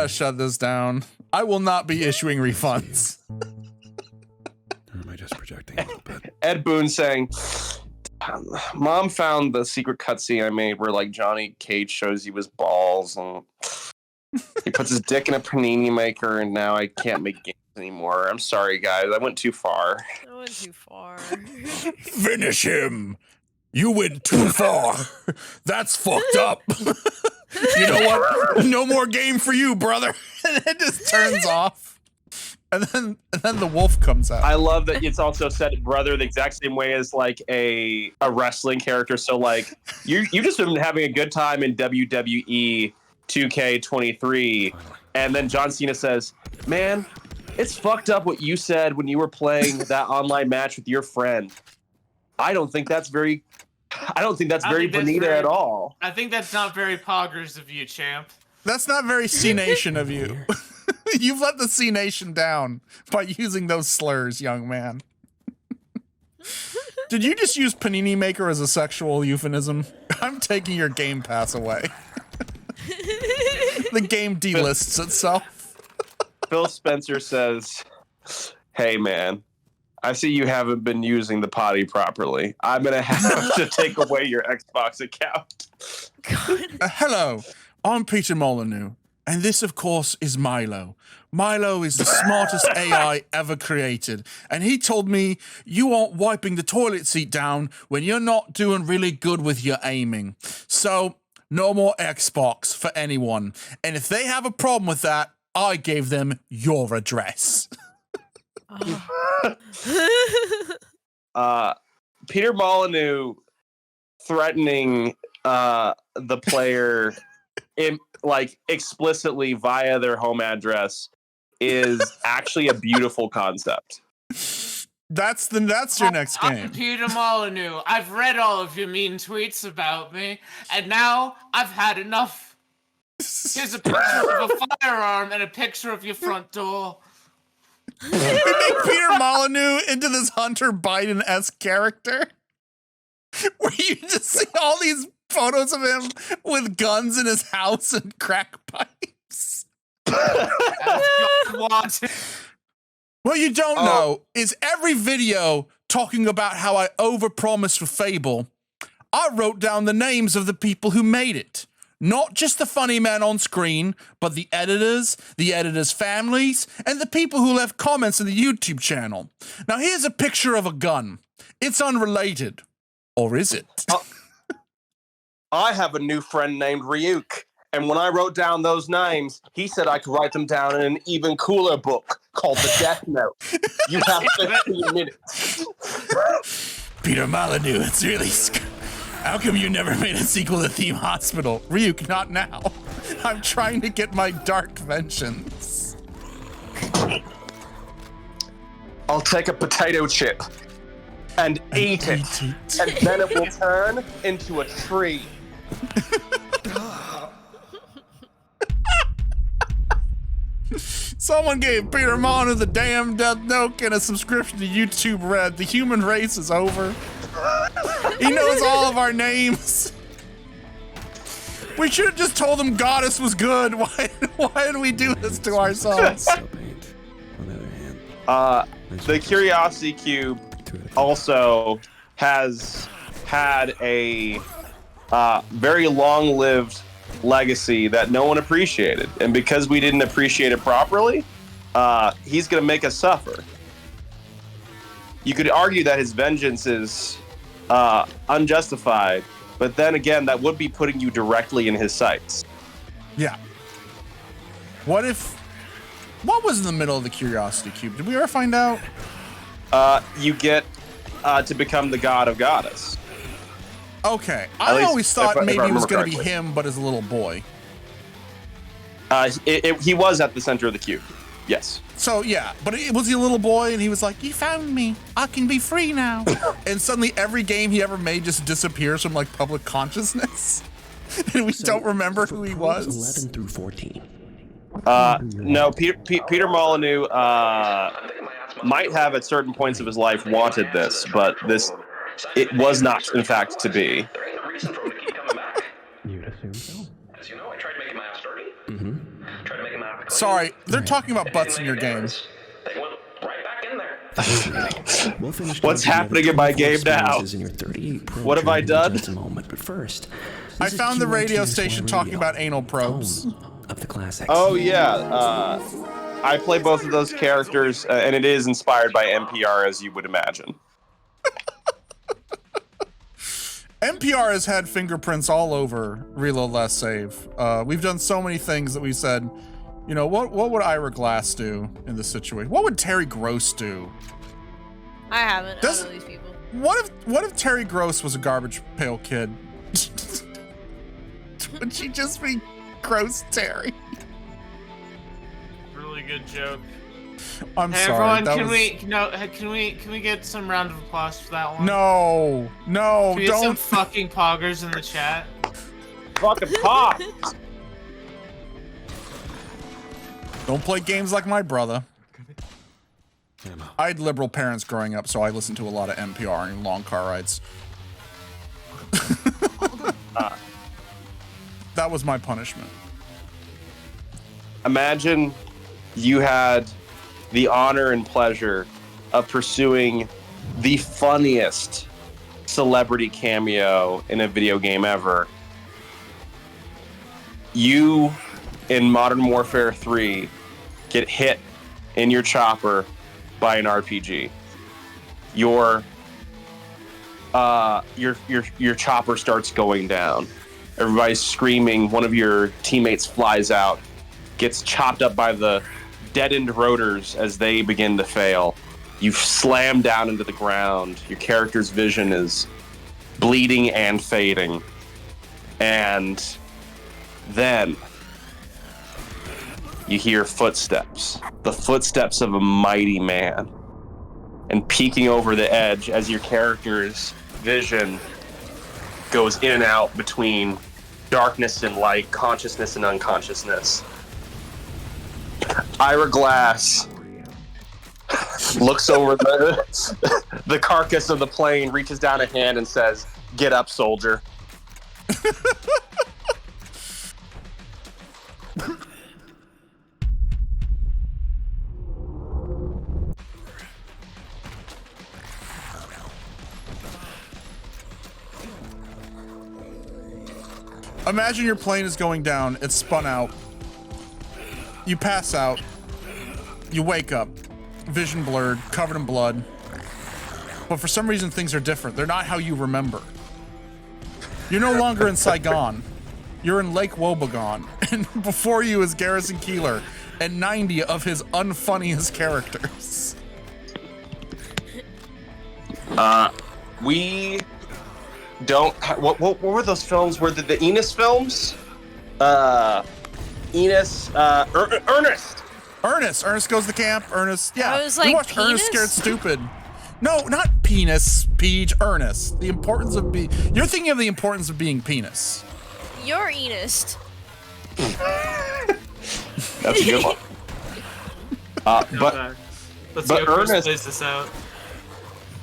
shut this down. I will not be issuing refunds. Or am I just projecting a little bit? Ed Boon saying, "Mom found the secret cutscene I made where Johnny Cage shows you his balls and he puts his dick in a panini maker, and now I can't make games anymore. I'm sorry, guys. I went too far." I went too far. Finish him. You went too far. That's fucked up. You know what? No more game for you, brother. And it just turns off. And then the wolf comes out. I love that it's also said "brother" the exact same way as a wrestling character. So you just been having a good time in WWE 2K23, and then John Cena says, "Man, it's fucked up what you said when you were playing that online match with your friend. I don't think that's very Bonita at all." I think that's not very poggers of you, champ. That's not very C-Nation of you. You've let the C-Nation down by using those slurs, young man. Did you just use Panini Maker as a sexual euphemism? I'm taking your Game Pass away. The game delists itself. Phil Spencer says, "Hey man, I see you haven't been using the potty properly. I'm gonna have to take away your Xbox account." Hello, I'm Peter Molyneux, and this, of course, is Milo. Milo is the smartest AI ever created, and he told me you aren't wiping the toilet seat down when you're not doing really good with your aiming. So, no more Xbox for anyone. And if they have a problem with that, I gave them your address. Peter Molyneux threatening the player explicitly via their home address is actually a beautiful concept. That's your next game. I'm Peter Molyneux. I've read all of your mean tweets about me, and now I've had enough. Here's a picture of a firearm and a picture of your front door. You make Peter Molyneux into this Hunter Biden-esque character, where you just see all these photos of him with guns in his house and crack pipes. What you don't know is every video talking about how I overpromised for Fable, I wrote down the names of the people who made it. Not just the funny man on screen, but the editors' families, and the people who left comments in the YouTube channel. Now here's a picture of a gun. It's unrelated. Or is it? I have a new friend named Ryuk, and when I wrote down those names, he said I could write them down in an even cooler book called The Death Note. You have 15 minutes. Peter Molyneux, it's really... How come you never made a sequel to Theme Hospital? Ryuk, not now. I'm trying to get my dark vengeance. I'll take a potato chip and eat it, and then it will turn into a tree. Someone gave Peter Molyneux the damn Death Note and a subscription to YouTube Red. The human race is over. He knows all of our names. We should have just told him Goddess was good. Why did we do this to ourselves? The Curiosity Cube also has had a very long-lived legacy that no one appreciated, and because we didn't appreciate it properly, he's gonna make us suffer. You could argue that his vengeance is unjustified, but then again, that would be putting you directly in his sights. Yeah. What was in the middle of the Curiosity Cube? Did we ever find out? You get to become the god of Goddess. Okay. I always thought maybe it was going to be him, but as a little boy. He was at the center of the cube. Yes. So, yeah. But was he a little boy and he was like, you found me. I can be free now. And suddenly every game he ever made just disappears from like public consciousness. And we don't remember who he was. 11 through 14. No, Peter Molyneux might have at certain points of his life wanted this, but it was not, in fact, to be. You'd assume so. As you know, I tried making my ass dirty. Mm-hmm. Tried to make him out of Sorry, they're talking about butts in your game. They went right back in there. We'll finish. What's happening in my game now? In your 38 Pro what have I done? Just a moment, but first, I found the radio station talking about anal probes. Of the classics. Oh yeah, I play both of those characters, and it is inspired by NPR, as you would imagine. NPR has had fingerprints all over Reload Last Save. We've done so many things that we said, you know, what would Ira Glass do in this situation? What would Terry Gross do? I haven't. I don't know these people. What if Terry Gross was a garbage pail kid? Would she just be Gross Terry? Really good joke. I'm hey, sorry. Everyone, can we get some round of applause for that one? No, can we don't. Get some fucking poggers in the chat. Fucking pog. Don't play games like my brother. I had liberal parents growing up, so I listened to a lot of NPR and long car rides. That was my punishment. Imagine you had the honor and pleasure of pursuing the funniest celebrity cameo in a video game ever. You, in Modern Warfare 3, get hit in your chopper by an RPG. Your chopper starts going down. Everybody's screaming. One of your teammates flies out, gets chopped up by the deadened rotors as they begin to fail. You slam down into the ground. Your character's vision is bleeding and fading. And then you hear footsteps. The footsteps of a mighty man. And peeking over the edge as your character's vision goes in and out between darkness and light, consciousness and unconsciousness. Ira Glass looks over the carcass of the plane, reaches down a hand and says, "Get up, soldier." Imagine your plane is going down, it's spun out, you pass out, you wake up, vision blurred, covered in blood, but for some reason things are different. They're not how you remember. You're no longer in Saigon, you're in Lake Wobegon, and before you is Garrison Keillor and 90 of his unfunniest characters. We don't. What were those films? Were the Enos films? Ernest. Ernest goes to camp. Ernest, yeah. I was we like, watched penis? Ernest Scared Stupid. No, not penis, Peach. Ernest. The importance of being. You're thinking of the importance of being penis. You're Enist. That's a good one. Let's but go Ernest, place this out.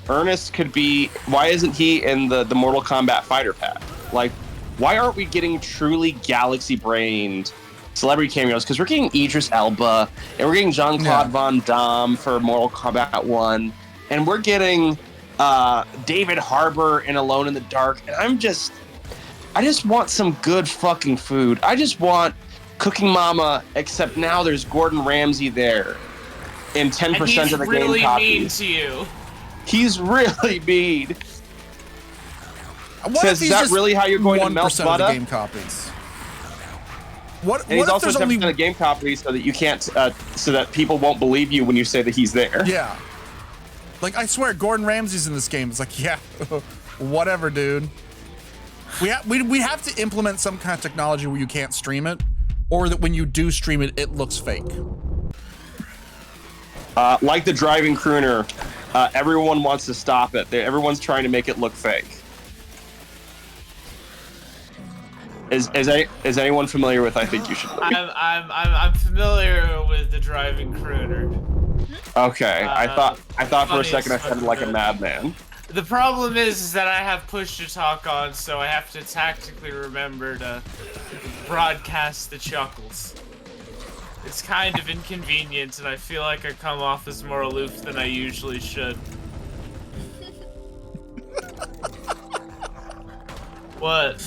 Ernest could be. Why isn't he in the Mortal Kombat fighter pack? Like, why aren't we getting truly galaxy-brained celebrity cameos? Because we're getting Idris Elba, and we're getting Jean-Claude Van Damme for Mortal Kombat 1, and we're getting David Harbour in Alone in the Dark, and I just want some good fucking food. I just want Cooking Mama, except now there's Gordon Ramsay there in 10% of the really game copies. He's really mean to you. He's really mean. What Says, is that really how you're going to melt 1% butter? of the game copies? What And he's if also there's 10% only of the game copies so that you can't, so that people won't believe you when you say that he's there. Yeah. Like, I swear, Gordon Ramsay's in this game. It's like, yeah, whatever, dude. We have to implement some kind of technology where you can't stream it, or that when you do stream it, it looks fake. Like the driving crooner, everyone wants to stop it. Everyone's trying to make it look fake. Is anyone familiar with I Think You Should Leave? I'm familiar with the driving crooner. Okay, I thought for a second I sounded like a madman. The problem is that I have push to talk on, so I have to tactically remember to broadcast the chuckles. It's kind of inconvenient, and I feel like I come off as more aloof than I usually should. What?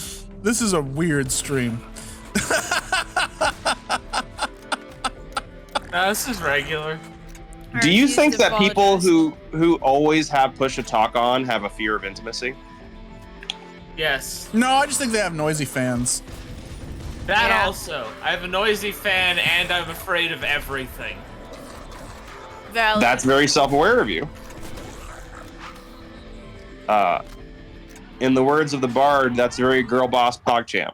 This is a weird stream. No, this is regular. Do you think that people who always have push to talk on have a fear of intimacy? Yes. No, I just think they have noisy fans. That also. I have a noisy fan, and I'm afraid of everything. Valid. That's very self-aware of you. In the words of the Bard, that's very girl boss PogChamp.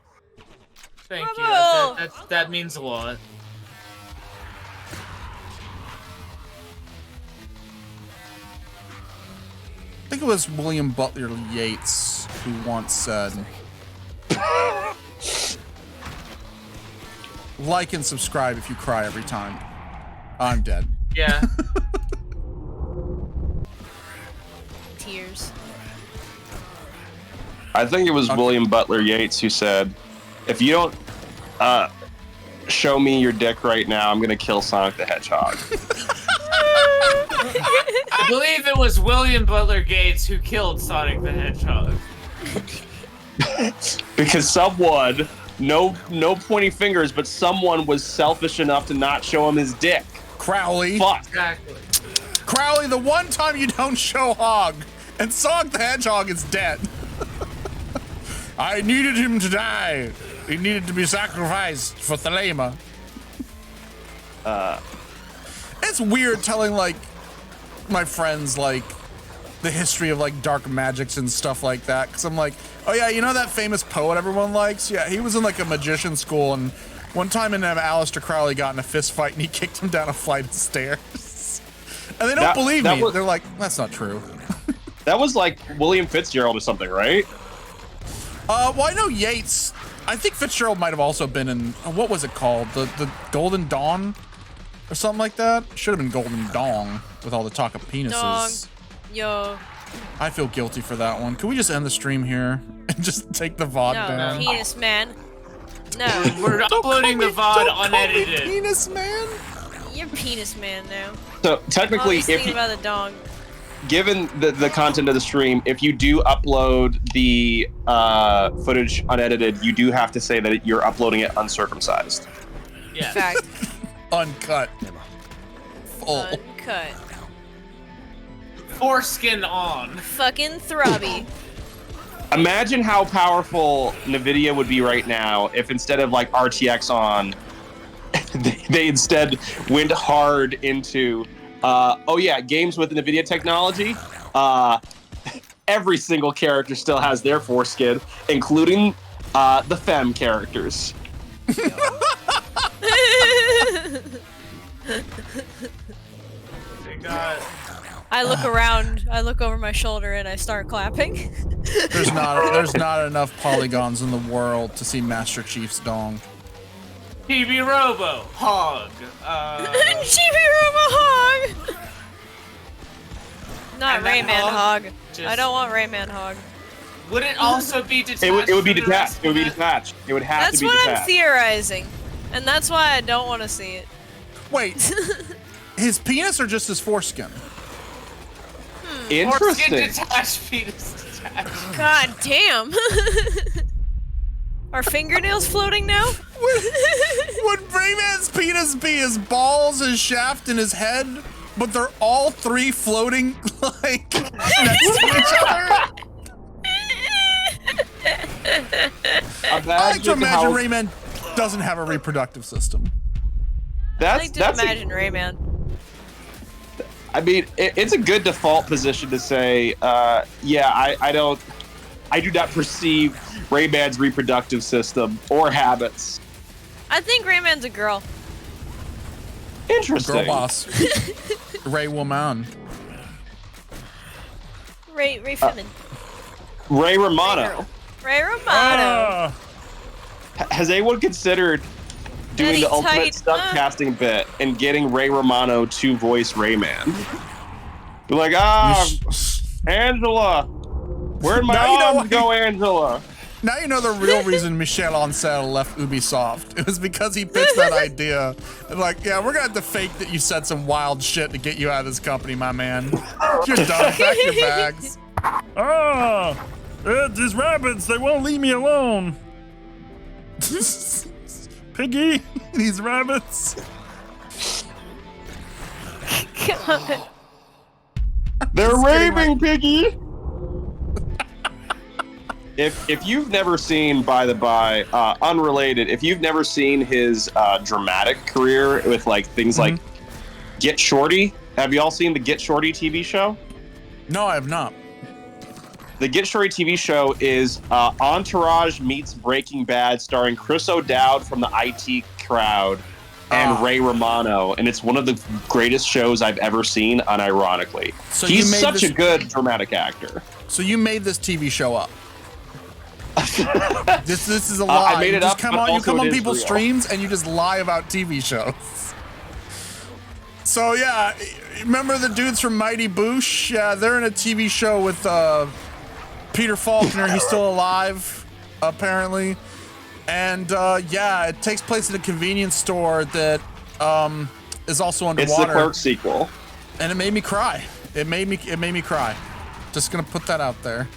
Thank you. Bravo! That means a lot. I think it was William Butler Yeats who once said, like and subscribe if you cry every time. I'm dead. Yeah. Tears. I think it was William Butler Yeats who said, if you don't show me your dick right now. I'm gonna kill Sonic the Hedgehog. I believe it was William Butler Gates who killed Sonic the Hedgehog. Because someone, no pointy fingers, but someone was selfish enough to not show him his dick. Crowley. Fuck. Exactly. Crowley, the one time you don't show Hog, and Sonic the Hedgehog is dead. I needed him to die. He needed to be sacrificed for Thelema. It's weird telling, like, my friends, like, the history of, like, dark magics and stuff like that. Because I'm like, oh, yeah, you know that famous poet everyone likes? Yeah, he was in, like, a magician school, and one time Aleister Crowley got in a fist fight, and he kicked him down a flight of stairs. And they don't believe me. They're like, that's not true. That was, like, William Fitzgerald or something, right? Well, I know Yates. I think Fitzgerald might have also been in, what was it called? The Golden Dawn? Or something like that? Should have been Golden Dong with all the talk of penises. Dog. Yo. I feel guilty for that one. Can we just end the stream here and just take the VOD No, down? penis man. No. We're uploading the VOD unedited. Penis man? You're penis man now. So technically, Always thinking about the dog. Given the content of the stream, if you do upload the footage unedited, you do have to say that you're uploading it uncircumcised. Yeah. Fact. Uncut. Full. Uncut. Foreskin on. Fucking throbby. Imagine how powerful NVIDIA would be right now if instead of like RTX on, they instead went hard into, games with NVIDIA technology. Every single character still has their foreskin, including the femme characters. I look around, I look over my shoulder, and I start clapping. There's not enough polygons in the world to see Master Chief's dong. PB Robo, Hog. Chibi Robo Hog! Not Rayman Hog. I don't want Rayman Hog. Would it also be detached? It would be detached. It would be detached. It would have That's to be what detached. I'm theorizing. And that's why I don't want to see it. Wait, his penis or just his foreskin? Interesting. Foreskin detached, penis detached. God damn. Are fingernails floating now? Would Rayman's penis be his balls, his shaft, and his head, but they're all three floating like next to each other? I like to imagine Rayman doesn't have a reproductive system. I like to imagine Rayman. I mean, it's a good default position to say, I do not perceive Rayman's reproductive system or habits. I think Rayman's a girl. Interesting. Girl boss. Ray woman. Ray Finman. Ray Romano. Ray Romano. Has anyone considered doing Eddie the ultimate Tight, stunt casting bit and getting Ray Romano to voice Rayman? Be like, Angela, where'd my arms go, Angela? Now you know the real reason Michel Ancel left Ubisoft. It was because he pitched that idea. And like, yeah, we're gonna have to fake that you said some wild shit to get you out of this company, my man. You're done. Pack your bags. These rabbits, they won't leave me alone. Piggy, these rabbits. God. They're raving, Piggy. If you've never seen, by the by, unrelated, if you've never seen his dramatic career with like things like Get Shorty, have you all seen the Get Shorty TV show? No, I have not. The Get Shorty TV show is Entourage meets Breaking Bad, starring Chris O'Dowd from the IT Crowd and Ray Romano, and it's one of the greatest shows I've ever seen, unironically. So he's such a good dramatic actor. So you made this TV show up. This is a lie. I made it up. You come on people's streams and you just lie about TV shows. So yeah, remember the dudes from Mighty Boosh? Yeah, they're in a TV show with Peter Faulkner. He's still alive, apparently. And yeah, it takes place in a convenience store that is also underwater. It's the Clerks sequel. And it made me cry. It made me cry. Just gonna put that out there.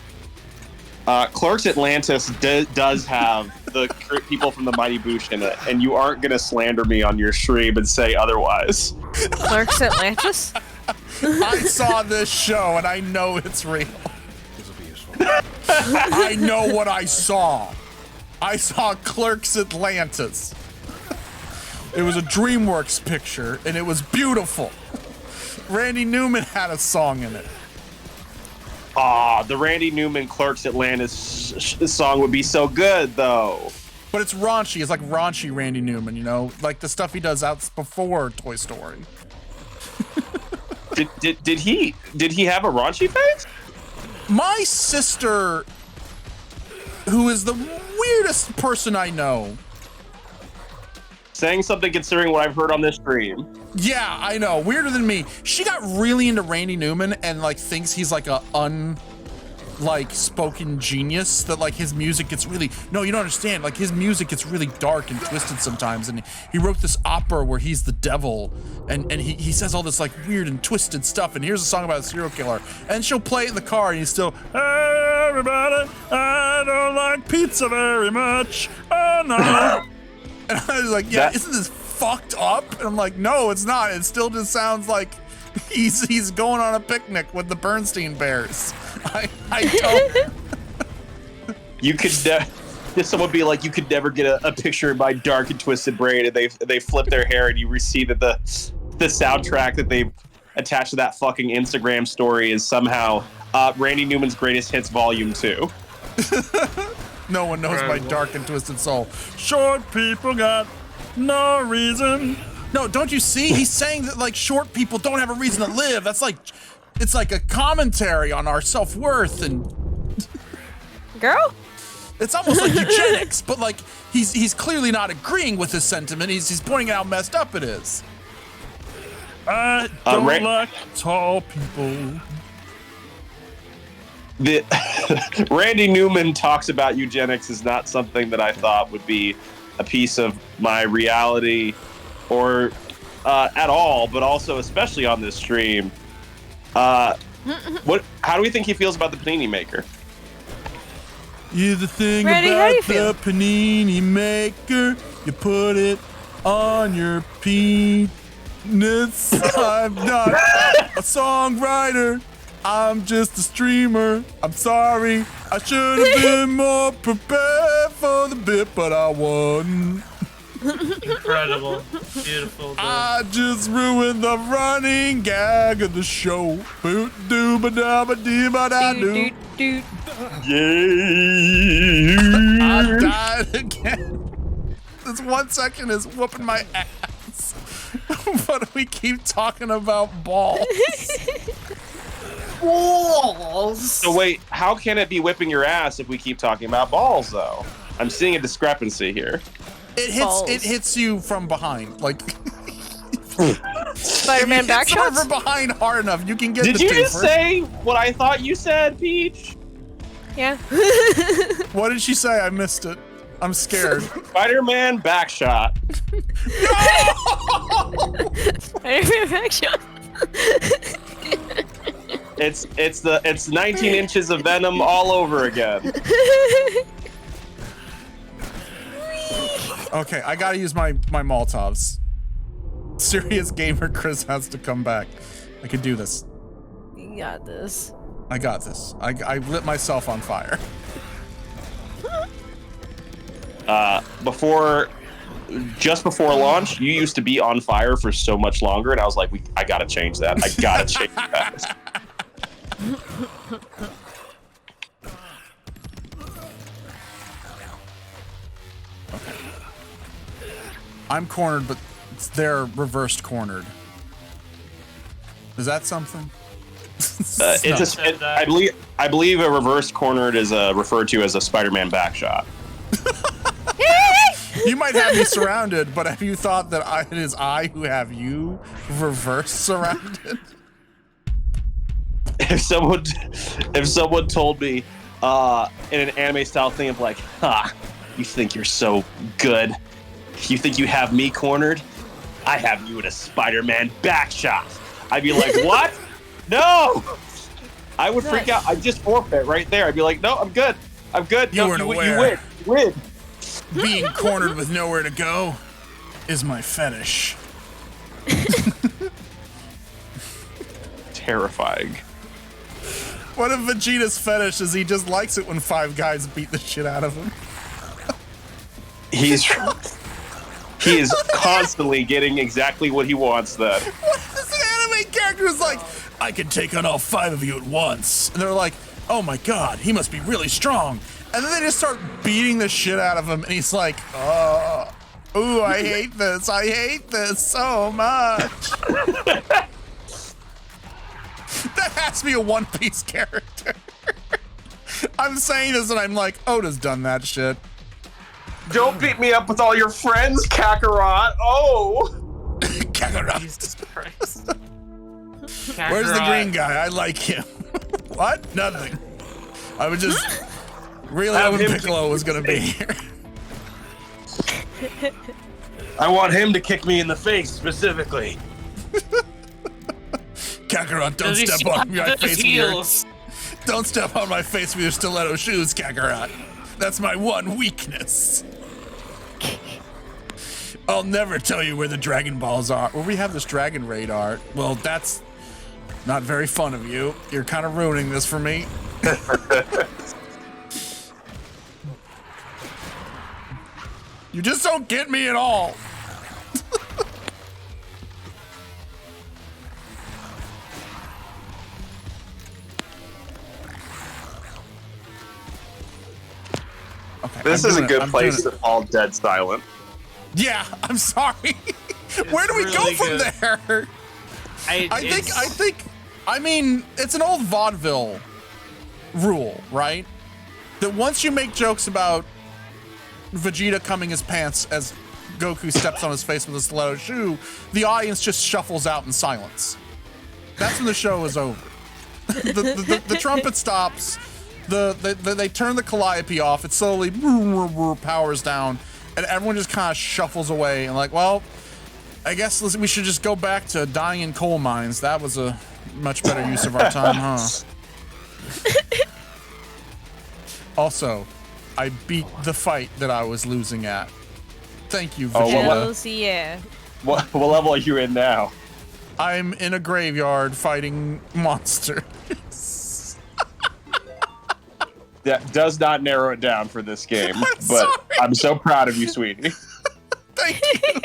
Clerks Atlantis does have the people from the Mighty Boosh in it, and you aren't gonna slander me on your stream and say otherwise. Clerks Atlantis? I saw this show and I know it's real. I know what I saw. I saw Clerks Atlantis. It was a DreamWorks picture and it was beautiful. Randy Newman had a song in it. The Randy Newman Clerks Atlantis song would be so good, though. But it's raunchy. It's like raunchy Randy Newman, you know? Like the stuff he does out before Toy Story. Did he have a raunchy face? My sister, who is the weirdest person I know. Saying something considering what I've heard on this stream. Yeah, I know. Weirder than me. She got really into Randy Newman and like thinks he's like a spoken genius, that like his music gets really, no, you don't understand. Like his music gets really dark and twisted sometimes. And he wrote this opera where he's the devil and he says all this like weird and twisted stuff. And here's a song about a serial killer. And she'll play it in the car and he's still, hey, everybody, I don't like pizza very much. Oh no. And I was like, yeah, isn't this fucked up? And I'm like, no, it's not. It still just sounds like he's going on a picnic with the Bernstein Bears. I don't. You could someone be like, you could never get a picture of my dark and twisted brain, and they flip their hair and you see that the soundtrack that they've attached to that fucking Instagram story is somehow Randy Newman's Greatest Hits Volume 2. No one knows my dark and twisted soul. Short people got no reason. No, don't you see? He's saying that like short people don't have a reason to live. That's like, it's like a commentary on our self-worth and. Girl? It's almost like eugenics, but like he's clearly not agreeing with his sentiment. He's pointing out how messed up it is. I don't like tall people. Randy Newman talks about eugenics is not something that I thought would be a piece of my reality or at all, but also especially on this stream. How do we think he feels about the Panini Maker? You're the thing Randy, about the Panini Maker. You put it on your penis. I'm not a songwriter. I'm just a streamer. I'm sorry. I should have been more prepared for the bit, but I wasn't. Incredible. Beautiful. Dude. I just ruined the running gag of the show. Boot doo ba da ba dee ba da doo. Yeah. I died again. This 1 second is whooping my ass. But we keep talking about balls. Balls. So wait, how can it be whipping your ass if we keep talking about balls, though? I'm seeing a discrepancy here. It hits you from behind, like Spider-Man back shots? From behind hard enough, you can get. Did the you twofer. just say what I thought you said, Peach? Yeah. What did she say? I missed it. I'm scared. Spider-Man back shot. Spider-Man back shot. It's 19 inches of venom all over again. Okay, I gotta use my Molotovs. Serious gamer Chris has to come back. I can do this. You got this. I got this. I lit myself on fire. Just before launch, you used to be on fire for so much longer, and I was like, I gotta change that. I gotta change that. Okay. I'm cornered, but they're reversed cornered. Is that something? I believe a reversed cornered is referred to as a Spider-Man back shot. You might have me surrounded, but have you thought that it is I who have you reverse surrounded? If someone told me in an anime style thing of like, You think you're so good? You think you have me cornered? I have you in a Spider-Man back shot. I'd be like, what? No! I would freak out. I'd just forfeit right there. I'd be like, no, I'm good. I'm good. You no, weren't aware. You win. You win. Being cornered with nowhere to go is my fetish. Terrifying. What if Vegeta's fetish is he just likes it when 5 guys beat the shit out of him? He is constantly getting exactly what he wants then. What if this anime character is like, I can take on all 5 of you at once? And they're like, oh my god, he must be really strong. And then they just start beating the shit out of him, and he's like, oh, ooh, I hate this. I hate this so much. That has to be a One Piece character. I'm saying this and I'm like, Oda's done that shit. Don't beat me up with all your friends, Kakarot. Oh. Kakarot. Jesus Christ. Where's the green guy? I like him. What? Nothing. I was just really hoping Piccolo was going to be here. I want him to kick me in the face specifically. Kakarot, don't step on my face with your... Don't step on my face with your stiletto shoes, Kakarot. That's my one weakness. I'll never tell you where the Dragon Balls are. Well, we have this Dragon Radar. Well, that's not very fun of you. You're kind of ruining this for me. You just don't get me at all. Okay, this is a good place to fall dead silent. Yeah, I'm sorry. Where do we go from there? I mean, it's an old vaudeville rule, right? That once you make jokes about Vegeta coming his pants as Goku steps on his face with a stiletto shoe, the audience just shuffles out in silence. That's when the show is over. The trumpet stops. They turn the calliope off. It slowly powers down, and everyone just kind of shuffles away. And like, well, I guess we should just go back to dying in coal mines. That was a much better use of our time, huh? Also, I beat the fight that I was losing at. Thank you, Vegeta. Yeah. What level are you in now? I'm in a graveyard fighting monsters. That does not narrow it down for this game, I'm so proud of you, sweetie. Thank you.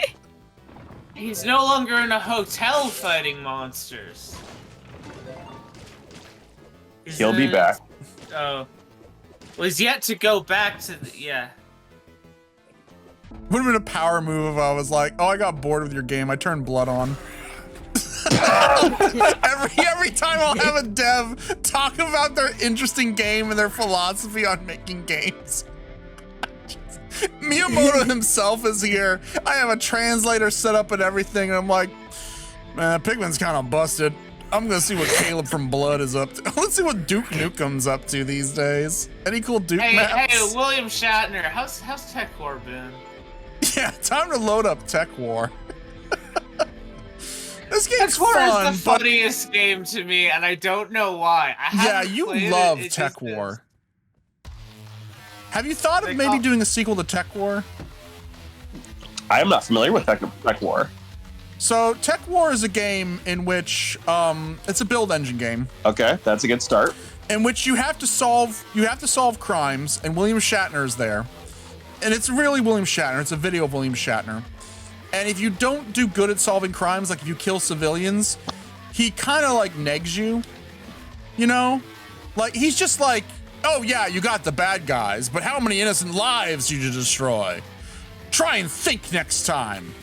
He's no longer in a hotel fighting monsters. He'll be back. Oh. Well, he's yet to go back to the... Yeah. Would have been a power move if I was like, oh, I got bored with your game. I turned blood on. every time I'll have a dev talk about their interesting game and their philosophy on making games. Miyamoto himself is here. I have a translator set up and everything, and I'm like, man, Pigman's kind of busted. I'm gonna see what Caleb from Blood is up to. Let's see what Duke Nukem's up to these days. Any cool Duke maps? Hey, William Shatner, how's Tech War been? Yeah, time to load up Tech War. This game's Tech War fun, is the funniest game to me, and I don't know why. Yeah, you love Tech War. Have you thought of maybe doing a sequel to Tech War? I am not familiar with Tech War. So Tech War is a game in which it's a build engine game. Okay, that's a good start. In which you have to solve crimes, and William Shatner is there. And it's really William Shatner. It's a video of William Shatner. And if you don't do good at solving crimes, like if you kill civilians, he kind of like negs you. You know? Like he's just like, oh yeah, you got the bad guys, but how many innocent lives did you destroy? Try and think next time.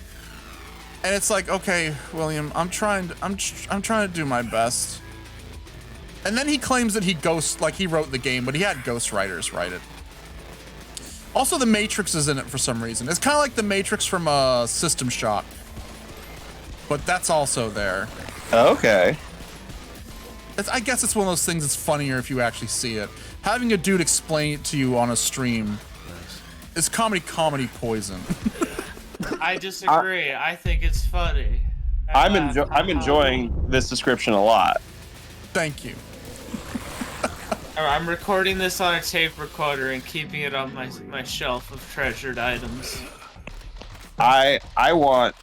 And it's like, okay, William, I'm trying to do my best. And then he claims that he wrote the game, but he had ghostwriters write it. Also, the Matrix is in it for some reason. It's kind of like the Matrix from System Shock, but that's also there. Okay. I guess it's one of those things that's funnier if you actually see it. Having a dude explain it to you on a stream Is comedy poison? I disagree. I think it's funny. I'm enjoying this description a lot. Thank you. I'm recording this on a tape recorder and keeping it on my shelf of treasured items. I want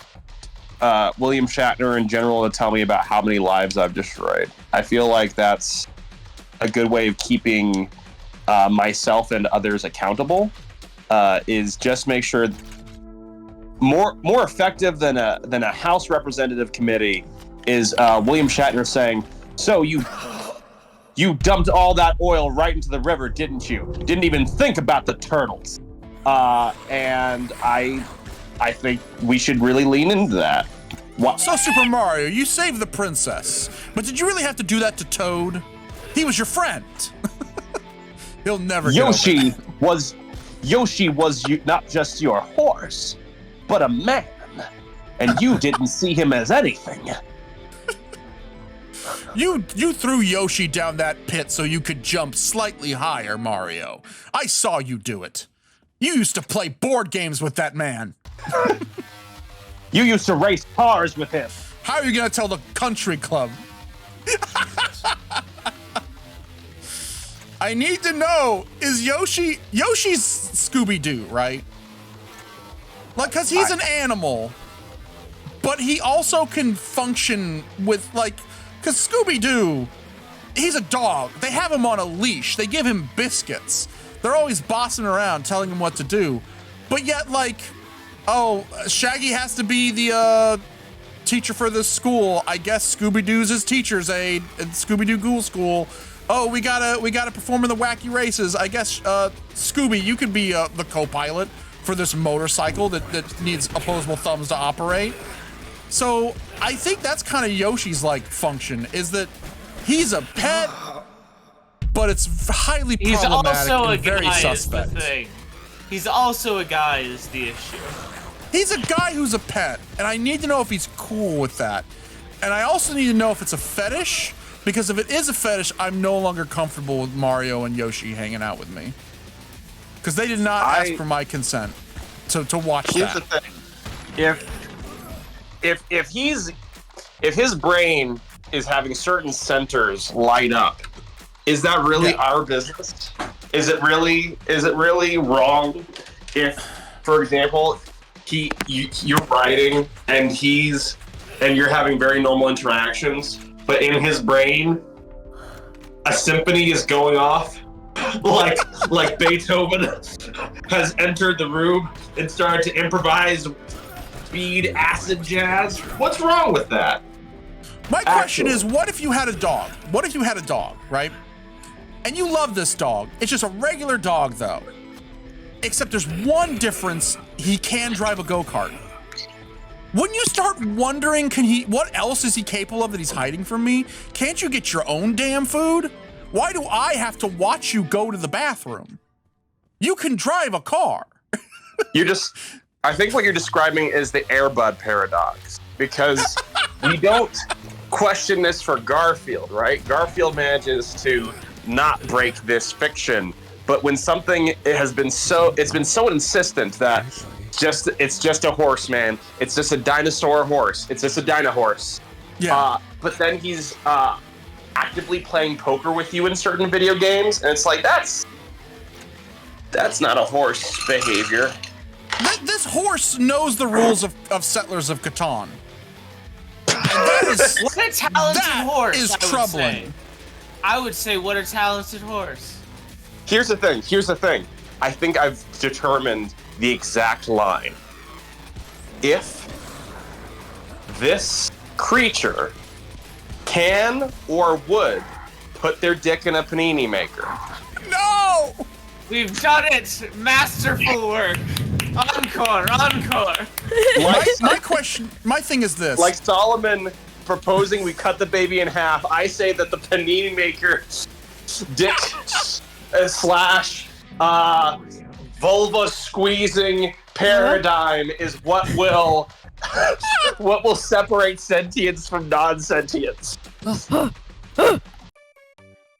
William Shatner in general to tell me about how many lives I've destroyed. I feel like that's a good way of keeping myself and others accountable. Is just make sure more effective than a House Representative committee is William Shatner saying, "So you dumped all that oil right into the river, didn't you? Didn't even think about the turtles." And I think we should really lean into that. What? So Super Mario, you saved the princess, but did you really have to do that to Toad? He was your friend. He'll never get over that. Yoshi was not just your horse, but a man, and you didn't see him as anything. You threw Yoshi down that pit so you could jump slightly higher, Mario. I saw you do it. You used to play board games with that man. You used to race cars with him. How are you gonna tell the country club? I need to know, is Yoshi's Scooby-Doo, right? Like, cause he's an animal, but he also can function with cause Scooby-Doo, he's a dog. They have him on a leash. They give him biscuits. They're always bossing around telling him what to do. But yet, Shaggy has to be the teacher for this school. I guess Scooby-Doo's his teacher's aide at Scooby-Doo Ghoul School. Oh, we gotta perform in the wacky races. I guess Scooby, you could be the co-pilot for this motorcycle that needs opposable thumbs to operate. So I think that's kind of Yoshi's function, is that he's a pet, but it's highly problematic and very suspect. He's also a guy is the issue. He's a guy who's a pet, and I need to know if he's cool with that. And I also need to know if it's a fetish, because if it is a fetish, I'm no longer comfortable with Mario and Yoshi hanging out with me. Because they did not ask for my consent to watch that. Here's the thing. If his brain is having certain centers light up, is that really our business? Is it really wrong if, for example, you're writing and you're having very normal interactions, but in his brain, a symphony is going off, like Beethoven has entered the room and started to improvise speed acid jazz? What's wrong with that? My question is, what if you had a dog? What if you had a dog, right? And you love this dog. It's just a regular dog, though. Except there's one difference. He can drive a go-kart. Wouldn't you start wondering, what else is he capable of that he's hiding from me? Can't you get your own damn food? Why do I have to watch you go to the bathroom? You can drive a car. I think what you're describing is the Air Bud paradox, because we don't question this for Garfield, right? Garfield manages to not break this fiction, but when something it's been so insistent that it's just a horse, man. It's just a dinosaur horse. It's just a dino horse. Yeah. But then he's actively playing poker with you in certain video games, and it's like that's not a horse behavior. This horse knows the rules of Settlers of Catan. And that is what a talented horse! Is troubling. I would say what a talented horse. Here's the thing. I think I've determined the exact line. If this creature can or would put their dick in a panini maker. No! We've done it! Masterful work! Encore! My thing is this. Like Solomon proposing we cut the baby in half, I say that the panini maker dick / vulva squeezing paradigm is what will separate sentience from non-sentience.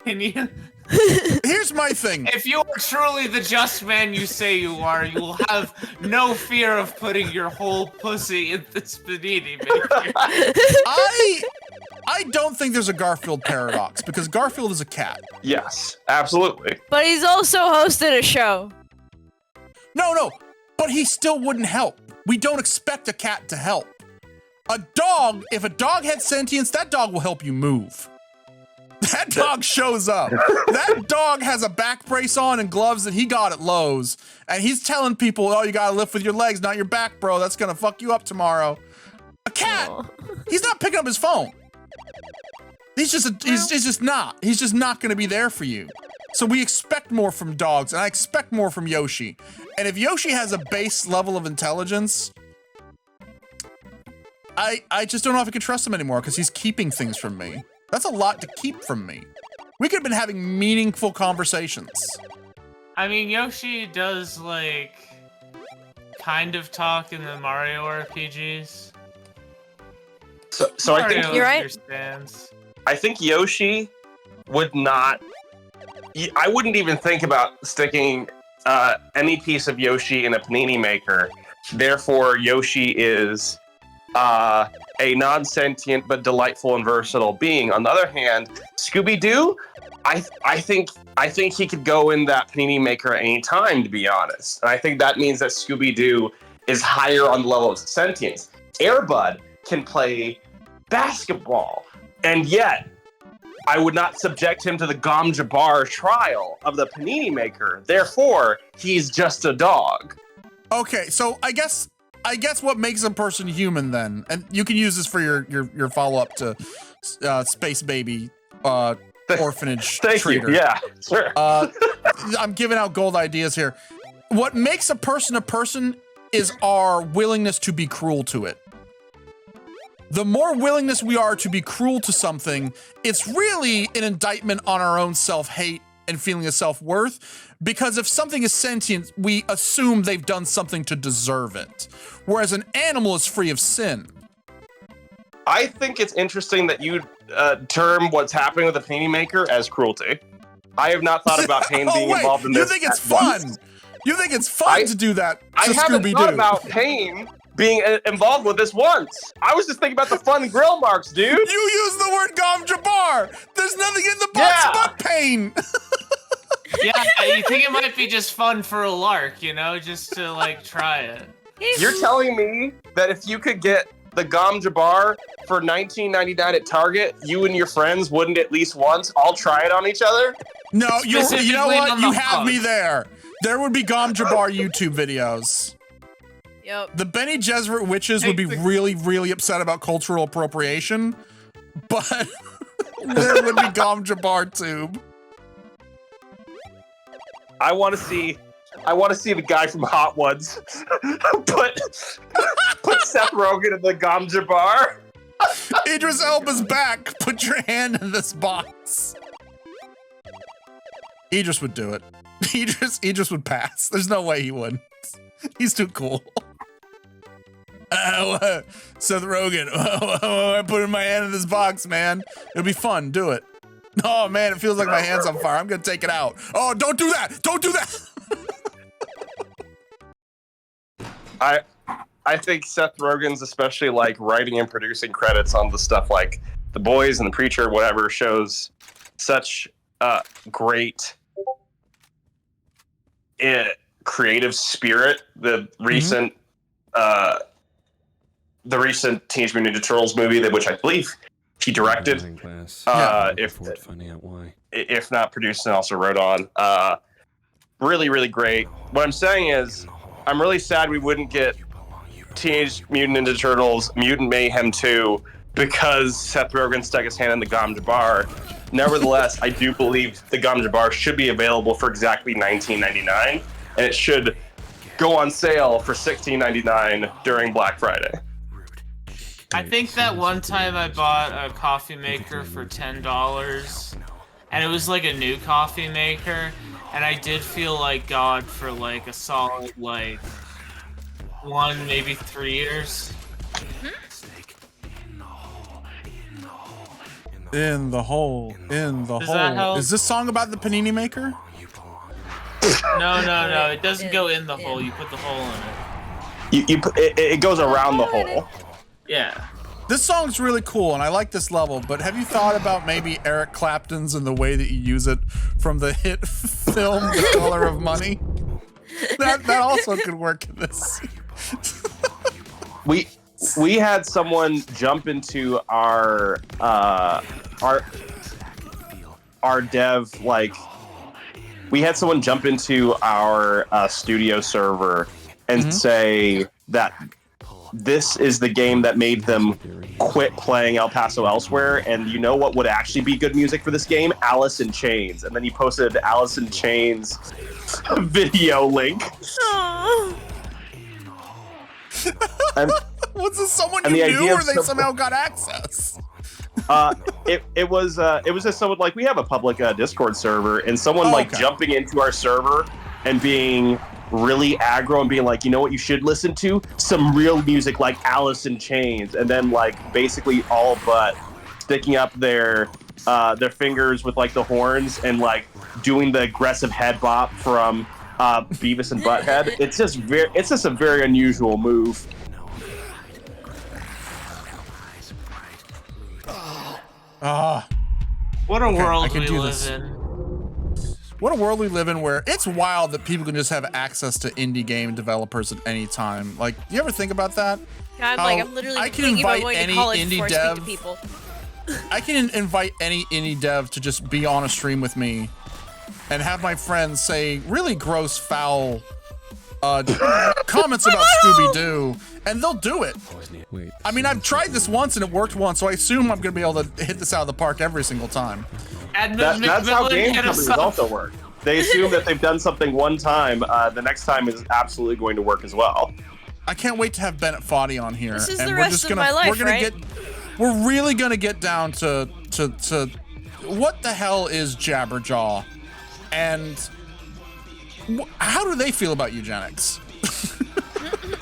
Can you Here's my thing. If you are truly the just man you say you are, you will have no fear of putting your whole pussy in this panini maker. I don't think there's a Garfield paradox because Garfield is a cat. Yes, absolutely. But he's also hosted a show. No, but he still wouldn't help. We don't expect a cat to help. A dog, if a dog had sentience, that dog will help you move. That dog shows up. That dog has a back brace on and gloves that he got at Lowe's. And he's telling people, oh, you gotta lift with your legs, not your back, bro. That's gonna fuck you up tomorrow. A cat, he's not picking up his phone. He's just not gonna be there for you. So we expect more from dogs, and I expect more from Yoshi. And if Yoshi has a base level of intelligence, I just don't know if I can trust him anymore because he's keeping things from me. That's a lot to keep from me. We could have been having meaningful conversations. I mean, Yoshi does, like, kind of talk in the Mario RPGs. So I think you're right. Understands. I think Yoshi would not. I wouldn't even think about sticking any piece of Yoshi in a panini maker. Therefore, Yoshi is a non-sentient but delightful and versatile being. On the other hand, Scooby-Doo, I think he could go in that panini maker at any time, to be honest. And I think that means that Scooby-Doo is higher on the level of sentience. Air Bud can play basketball, and yet I would not subject him to the Gom Jabbar trial of the panini maker. Therefore, he's just a dog. Okay, so I guess what makes a person human then, and you can use this for your follow-up to Space Baby orphanage Thank trader. you. Yeah, sure. I'm giving out gold ideas here. What makes a person is our willingness to be cruel to it. The more willingness we are to be cruel to something, it's really an indictment on our own self-hate and feeling of self-worth, because if something is sentient, we assume they've done something to deserve it, whereas an animal is free of sin. I think it's interesting that you term what's happening with the panini maker as cruelty. I have not thought about Pain being involved in this. You think it's fun? You think it's fun to do that to I haven't Scooby-Doo. thought about Pain being involved with this once. I was just thinking about the fun grill marks, dude. You use the word Gom Jabbar. There's nothing in the box but pain. Yeah, you think it might be just fun for a lark, you know, just to like try it. You're telling me that if you could get the Gom Jabbar for $19.99 at Target, you and your friends wouldn't at least once all try it on each other? No, you know what? on You the have hug. me there. There would be Gom Jabbar YouTube videos. Yep. The Bene Gesserit witches would be really, really upset about cultural appropriation, but there would be Gom Jabbar tube. I want to see the guy from Hot Ones put Seth Rogen in the Gom Jabbar. Idris Elba's back. Put your hand in this box. Idris would do it. Idris would pass. There's no way he wouldn't. He's too cool. Seth Rogen. I'm putting my hand in this box, man. It'll be fun. Do it. Oh man, it feels like my hand's on fire. I'm gonna take it out. Oh, don't do that. Don't do that. I think Seth Rogen's especially like writing and producing credits on the stuff like The Boys and The Preacher, whatever, shows such great creative spirit. The recent Teenage Mutant Ninja Turtles movie, which I believe he directed, if not produced and also wrote on. Really, really great. What I'm saying is, I'm really sad we wouldn't get Teenage Mutant Ninja Turtles Mutant Mayhem 2 because Seth Rogen stuck his hand in the Gom Jabbar. Nevertheless, I do believe the Gom Jabbar should be available for exactly $19.99, and it should go on sale for $16.99 during Black Friday. I think that one time I bought a coffee maker for $10, and it was like a new coffee maker, and I did feel like God for like a solid like 1, maybe 3 years. In the hole, in the Does that hole. help? Is this song about the panini maker? No. It doesn't go in the hole. You put the hole in it. It goes around the hole. Yeah. This song's really cool, and I like this level, but have you thought about maybe Eric Clapton's and the way that you use it from the hit film The Color of Money? That also could work in this. We had someone jump into our dev, like, we had someone jump into our studio server and say that this is the game that made them quit playing El Paso Elsewhere, and you know what would actually be good music for this game? Alice in Chains. And then he posted Alice in Chains video link. And, was this someone you knew, or they somehow got access? It was just someone, like, we have a public Discord server, and someone jumping into our server and being really aggro and being like, you know what you should listen to? Some real music like Alice in Chains, and then like basically all but sticking up their fingers with like the horns and like doing the aggressive head bop from Beavis and Butthead. It's just a very unusual move. What a world we live in. What a world we live in, where it's wild that people can just have access to indie game developers at any time. Like, you ever think about that? Yeah, I'm literally thinking about going to college before I speak to people. I can invite any indie dev to just be on a stream with me and have my friends say really gross, foul comments about Scooby-Doo, and they'll do it. I mean, I've tried this once and it worked once, so I assume I'm going to be able to hit this out of the park every single time. That's how game companies also work. They assume that they've done something one time, the next time is absolutely going to work as well. I can't wait to have Bennett Foddy on here. This is the rest of my life, right? We're really gonna get down to what the hell is Jabberjaw, and how do they feel about eugenics?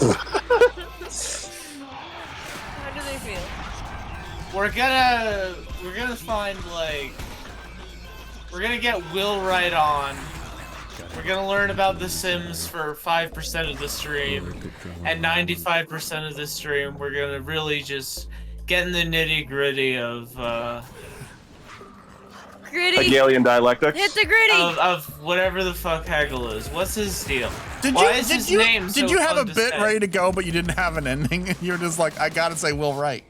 How do they feel? We're gonna find, like, we're gonna get Will right on. We're gonna learn about The Sims for 5% of the stream, and 95% of the stream we're gonna really just get in the nitty-gritty of Hegelian dialectics. Hit the gritty of whatever the fuck Hegel is. What's his deal? Did you have a bit ready to go, but you didn't have an ending? You're just like, I gotta say Will Wright.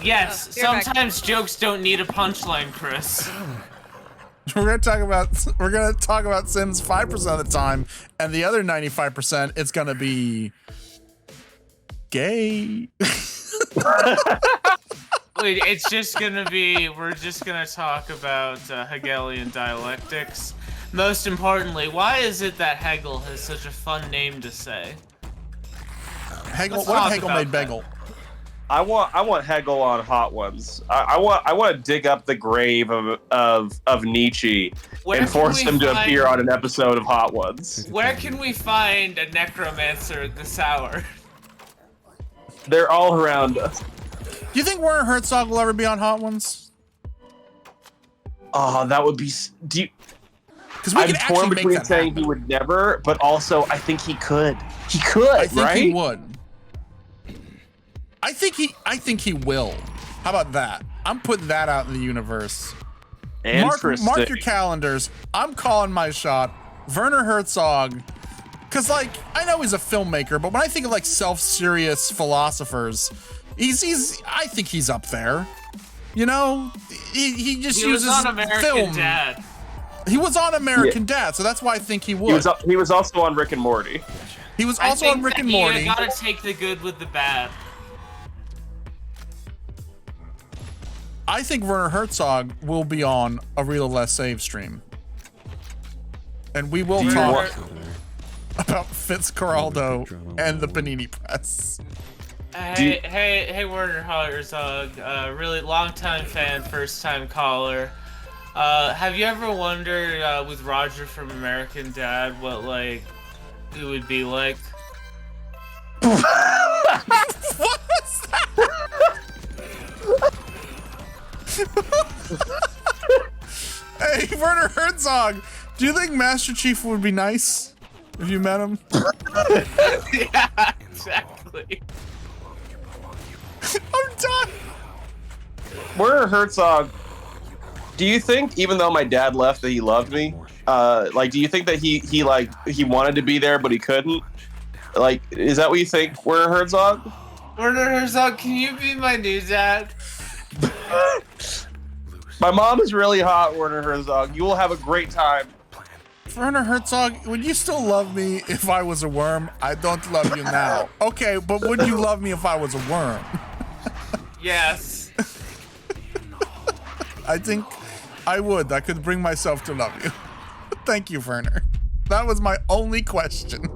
Yes, sometimes jokes don't need a punchline, Chris. We're gonna talk about Sims 5% of the time, and the other 95% it's gonna be gay. Wait, it's just gonna be, we're just gonna talk about Hegelian dialectics. Most importantly, why is it that Hegel has such a fun name to say? Hegel, what if Hegel made bagel? I want Hegel on Hot Ones. I want to dig up the grave of Nietzsche and force him to appear on an episode of Hot Ones. Where can we find a necromancer at this hour? They're all around us. Do you think Werner Herzog will ever be on Hot Ones? Oh, that would be. I'm torn between saying he would never, but also I think he could. He could, I think right? he would. I think he will. How about that? I'm putting that out in the universe. Mark your calendars. I'm calling my shot. Werner Herzog. Because, like, I know he's a filmmaker, but when I think of, like, self-serious philosophers, I think he's up there. You know? He just uses was on American film. Dad. He was on American Dad, so that's why I think he would. He was also on Rick and Morty. He was also on Rick and Morty. You gotta take the good with the bad. I think Werner Herzog will be on a Real Less Save stream. And we will talk about Fitzcarraldo and the Panini Press. Hey, Werner Herzog, really long-time fan, first-time caller. Have you ever wondered, with Roger from American Dad, what, like, it would be like? What was that? Hey, Werner Herzog, do you think Master Chief would be nice if you met him? Yeah, exactly. I'm done. Werner Herzog, do you think, even though my dad left, that he loved me? Like, do you think that he wanted to be there but he couldn't? Like, is that what you think, Werner Herzog? Werner Herzog, can you be my new dad? My mom is really hot, Werner Herzog. You will have a great time. Werner Herzog, would you still love me if I was a worm? I don't love you now. Okay, but would you love me if I was a worm? Yes. I think I would. I could bring myself to love you. Thank you, Werner. That was my only question.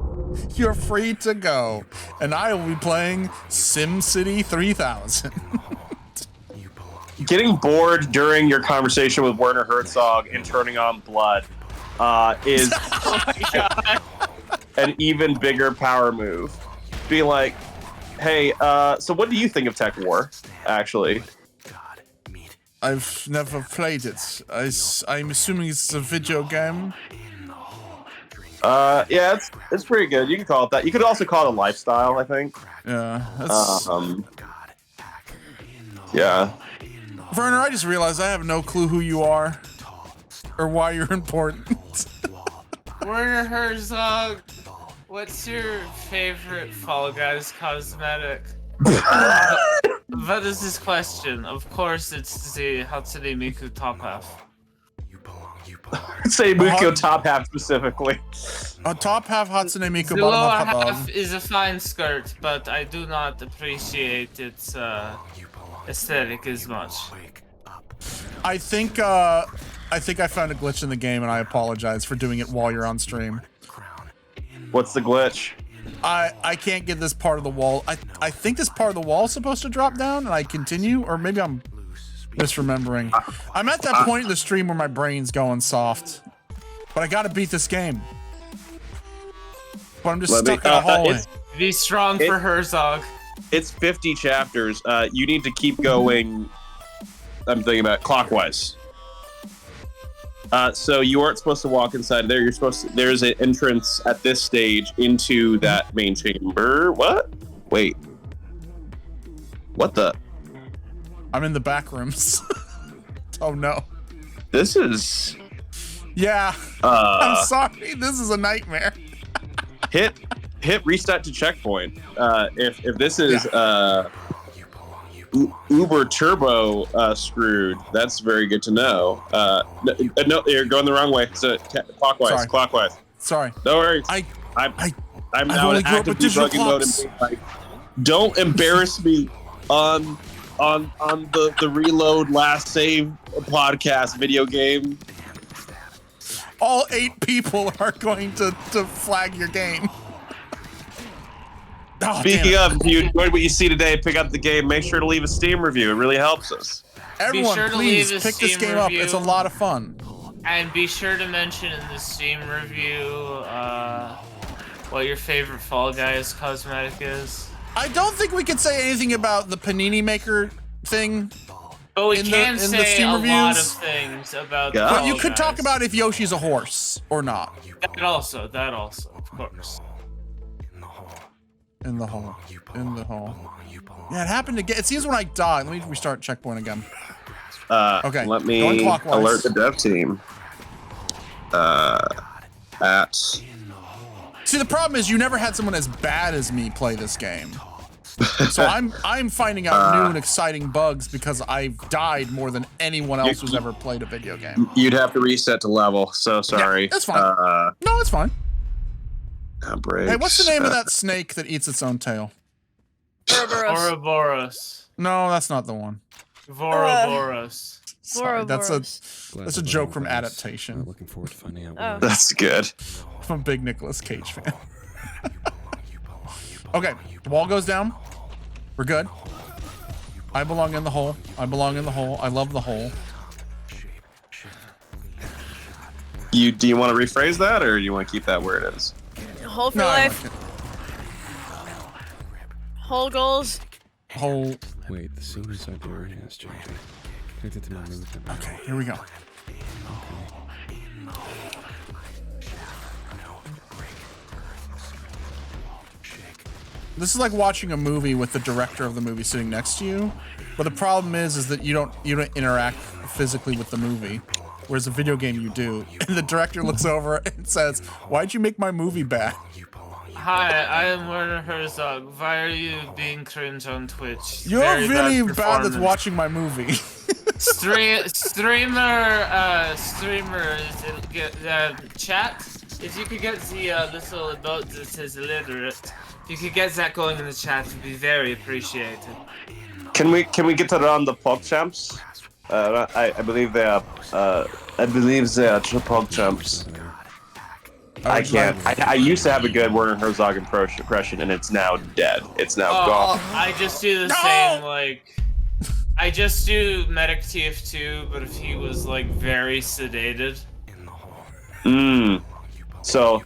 You're free to go, and I will be playing SimCity 3000. Getting bored during your conversation with Werner Herzog and turning on blood is Oh my god. an even bigger power move. Being like, hey, so what do you think of Tech War, actually? I've never played it. I'm assuming it's a video game. Yeah, it's pretty good. You can call it that. You could also call it a lifestyle, I think. Yeah. That's... Yeah. Werner, I just realized I have no clue who you are or why you're important. Werner Herzog, what's your favorite Fall Guys cosmetic? What is this question? Of course, it's the Hatsune Miku top half. Say Miku top half specifically. A top half Hatsune Miku, The bottom lower half. half is a fine skirt, but I do not appreciate its aesthetic as much. I think I found a glitch in the game, and I apologize for doing it while you're on stream. What's the glitch? I can't get this part of the wall. I think this part of the wall is supposed to drop down, and I continue, or maybe I'm misremembering. I'm at that point in the stream where my brain's going soft, but I gotta beat this game. But I'm just stuck in a hallway. Be strong for Herzog. It's 50 chapters. You need to keep going. I'm thinking about clockwise. So you aren't supposed to walk inside there. You're supposed to. There's an entrance at this stage into that main chamber. What? Wait. What the? I'm in the back rooms. Oh no. This is. Yeah. I'm sorry. This is a nightmare. Hit reset to checkpoint. If this is Uber Turbo screwed, that's very good to know. No, you're going the wrong way. So clockwise. Sorry. Clockwise. Sorry. No worries. I'm now in active debugging mode. And like, don't embarrass me on the reload last save podcast video game. All 8 people are going to flag your game. Oh, Speaking of, if you enjoyed what you see today, pick up the game. Make sure to leave a Steam review. It really helps us. Everyone, sure to please leave a pick this Steam game up. review. It's a lot of fun. And be sure to mention in the Steam review what your favorite Fall Guys cosmetic is. I don't think we could say anything about the Panini Maker thing. But we in can the say Steam a reviews. lot of things about the But Fall you could Guys. talk about if Yoshi's a horse or not. That also, of course. In the hole. In the hole. Yeah, it happened again. It seems when I die. Let me restart checkpoint again. Okay. Let going me clockwise. alert the dev team. See, the problem is you never had someone as bad as me play this game. So I'm finding out new and exciting bugs because I've died more than anyone else who's ever played a video game. You'd have to reset to level. So sorry. Yeah, that's fine. No, it's fine. Breaks. Hey, what's the name of that snake that eats its own tail? Ouroboros. No, that's not the one. Voroboros. Sorry, that's a joke from Adaptation. Looking forward to finding out. Oh. That's good. I'm a big Nicolas Cage fan. Okay, the wall goes down. We're good. I belong in the hole. I belong in the hole. I love the hole. Do you want to rephrase that, or do you want to keep that where it is? Hole for No, I life. like it. Hole goals. Hole. Wait, the scene inside the arena is changing. Connected to my mood. Okay, here we go. This is like watching a movie with the director of the movie sitting next to you, but the problem is that you don't interact physically with the movie, whereas a video game you do. And the director looks over and says, "Why'd you make my movie bad?" Hi, I am Werner Herzog. Why are you being cringe on Twitch? You're Very really bad at performance. watching my movie. Chat. If you could get the little about that says illiterate, if you could get that going in the chat, it would be very appreciated. Can we get that on the PogChamps? I believe they are. I believe they are PogChamps. I can't. I used to have a good Werner Herzog impression, and it's now dead. It's now gone. I just do the same, like... I just do Medic TF2, but if he was, like, very sedated. So,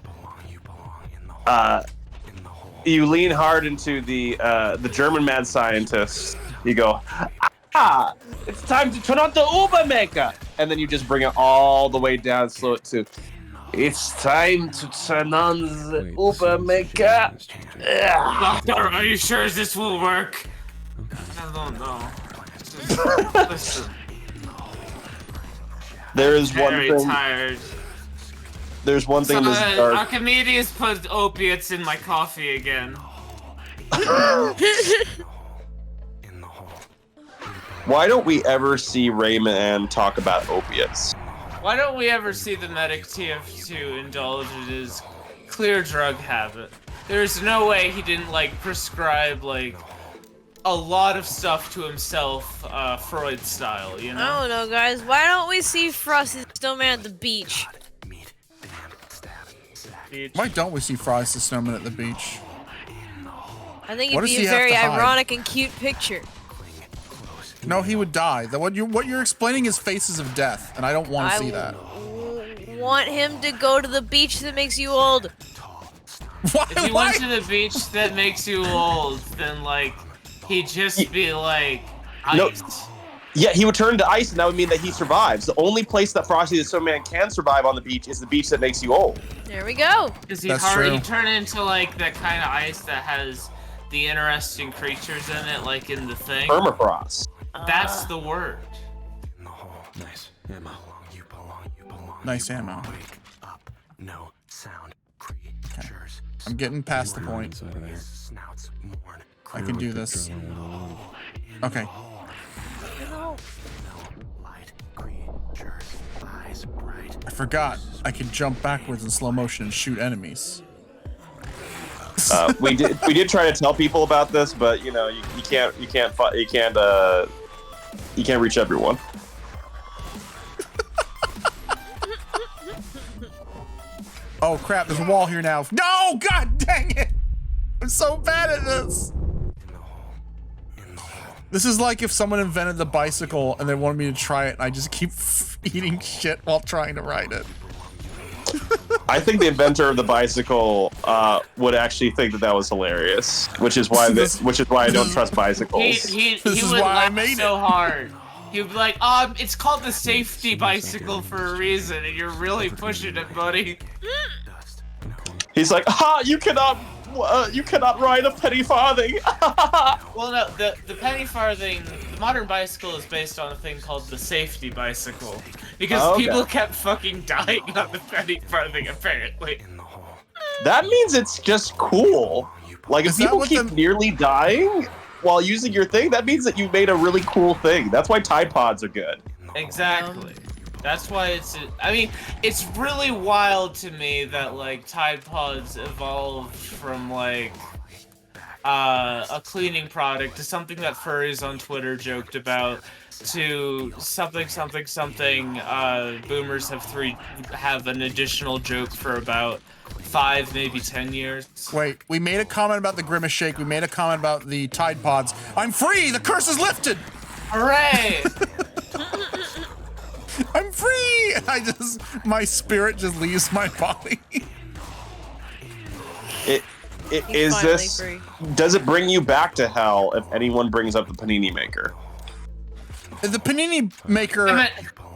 you lean hard into the German mad scientist. You go, it's time to turn on the Uber maker, and then you just bring it all the way down, slow it to, it's time to turn on the Uber maker. Doctor, are you sure this will work? I don't know. Listen. There is one Very thing. tired. There's one thing that's dark. Archimedes put opiates in my coffee again. Why don't we ever see Rayman talk about opiates? Why don't we ever see the Medic TF2 indulge in his clear drug habit? There's no way he didn't, like, prescribe, like, a lot of stuff to himself, Freud style, you know? I don't know, guys. Why don't we see Frosty the Snowman at the beach? Why don't we see Frosty the Snowman at the beach? I think What it'd does be he a have very to hide? ironic and cute picture. No, he would die. What you're explaining is faces of death, and I don't want to see that. Want him to go to the beach that makes you old. If you went to the beach that makes you old, then, like, he'd just be, like, ice. No. Yeah, he would turn to ice, and that would mean that he survives. The only place that Frosty the Snowman can survive on the beach is the beach that makes you old. There we go. Because he'd turn into, like, that kind of ice that has the interesting creatures in it, like in the thing. Permafrost. That's the word. Nice ammo. Nice ammo. No sound creatures. I'm getting past the point. Snouts mourn. I can do this. Okay. I forgot. I can jump backwards in slow motion and shoot enemies. We did try to tell people about this, but you know you can't reach everyone. Oh crap! There's a wall here now. No! God dang it! I'm so bad at this. This is like if someone invented the bicycle and they wanted me to try it, and I just keep eating shit while trying to ride it. I think the inventor of the bicycle would actually think that was hilarious, which is why I don't trust bicycles. He would laugh so hard. He'd be like, it's called the safety bicycle for a reason, and you're really pushing it, buddy. He's like, you cannot ride a penny farthing. Well, no, the penny farthing, the modern bicycle is based on a thing called the safety bicycle, because people kept fucking dying on the penny farthing, apparently. That means it's just cool. Like, if people keep nearly dying while using your thing, that means that you made a really cool thing. That's why Tide Pods are good. Exactly. That's why I mean, it's really wild to me that, like, Tide Pods evolved from, like, a cleaning product to something that furries on Twitter joked about to something, boomers have an additional joke for about 5, maybe 10 years. Wait, we made a comment about the Grimace Shake. We made a comment about the Tide Pods. I'm free! The curse is lifted! Hooray! I'm free! My spirit just leaves my body. Does it bring you back to hell if anyone brings up the Panini Maker? The Panini Maker,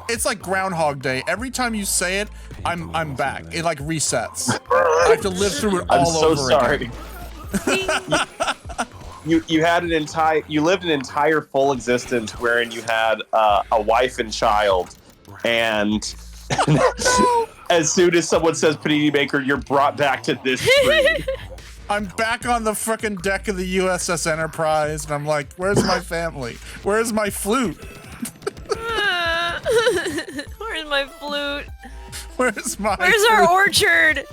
it's like Groundhog Day. Every time you say it, I'm back. It like resets. I have to live through it all over again. I'm so sorry. You had you lived an entire full existence wherein you had a wife and child, and as soon as someone says Panini Maker, you're brought back to this screen. I'm back on the frickin' deck of the USS Enterprise, and I'm like, where's my family? Where's my flute? Where's my flute? Where's our orchard?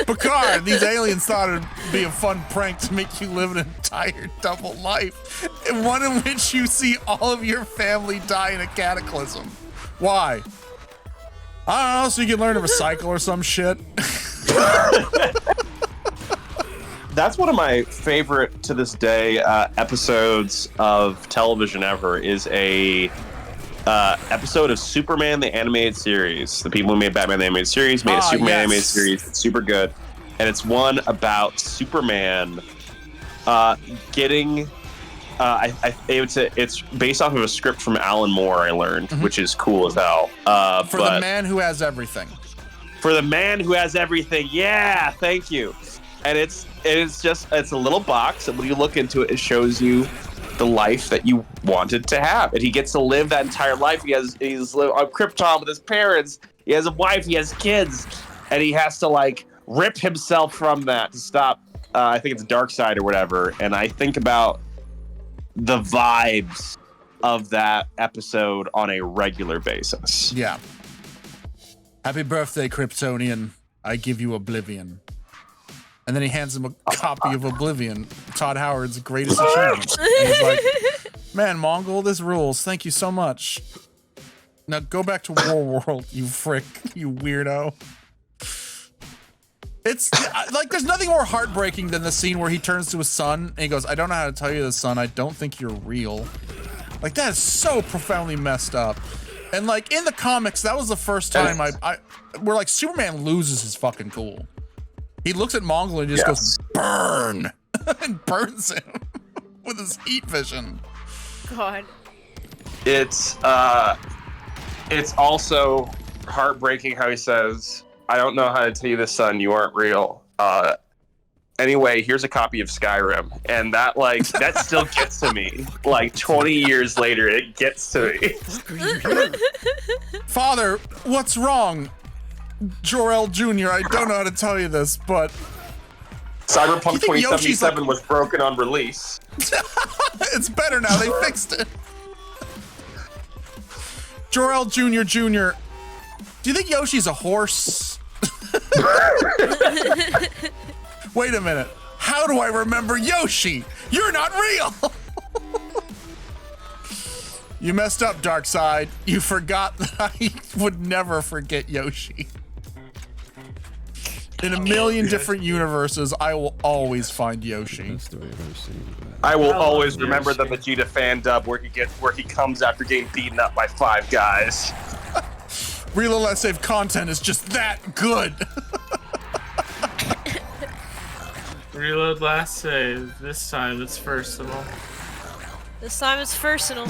Picard, these aliens thought it'd be a fun prank to make you live an entire double life, one in which you see all of your family die in a cataclysm. Why? I don't know, so you can learn to recycle or some shit. That's one of my favorite to this day episodes of television ever. Is a episode of Superman the Animated Series. The people who made Batman the Animated Series made a Superman Animated Series. It's super good, and it's one about Superman getting. It's based off of a script from Alan Moore. I learned, which is cool as hell. For the man who has everything. For the man who has everything. Yeah, thank you. And it's a little box, and when you look into it, it shows you the life that you wanted to have, and he gets to live that entire life. He's lived on Krypton with his parents. He has a wife. He has kids, and he has to like rip himself from that to stop. I think it's Darkseid or whatever. And I think about the vibes of that episode on a regular basis. Yeah. Happy birthday, Kryptonian. I give you Oblivion. And then he hands him a copy of Oblivion, Todd Howard's greatest achievement. And he's like, man, Mongol, this rules. Thank you so much. Now go back to War World, you frick, you weirdo. It's like, there's nothing more heartbreaking than the scene where he turns to his son and he goes, I don't know how to tell you this, son. I don't think you're real. Like, that is so profoundly messed up. And like in the comics, that was the first time where like Superman loses his fucking cool. He looks at Mongol and just goes, burn, and burns him with his heat vision. God. It's also heartbreaking how he says, I don't know how to tell you this, son, you aren't real. Anyway, here's a copy of Skyrim. And that that still gets to me. Like 20 years later, it gets to me. Father, what's wrong? Jor-El Jr., I don't know how to tell you this, but Cyberpunk 2077 was broken on release. It's better now, they fixed it. Jor-El Jr. Do you think Yoshi's a horse? Wait a minute. How do I remember Yoshi? You're not real! You messed up, Darkseid. You forgot that I would never forget Yoshi. In a million different universes, I will always find Yoshi. I will always remember the Vegeta fan dub where he comes after getting beaten up by 5 guys. Real Save content is just that good. Reload last save. This time it's personal. This time it's personal.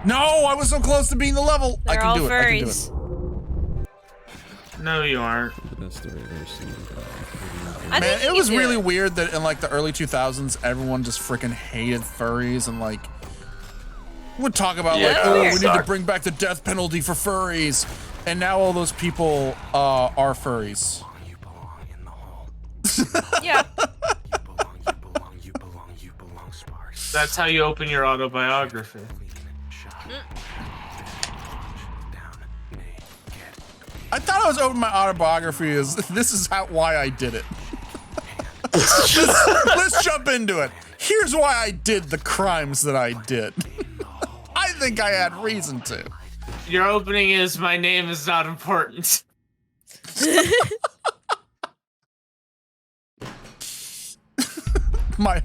No, I was so close to beating the level. They're I can all do it. furries. I can do it. No, you aren't. Man, it was really weird that in like the early 2000s, everyone just freaking hated furries and like would talk about like, oh, we need to bring back the death penalty for furries, and now all those people are furries. Yeah. That's how you open your autobiography. I thought I was opening my autobiography as this is why I did it. Let's jump into it. Here's why I did the crimes that I did. I think I had reason to. Your opening is, my name is not important. My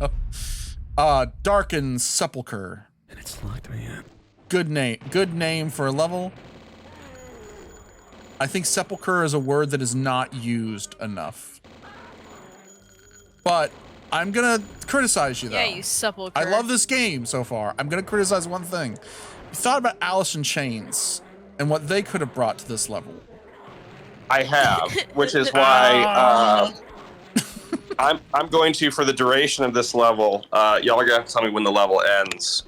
darkened sepulcher. And it's locked me in. Good name for a level. I think sepulcher is a word that is not used enough. But I'm gonna criticize you though. Yeah, you sepulcher. I love this game so far. I'm gonna criticize one thing. You thought about Alice in Chains and what they could have brought to this level. I have, which is why I'm going to, for the duration of this level, y'all are gonna have to tell me when the level ends.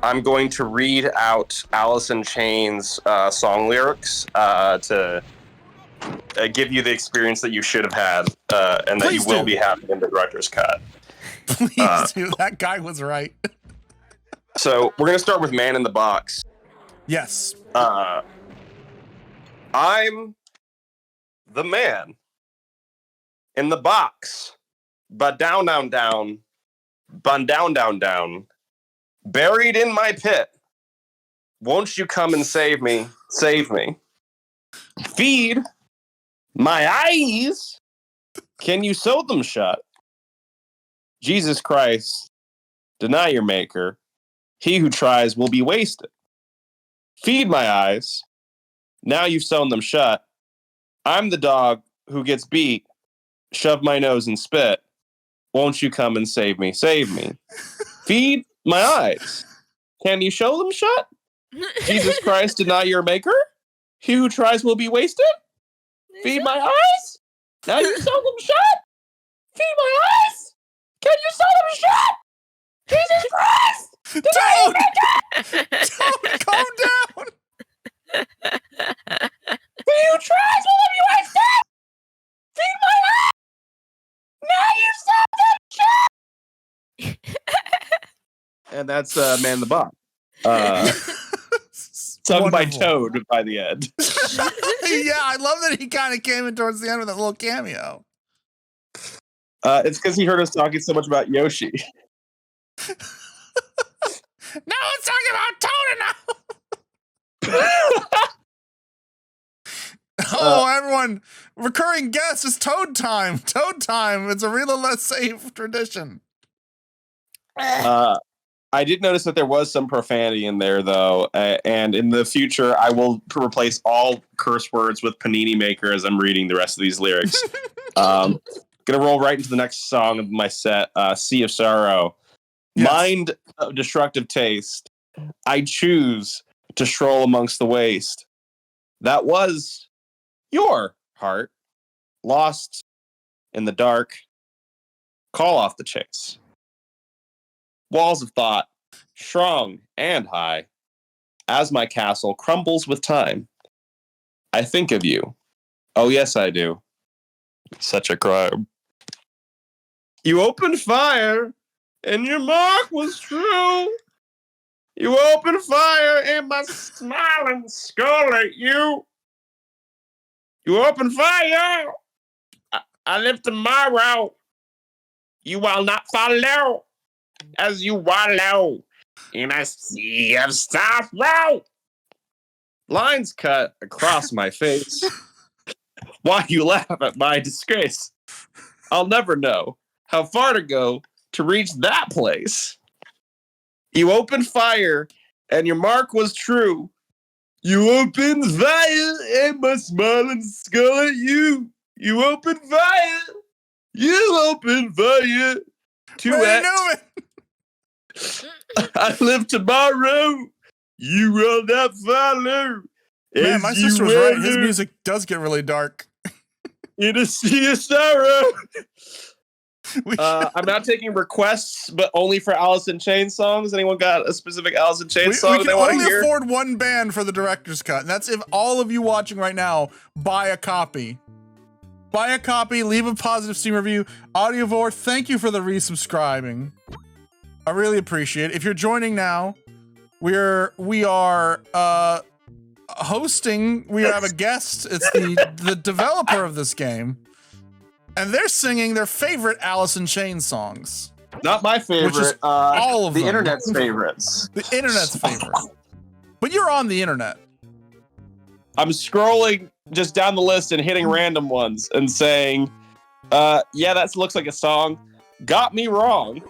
I'm going to read out Alice in Chains song lyrics to give you the experience that you should have had, and that Please you will do. be having in the director's cut. Please do. That guy was right. So we're gonna start with Man in the Box. Yes. I'm the man in the box, but down, down, down, bun down, down, down, buried in my pit. Won't you come and save me? Save me. Feed my eyes. Can you sew them shut? Jesus Christ, deny your maker. He who tries will be wasted. Feed my eyes. Now you've sewn them shut. I'm the dog who gets beat. Shove my nose and spit. Won't you come and save me? Save me. Feed my eyes. Can you show them shut? Jesus Christ, deny your maker. He who tries will be wasted. Feed my eyes. Now you sew them shut. Feed my eyes. Can you sew them shut? Jesus Christ. Don't calm down. He who tries will be wasted. Feed my eyes. Now you sew them shut. And that's Man in the Box. Sung by Toad by the end. Yeah, I love that he kind of came in towards the end with that little cameo. It's because he heard us talking so much about Yoshi. No one's talking about Toad now. Oh, everyone! Recurring guest is Toad time. Toad time. It's a real less safe tradition. I did notice that there was some profanity in there, though, and in the future, I will replace all curse words with Panini Maker as I'm reading the rest of these lyrics. Gonna roll right into the next song of my set, Sea of Sorrow. Yes. Mind of destructive taste, I choose to stroll amongst the waste. That was your heart, lost in the dark. Call off the chase. Walls of thought, strong and high, as my castle crumbles with time. I think of you. Oh, yes, I do. Such a crime. You opened fire, and your mark was true. You opened fire, and my smiling skull at you. You opened fire. I live tomorrow. You will not follow. As you wallow in a sea of sorrow. Lines cut across my face. Why you laugh at my disgrace? I'll never know how far to go to reach that place. You opened fire, and your mark was true. You opened fire, and my smiling skull at you. You opened fire. You opened fire. I live tomorrow. You will not follow. Man, my sister was right. His music does get really dark. In a sea of sorrow. I'm not taking requests, but only for Alice in Chains songs. Anyone got a specific Alice in Chains song we they can want to only hear? afford one band for the director's cut, and that's if all of you watching right now buy a copy. Buy a copy, leave a positive Steam review. Audiovore, thank you for the resubscribing. I really appreciate it. If you're joining now, we are hosting. We have a guest. It's the developer of this game, and they're singing their favorite Alice in Chains songs. Not my favorite. Which is all of the them. internet's favorites. The internet's favorite. But you're on the internet. I'm scrolling just down the list and hitting random ones and saying, yeah, that looks like a song. Got me wrong.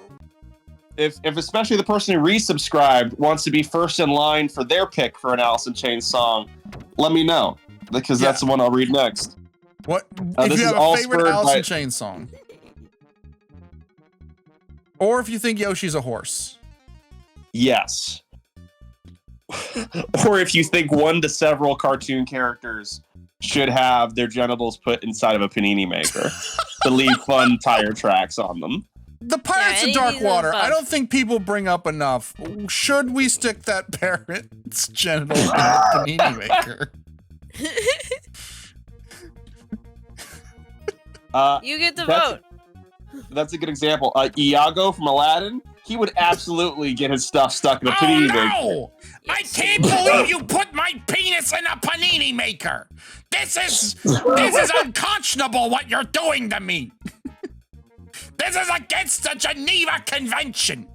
If especially the person who resubscribed wants to be first in line for their pick for an Alice in Chains song, let me know, because that's the one I'll read next. What if you have a favorite Alice in Chains song? Or if you think Yoshi's a horse. Yes. Or if you think one to several cartoon characters should have their genitals put inside of a panini maker to leave fun tire tracks on them. The Pirates of Dark Water, I don't think people bring up enough. Should we stick that parrot's genitals in a panini maker? You get the vote. That's a good example. Iago from Aladdin, he would absolutely get his stuff stuck in a panini maker. I can't believe you put my penis in a panini maker. This is unconscionable what you're doing to me. This is against the Geneva Convention.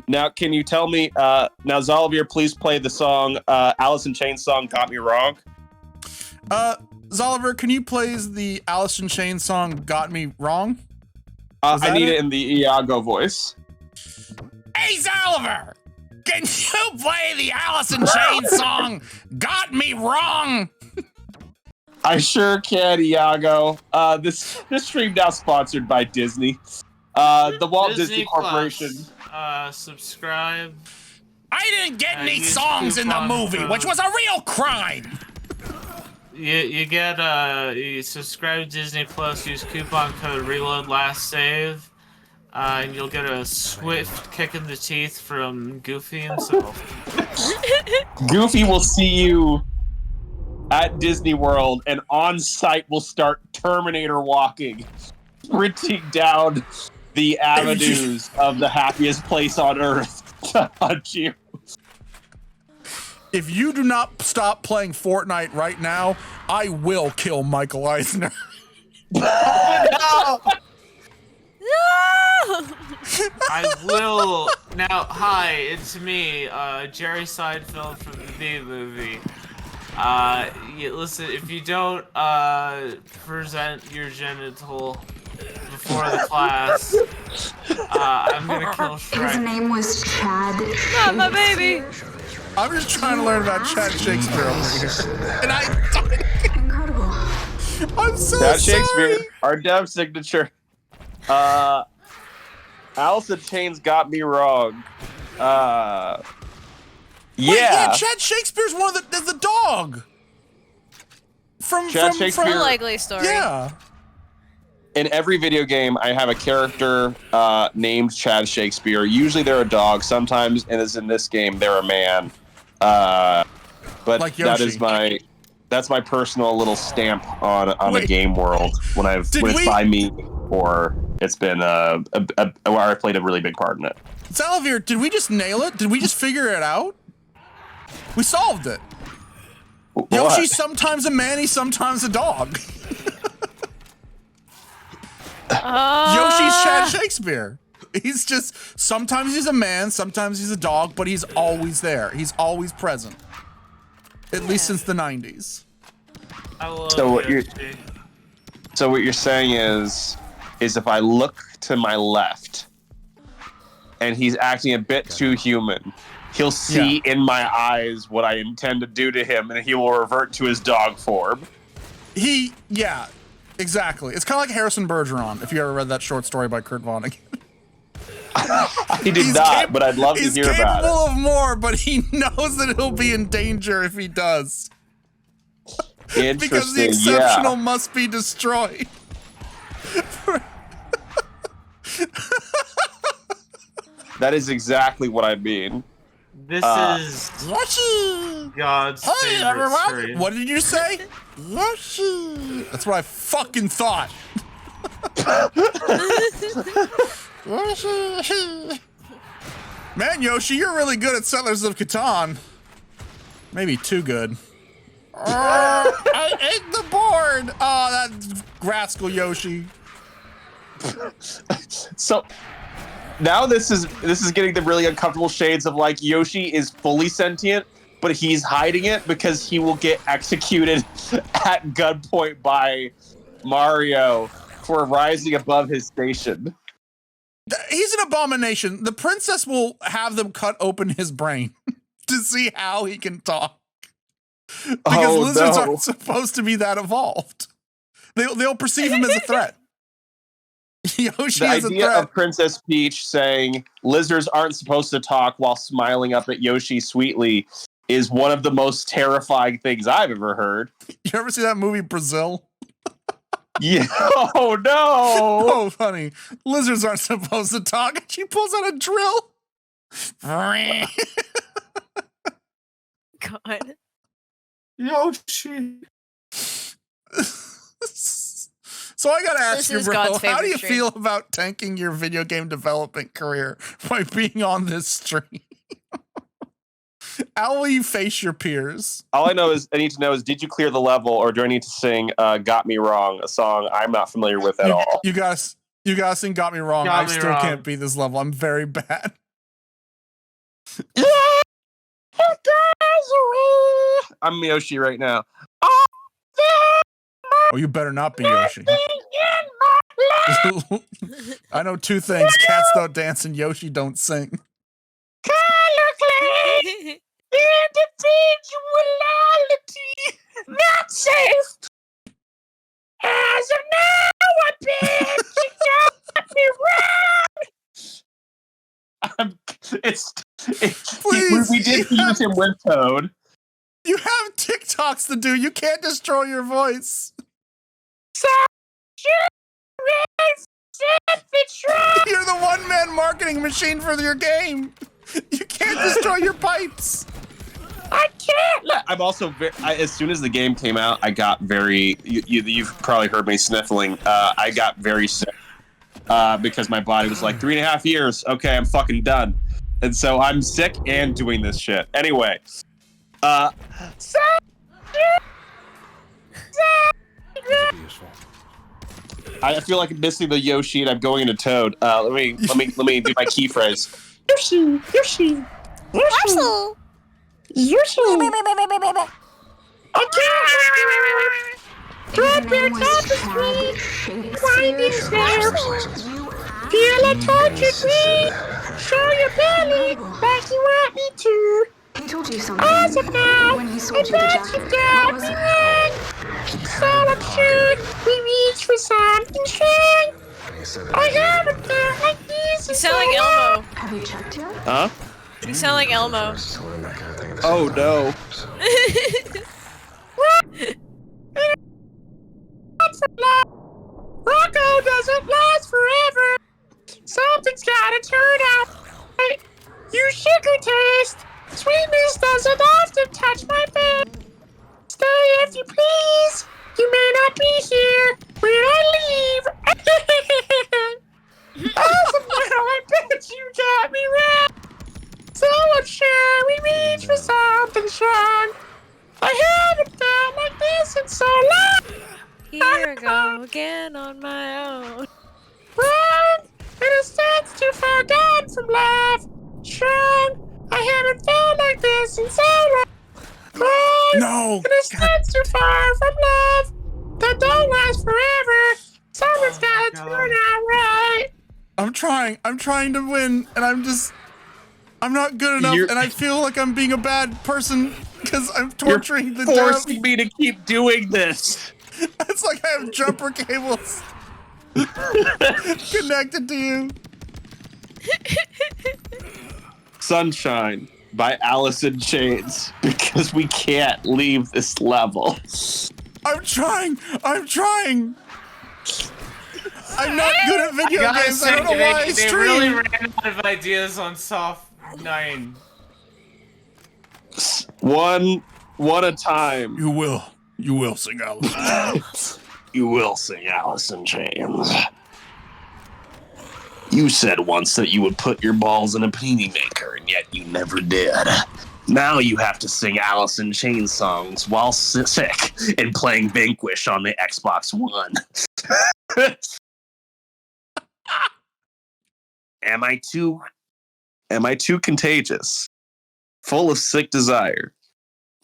Now, can you tell me, now Xalavier, please play the song, Alice in Chains song, Got Me Wrong. Xalavier, can you play the Alice in Chains song, Got Me Wrong? I need it in the Iago voice. Hey, Xalavier, can you play the Alice in Chains song, Got Me Wrong? I sure can, Iago. This stream now sponsored by Disney. The Walt Disney Corporation. Subscribe. I didn't get any songs in the movie, which was a real crime. You get you subscribe to Disney Plus, use coupon code RELOADLASTSAVE, and you'll get a swift kick in the teeth from Goofy himself. Goofy will see you at Disney World, and on site will start Terminator walking, sprinting down the avenues of the happiest place on earth to hunt you. If you do not stop playing Fortnite right now, I will kill Michael Eisner. No! I will. Now, hi, it's me, Jerry Seinfeld from the B Movie. Listen, if you don't present your genital before the class, I'm gonna kill Shrek. His name was Chad. Not my baby. I'm just trying to learn about Chad Shakespeare over here. And Incredible. I'm so Chad sorry. Shakespeare, our dev signature. Alice in Chains Got Me Wrong. Wait, Yeah. Chad Shakespeare's one of the dog. From The likely story. Yeah. In every video game, I have a character named Chad Shakespeare. Usually they're a dog. Sometimes, and as in this game, they're a man. But like that's my personal little stamp on a game world when it's by me or it's been where I played a really big part in it. Xalavier, did we just nail it? Did we just figure it out? We solved it. What? Yoshi's sometimes a man, he's sometimes a dog. Yoshi's Chad Shakespeare. He's just, sometimes he's a man, sometimes he's a dog, but he's always there. He's always present. At least since the 90s. I love So what you're saying is if I look to my left and he's acting a bit too human, he'll see in my eyes what I intend to do to him and he will revert to his dog form. Yeah, exactly. It's kind of like Harrison Bergeron, if you ever read that short story by Kurt Vonnegut. I did not, but I'd love to hear about it. He's capable of more, but he knows that he'll be in danger if he does. Because the exceptional must be destroyed. That is exactly what I mean. This is God's favorite everyone. stream. What did you say? Yoshi. That's what I fucking thought. Man, Yoshi, you're really good at Settlers of Catan. Maybe too good. I ate the board. Oh, that rascal Yoshi. So now this is getting the really uncomfortable shades of like Yoshi is fully sentient, but he's hiding it because he will get executed at gunpoint by Mario for rising above his station. He's an abomination. The princess will have them cut open his brain to see how he can talk. Because lizards aren't supposed to be that evolved. They'll perceive him as a threat. Yoshi The is a idea threat. of Princess Peach saying lizards aren't supposed to talk while smiling up at Yoshi sweetly is one of the most terrifying things I've ever heard. You ever see that movie Brazil? Yeah. Oh no. Oh, funny. Lizards aren't supposed to talk. And she pulls out a drill. God. Yoshi. So I gotta ask This you, is bro, God's how do you favorite stream. feel about tanking your video game development career by being on this stream? How will you face your peers? All I need to know is, did you clear the level, or do I need to sing "Got Me Wrong," a song I'm not familiar with at all? You guys sing "Got Me Wrong." Got I Me still Wrong. can't beat this level. I'm very bad. I'm Yoshi right now. Oh, you better not be Yoshi. I know two things: cats don't dance and Yoshi don't sing. Individuality not safe. As of now, I bet you got me wrong. Please, we did use him with Toad. You have TikToks to do. You can't destroy your voice. You're the one-man marketing machine for your game. You can't destroy your pipes. I can't. I'm also as soon as the game came out, I got very. You've probably heard me sniffling. I got very sick because my body was like 3.5 years. Okay, I'm fucking done, and so I'm sick and doing this shit. Anyway, I feel like I'm missing the Yoshi, and I'm going into Toad. Let me do my key phrase. Yoshi. Drop your tapestry, winding snare. Feel a touch of green, show your belly like you want me to. He told you something As of now, when he I sold you the bet jacket. you What got was me it? wrong. So I'm sure we reach for something strong. I haven't felt like this You in sound so like long. Elmo. Have you checked yet? Huh? You sound like Elmo. Oh no. Rocco doesn't last forever. Something's gotta turn out right. You sugar taste. Sweetness doesn't often touch my face. Stay if you please. You may not be here when I leave. As of now, I bet you got me right. So I'm sure we reach for something strong. I haven't felt like this in so long. Here I go again on my own. Wrong, in a sense too far gone from love. Strong, I haven't felt like this in so long. Wrong, No. in a sense too far from love. That don't last forever. Something's gotta turn out right. I'm trying to win, and I'm not good enough, and I feel like I'm being a bad person because I'm torturing the Forcing me to keep doing this. It's like I have jumper cables connected to you. Sunshine by Alice in Chains, because we can't leave this level. I'm trying. I'm not good at video I gotta games. say, I don't know why I they stream. really ran out of ideas on Soft 9. One at a time. You will sing Alice. You will sing Alice in Chains. You said once that you would put your balls in a panini maker, and yet you never did. Now you have to sing Alice in Chains songs while sick and playing Vanquish on the Xbox One. Am I too contagious? Full of sick desire?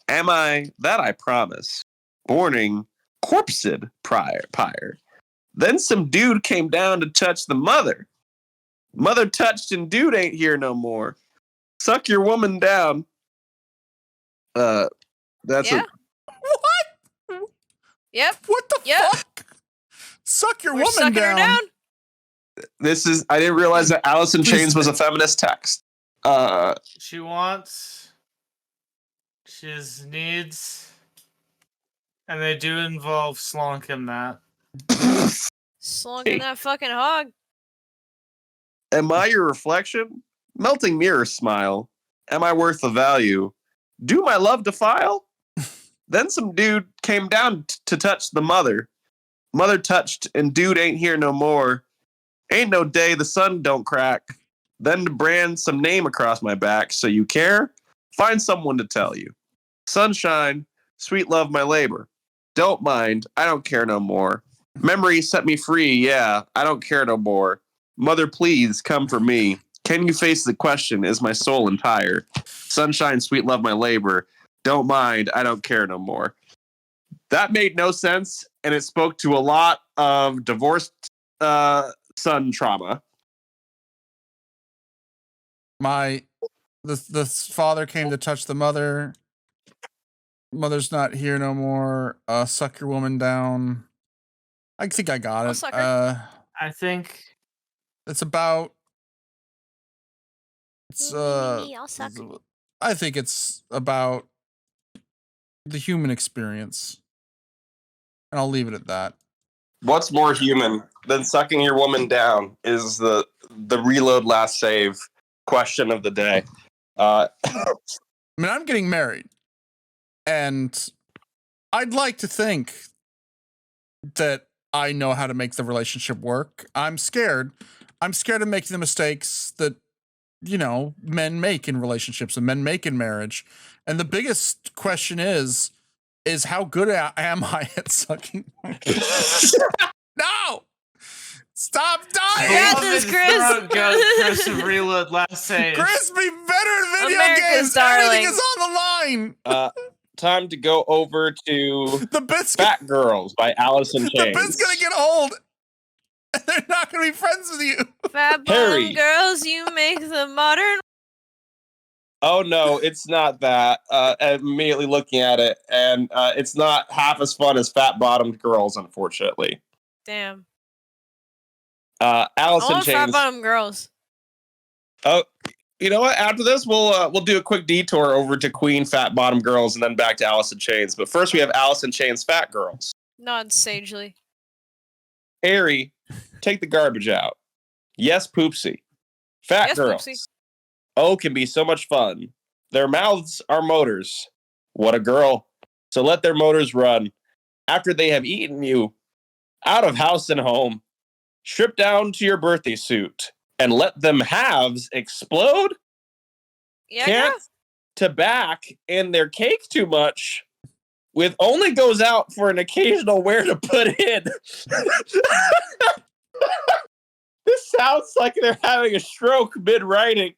Am I, that I promise, borning corpsed pyre? Then some dude came down to touch the mother. Mother touched and dude ain't here no more. Suck your woman down. That's Yeah. What? Yep. What the fuck? Suck your We're woman sucking her down. This is. I didn't realize that Alice in Chains was a feminist text. She wants. She has needs. And they do involve slonking that. Slunking that fucking hog. Am I your reflection? Melting mirror smile. Am I worth the value? Do my love defile? Then some dude came down to touch the mother. Mother touched, and dude ain't here no more. Ain't no day the sun don't crack. Then to brand some name across my back. So you care? Find someone to tell you. Sunshine, sweet love my labor. Don't mind, I don't care no more. Memory set me free, yeah, I don't care no more. Mother, please come for me. Can you face the question, is my soul entire? Sunshine, sweet love my labor. Don't mind, I don't care no more. That made no sense, and it spoke to a lot of divorced son trauma. The father came to touch the mother. Mother's not here no more. Suck your woman down. I think I got it. I think it's about. It's I'll suck. I think it's about the human experience, and I'll leave it at that. What's more human than sucking your woman down is the reload last save question of the day. I mean, I'm getting married, and I'd like to think that I know how to make the relationship work. I'm scared. I'm scared of making the mistakes that, you know, men make in relationships and men make in marriage. And the biggest question is how good am I at sucking? No! Stop dying! You got this, Chris! Chris of reload last save. Chris, be better at video America's games! darling. Everything is on the line! Time to go over to Fat Girls by Alice in Chains. The bit's gonna get old, and they're not gonna be friends with you. Fat bottom girls, you make the modern. Oh no, it's not that. Immediately looking at it, and it's not half as fun as Fat Bottomed Girls, unfortunately. Damn. Alice I in want Chains. fat bottom girls. Oh, you know what? After this, we'll do a quick detour over to Queen Fat Bottom Girls, and then back to Alice in Chains. But first, we have Alice in Chains Fat Girls. Nod sagely. Harry, take the garbage out. Yes, Poopsie. Fat Yes, Girls. Poopsie. Oh, can be so much fun. Their mouths are motors. What a girl. So let their motors run. After they have eaten you out of house and home, strip down to your birthday suit and let them halves explode. Yeah, Can't to back in their cake too much. With only goes out for an occasional where to put in. This sounds like they're having a stroke mid-writing.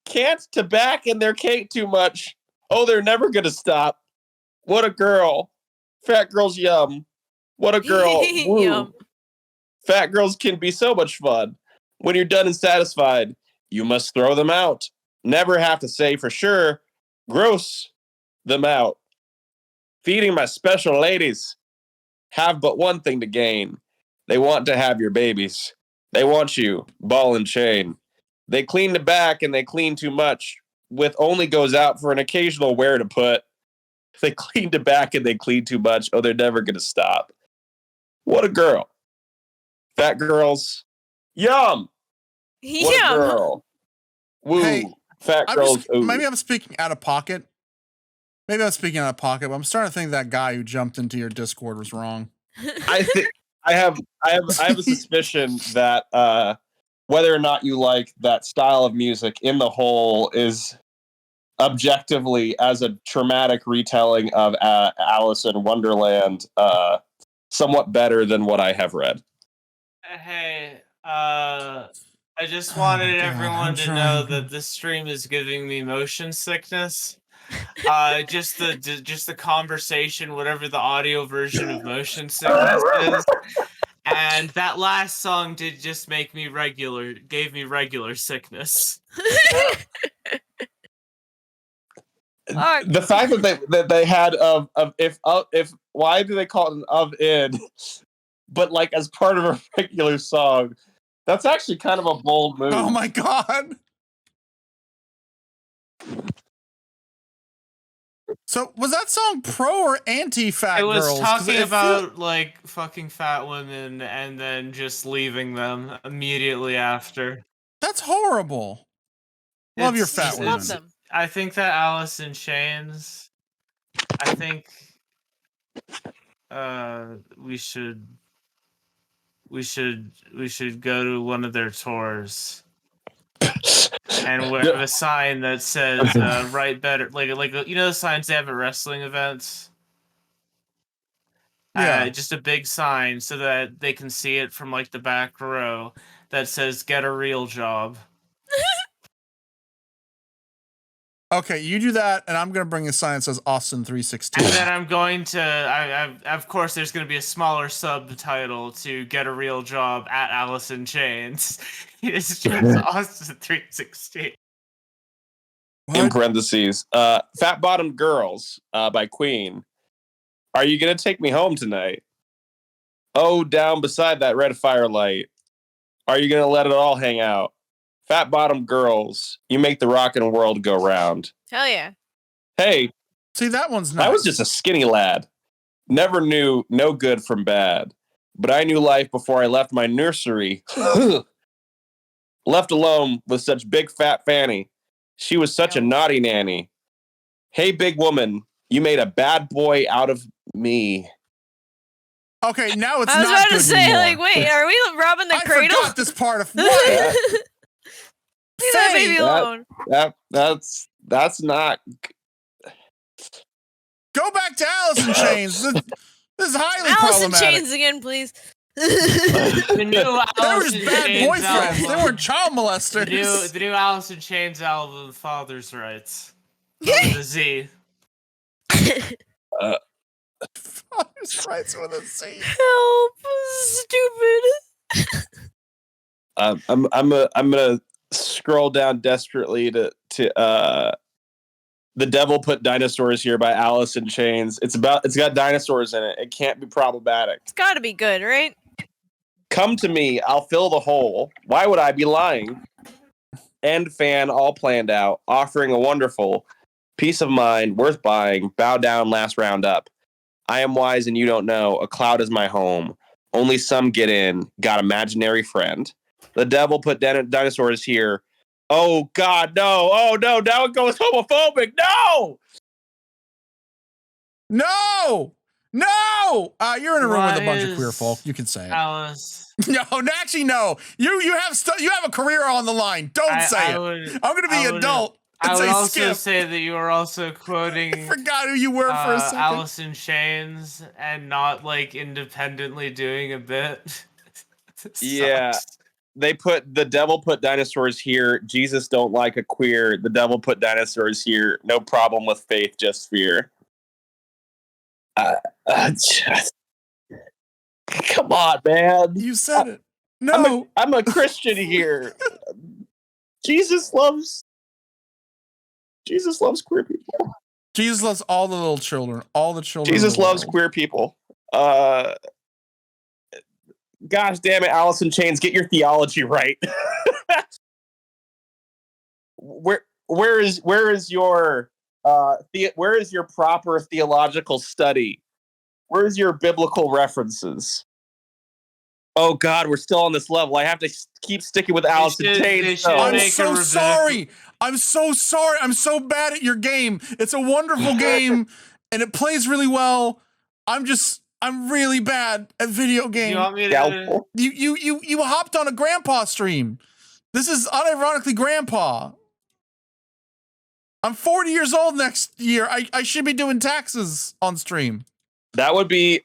Can't to back in their cake too much. Oh, they're never gonna stop. What a girl. Fat girls yum. What a girl. Woo. Yum. Fat girls can be so much fun. When you're done and satisfied, you must throw them out. Never have to say for sure. Gross them out. Feeding my special ladies have but one thing to gain. They want to have your babies. They want you, ball and chain. They clean the back and they clean too much. With only goes out for an occasional where to put. They clean the back and they clean too much. Oh, they're never going to stop. What a girl. Fat girls. Yum. What a Yum. girl. Woo. Hey, Fat girls. Ooh. Maybe I'm speaking out of pocket. But I'm starting to think that guy who jumped into your Discord was wrong. I think I have a suspicion that whether or not you like that style of music in the whole is objectively as a traumatic retelling of Alice in Wonderland somewhat better than what I have read. Hey, I just wanted everyone to know that this stream is giving me motion sickness. Just the conversation, whatever the audio version of motion sickness is. And that last song did just gave me regular sickness. The fact that they had if why do they call it an of in but like as part of a regular song. That's actually kind of a bold move. Oh my god. So was that song pro or anti-fat It was girls? talking about like fucking fat women and then just leaving them immediately after. That's horrible. Love your fat women. Love them. I think that Alice in Chains. I think we should go to one of their tours and wear a sign that says "Write better," like you know the signs they have at wrestling events. Yeah. Just a big sign so that they can see it from like the back row that says "Get a real job." Okay, you do that, and I'm gonna bring a sign that says Austin 316. And then I'm going to, of course, there's going to be a smaller subtitle to "Get a real job" at Alice in Chains. It's just Austin 316. In parentheses, Fat Bottom Girls by Queen. Are you gonna take me home tonight? Oh, down beside that red firelight. Are you gonna let it all hang out? Fat Bottom Girls, you make the rockin' world go round. Hell yeah. Hey, see, that one's nice. I was just a skinny lad. Never knew no good from bad. But I knew life before I left my nursery. Left alone with such big fat Fanny. She was such a naughty nanny. Hey, big woman, you made a bad boy out of me. Okay, now it's I was not about to good say, anymore. like, wait, are we robbing the cradle? I forgot this part of what? Leave that baby alone. That's not. Go back to Alice in Chains. This is highly Alice in problematic. Chains again, please. The new They were Alice just in bad Chains boyfriends. album. They weren't child molesters. The new Alice in Chains album, Father's Rights. With a Z. Father's Rights with a Z. Help! Stupid. I'm gonna scroll down desperately to The Devil Put Dinosaurs Here by Alice in Chains. It's got dinosaurs in it. It can't be problematic. It's gotta be good, right? Come to me, I'll fill the hole. Why would I be lying? End fan all planned out, offering a wonderful peace of mind worth buying. Bow down, last round up. I am wise and you don't know. A cloud is my home. Only some get in. Got imaginary friend. The devil put dinosaurs here. Oh God, no! Oh no! Now it goes homophobic. No! No! No! You're in a room with a bunch of Why queer is folk. You can say it. Alice. No, actually, no. You have a career on the line. Don't say it. I'm gonna be adult. I would say also skip. say that you were also quoting. I forgot who you were for a second. Alice in Chains and not like independently doing a bit. Yeah. The devil put dinosaurs here. Jesus don't like a queer. The devil put dinosaurs here. No problem with faith, just fear. Come on, man. You said it. No. I'm a Christian here. Jesus loves queer people. Jesus loves all the little children. All the children. Jesus loves queer people. Gosh damn it, Alice in Chains, get your theology right. Where is your proper theological study? Where's your biblical references? Oh God, we're still on this level. I have to keep sticking with Alice in Chains. I'm so sorry. I'm so sorry. I'm so bad at your game. It's a wonderful game, and it plays really well. I'm really bad at video games. You want me to? You hopped on a grandpa stream. This is unironically grandpa. I'm 40 years old next year. I should be doing taxes on stream. That would be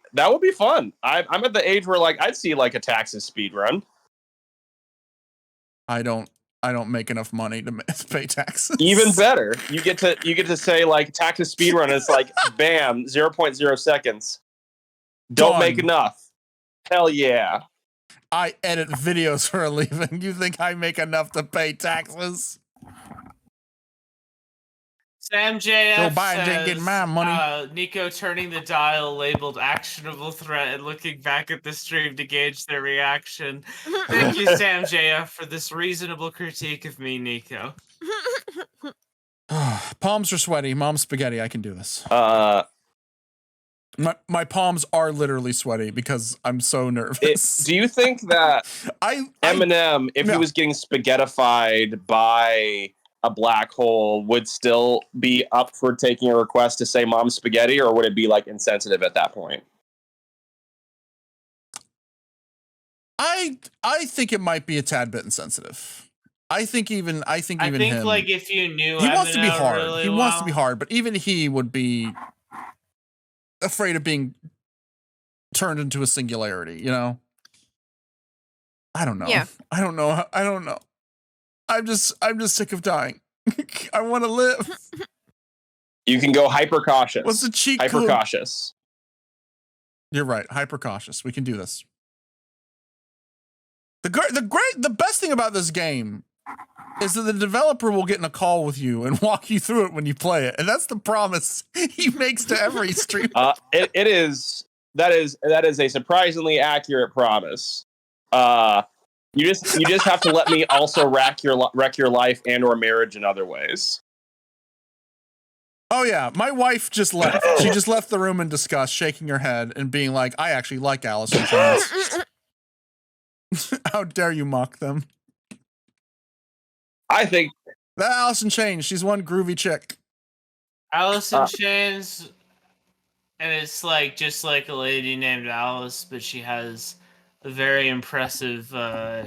fun. I'm at the age where like I'd see like a taxes speed run. I don't make enough money to pay taxes. Even better, you get to say like taxes speed run. It's like bam, 0.0 seconds. Don't make enough. Hell yeah. I edit videos for a living. You think I make enough to pay taxes? Sam JF Joe Biden ain't getting my money. Nico turning the dial labeled actionable threat and looking back at the stream to gauge their reaction. Thank you, Sam JF, for this reasonable critique of me, Nico. Palms are sweaty. Mom's spaghetti. I can do this. My palms are literally sweaty because I'm so nervous. Do you think that Eminem, if he was getting spaghettified by a black hole, would still be up for taking a request to say "Mom's spaghetti," or would it be like insensitive at that point? I think it might be a tad bit insensitive. I think even him, like if you knew he Eminem wants to be hard. Really he wants to be hard, but even he would be afraid of being turned into a singularity. You know. I don't know. Yeah. I don't know. I'm just sick of dying. I want to live. You can go hyper cautious. What's the cheat hyper code? cautious? You're right. Hyper cautious. We can do this. The best thing about this game is that the developer will get in a call with you and walk you through it when you play it, and that's the promise he makes to every streamer. That is a surprisingly accurate promise. You just have to let me also wreck your life and or marriage in other ways. Oh yeah, my wife just left. She just left the room in disgust, shaking her head and being like, "I actually like Alice in Chains." How dare you mock them? I think that Alice in Chains. She's one groovy chick. Alice in Chains, and it's like just like a lady named Alice, but she has a very impressive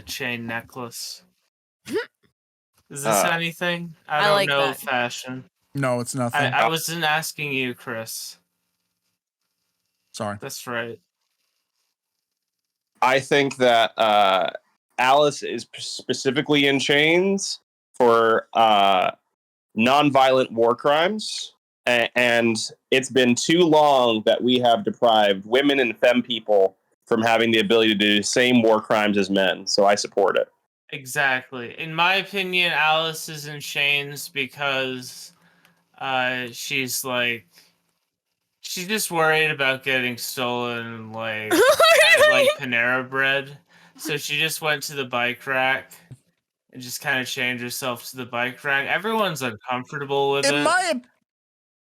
chain necklace. Is this anything? I don't like know that. Fashion. No, it's nothing. I wasn't asking you, Chris. Sorry. That's right. I think that Alice is specifically in chains for nonviolent war crimes. And it's been too long that we have deprived women and femme people from having the ability to do the same war crimes as men. So I support it. Exactly. In my opinion, Alice is in chains because she's just worried about getting stolen like Panera bread. So she just went to the bike rack and just kind of changed herself to the bike rack. Everyone's uncomfortable with it.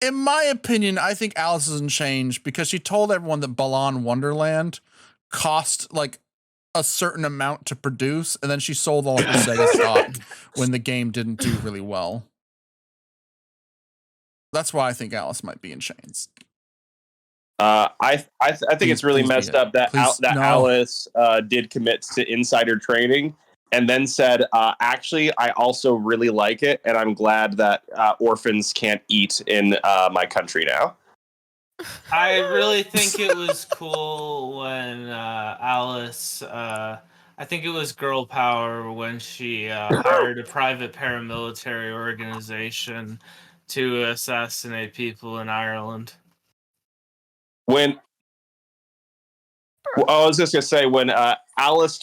In my opinion, I think Alice is in chains because she told everyone that Balan Wonderland cost like a certain amount to produce, and then she sold all of her Sega stock when the game didn't do really well. That's why I think Alice might be in chains. I think it's really messed up that Alice did commit to insider trading and then said, actually, I also really like it, and I'm glad that orphans can't eat in my country now. I really think it was cool when Alice, I think it was Girl Power, when she hired a private paramilitary organization to assassinate people in Ireland. I was just gonna say when Alice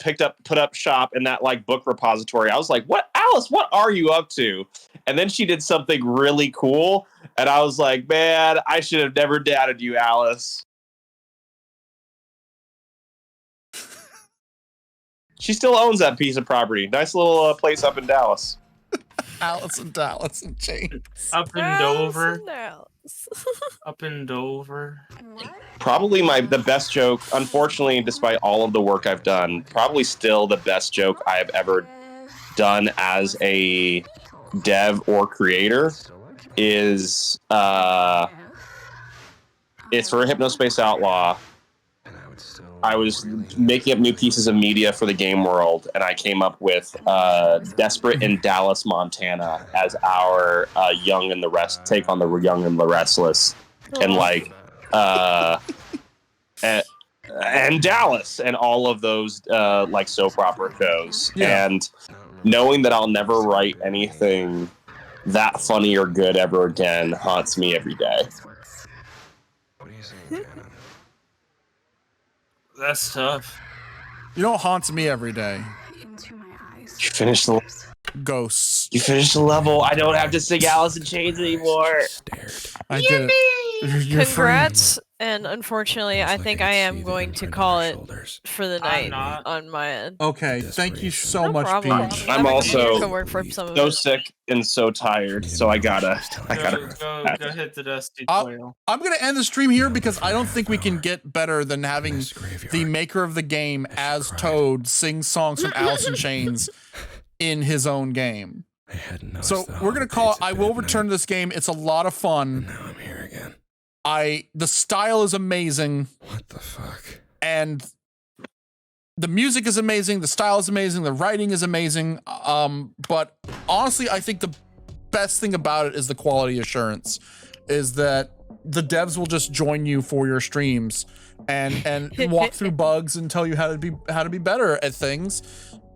put up shop in that like book repository, I was like, "What, Alice? What are you up to?" And then she did something really cool, and I was like, "Man, I should have never doubted you, Alice." She still owns that piece of property. Nice little place up in Dallas. Alice in Dallas and chains. Up in Dover. Up in Dover. Probably the best joke, unfortunately, despite all of the work I've done, probably still the best joke I have ever done as a dev or creator is it's for Hypnospace Outlaw. I was making up new pieces of media for the game world, and I came up with Desperate in Dallas, Montana as our Young and the Rest take on the Young and the Restless, and like and Dallas and all of those like soap opera shows. Yeah. And knowing that I'll never write anything that funny or good ever again haunts me every day. That's tough. You know what haunts me every day? You finished the... ghosts. You finished the level. I don't have to sing Alice in Chains anymore. I did it. You're free. Congrats, and unfortunately, I think I am going to call it for the night on my end. Okay, thank you so No much, problem. Peach. I'm also co-work for some of so it. sick and so tired, so I gotta. Go hit the dusty toil. I'm gonna end the stream here because I don't think we can get better than having the maker of the game as Toad sing songs from Alice in Chains in his own game. So we're gonna call it. I will return to this game. It's a lot of fun. Now I'm here again. The style is amazing. What the fuck? And the music is amazing. The style is amazing. The writing is amazing. But honestly, I think the best thing about it is the quality assurance. Is that the devs will just join you for your streams and walk through bugs and tell you how to be better at things.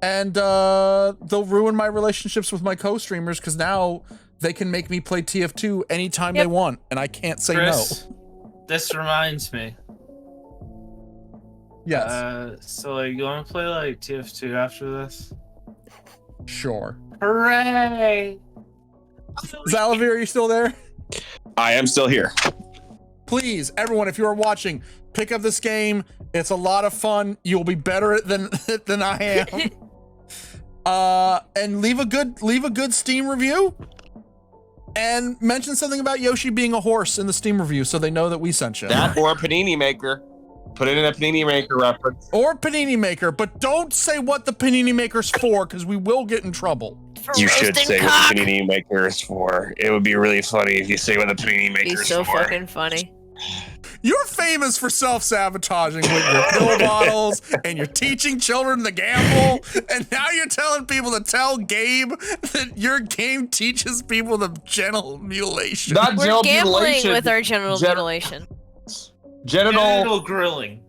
And they'll ruin my relationships with my co-streamers because now they can make me play TF2 anytime they want, and I can't say Chris, no. This reminds me. Yes. So like, you want to play like TF2 after this? Sure. Hooray! Xalavier, are you still there? I am still here. Please, everyone, if you are watching, pick up this game. It's a lot of fun. You'll be better at it than I am. And leave a good Steam review. And mention something about Yoshi being a horse in the Steam review so they know that we sent you. That or a Panini Maker. Put it in a Panini Maker reference. Or Panini Maker, but don't say what the Panini Maker's for because we will get in trouble. You should say what the Panini Maker is for. It would be really funny if you say what the Panini Maker is so for. fucking funny. You're famous for self-sabotaging with your pill bottles and you're teaching children to gamble, and now you're telling people to tell Gabe that your game teaches people the genital mutilation. Not We're gambling with our genital mutilation. Genital grilling.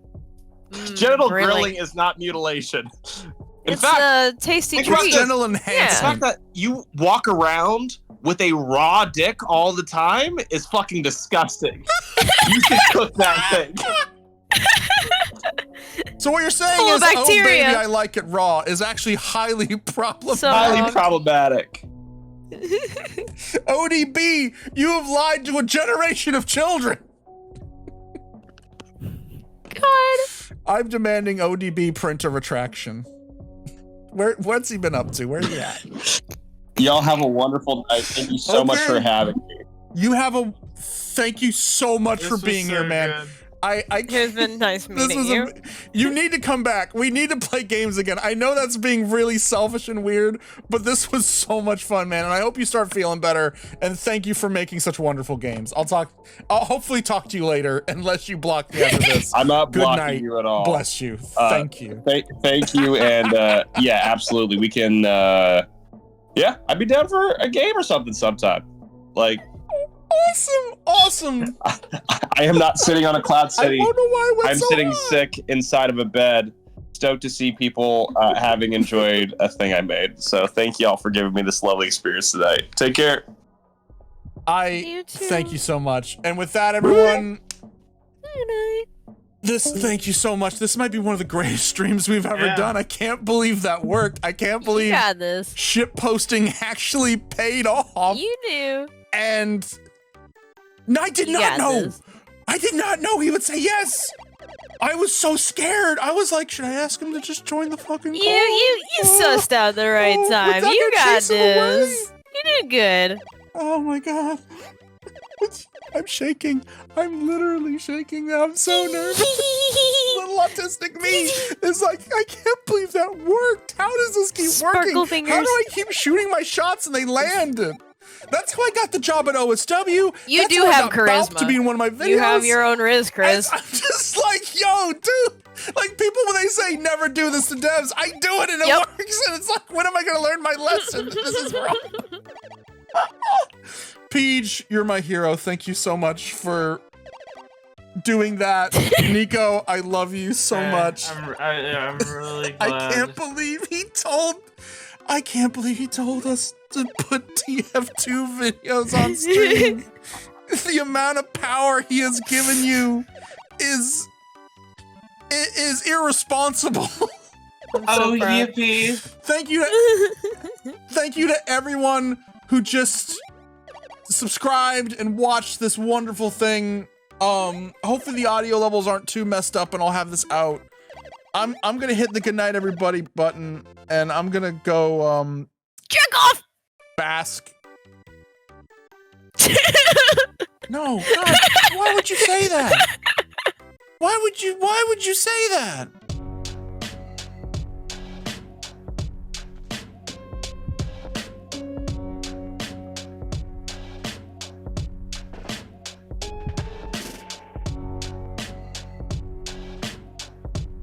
Genital grilling is not mutilation. In It's fact, a tasty treat. Genital the enhancement. fact that you walk around with a raw dick all the time is fucking disgusting. You should cook that thing. So what you're saying Full is, of oh baby, bacteria. I like it raw, is actually highly problematic. Highly problematic. ODB, you have lied to a generation of children. God. I'm demanding ODB printer retraction. What's he been up to? Where's he at? Y'all have a wonderful night. Thank you so much for having me. Thank you so much for being here, man. Good. It's been nice meeting you. You need to come back. We need to play games again. I know that's being really selfish and weird, but this was so much fun, man. And I hope you start feeling better. And thank you for making such wonderful games. I'll hopefully talk to you later, unless you block me after this. I'm not Good blocking night. you at all. Bless you. Thank you. Thank you. And yeah, absolutely. We can, yeah, I'd be down for a game or something sometime. Like, Awesome. I am not sitting on a cloud city. I don't know why it went I'm so sitting high. sick inside of a bed, stoked to see people having enjoyed a thing I made. So thank y'all for giving me this lovely experience tonight. Take care. You too. Thank you so much. And with that, everyone, thank you so much. This might be one of the greatest streams we've ever done. I can't believe that worked. I can't believe You got this. ship posting actually paid off. You knew. And I did not got know. this. I did not know he would say yes. I was so scared. I was like, should I ask him to just join the fucking call? You sussed out the right time. that You gonna got chase him away? this. You did good. Oh my god. I'm shaking. I'm literally shaking. I'm so nervous. Little autistic me is like, I can't believe that worked. How does this keep Sparkle working? fingers. How do I keep shooting my shots and they land? That's how I got the job at OSW. You That's do how I have got Balp charisma. to be in one of my videos. You have your own Riz, Chris. I'm just like, yo, dude. Like, people, when they say never do this to devs, I do it and it works. And it's like, when am I going to learn my lesson? This is wrong. Peach, you're my hero. Thank you so much for doing that. Nico, I love you so much. I'm really glad. I can't believe he told us to put TF2 videos on stream. The amount of power he has given you is irresponsible. Oh, yippee. Thank you. Thank you to everyone who just subscribed and watched this wonderful thing. Hopefully the audio levels aren't too messed up and I'll have this out. I'm gonna hit the goodnight everybody button and I'm gonna go jerk off. Bask. No, God, why would you say that? Why would you say that?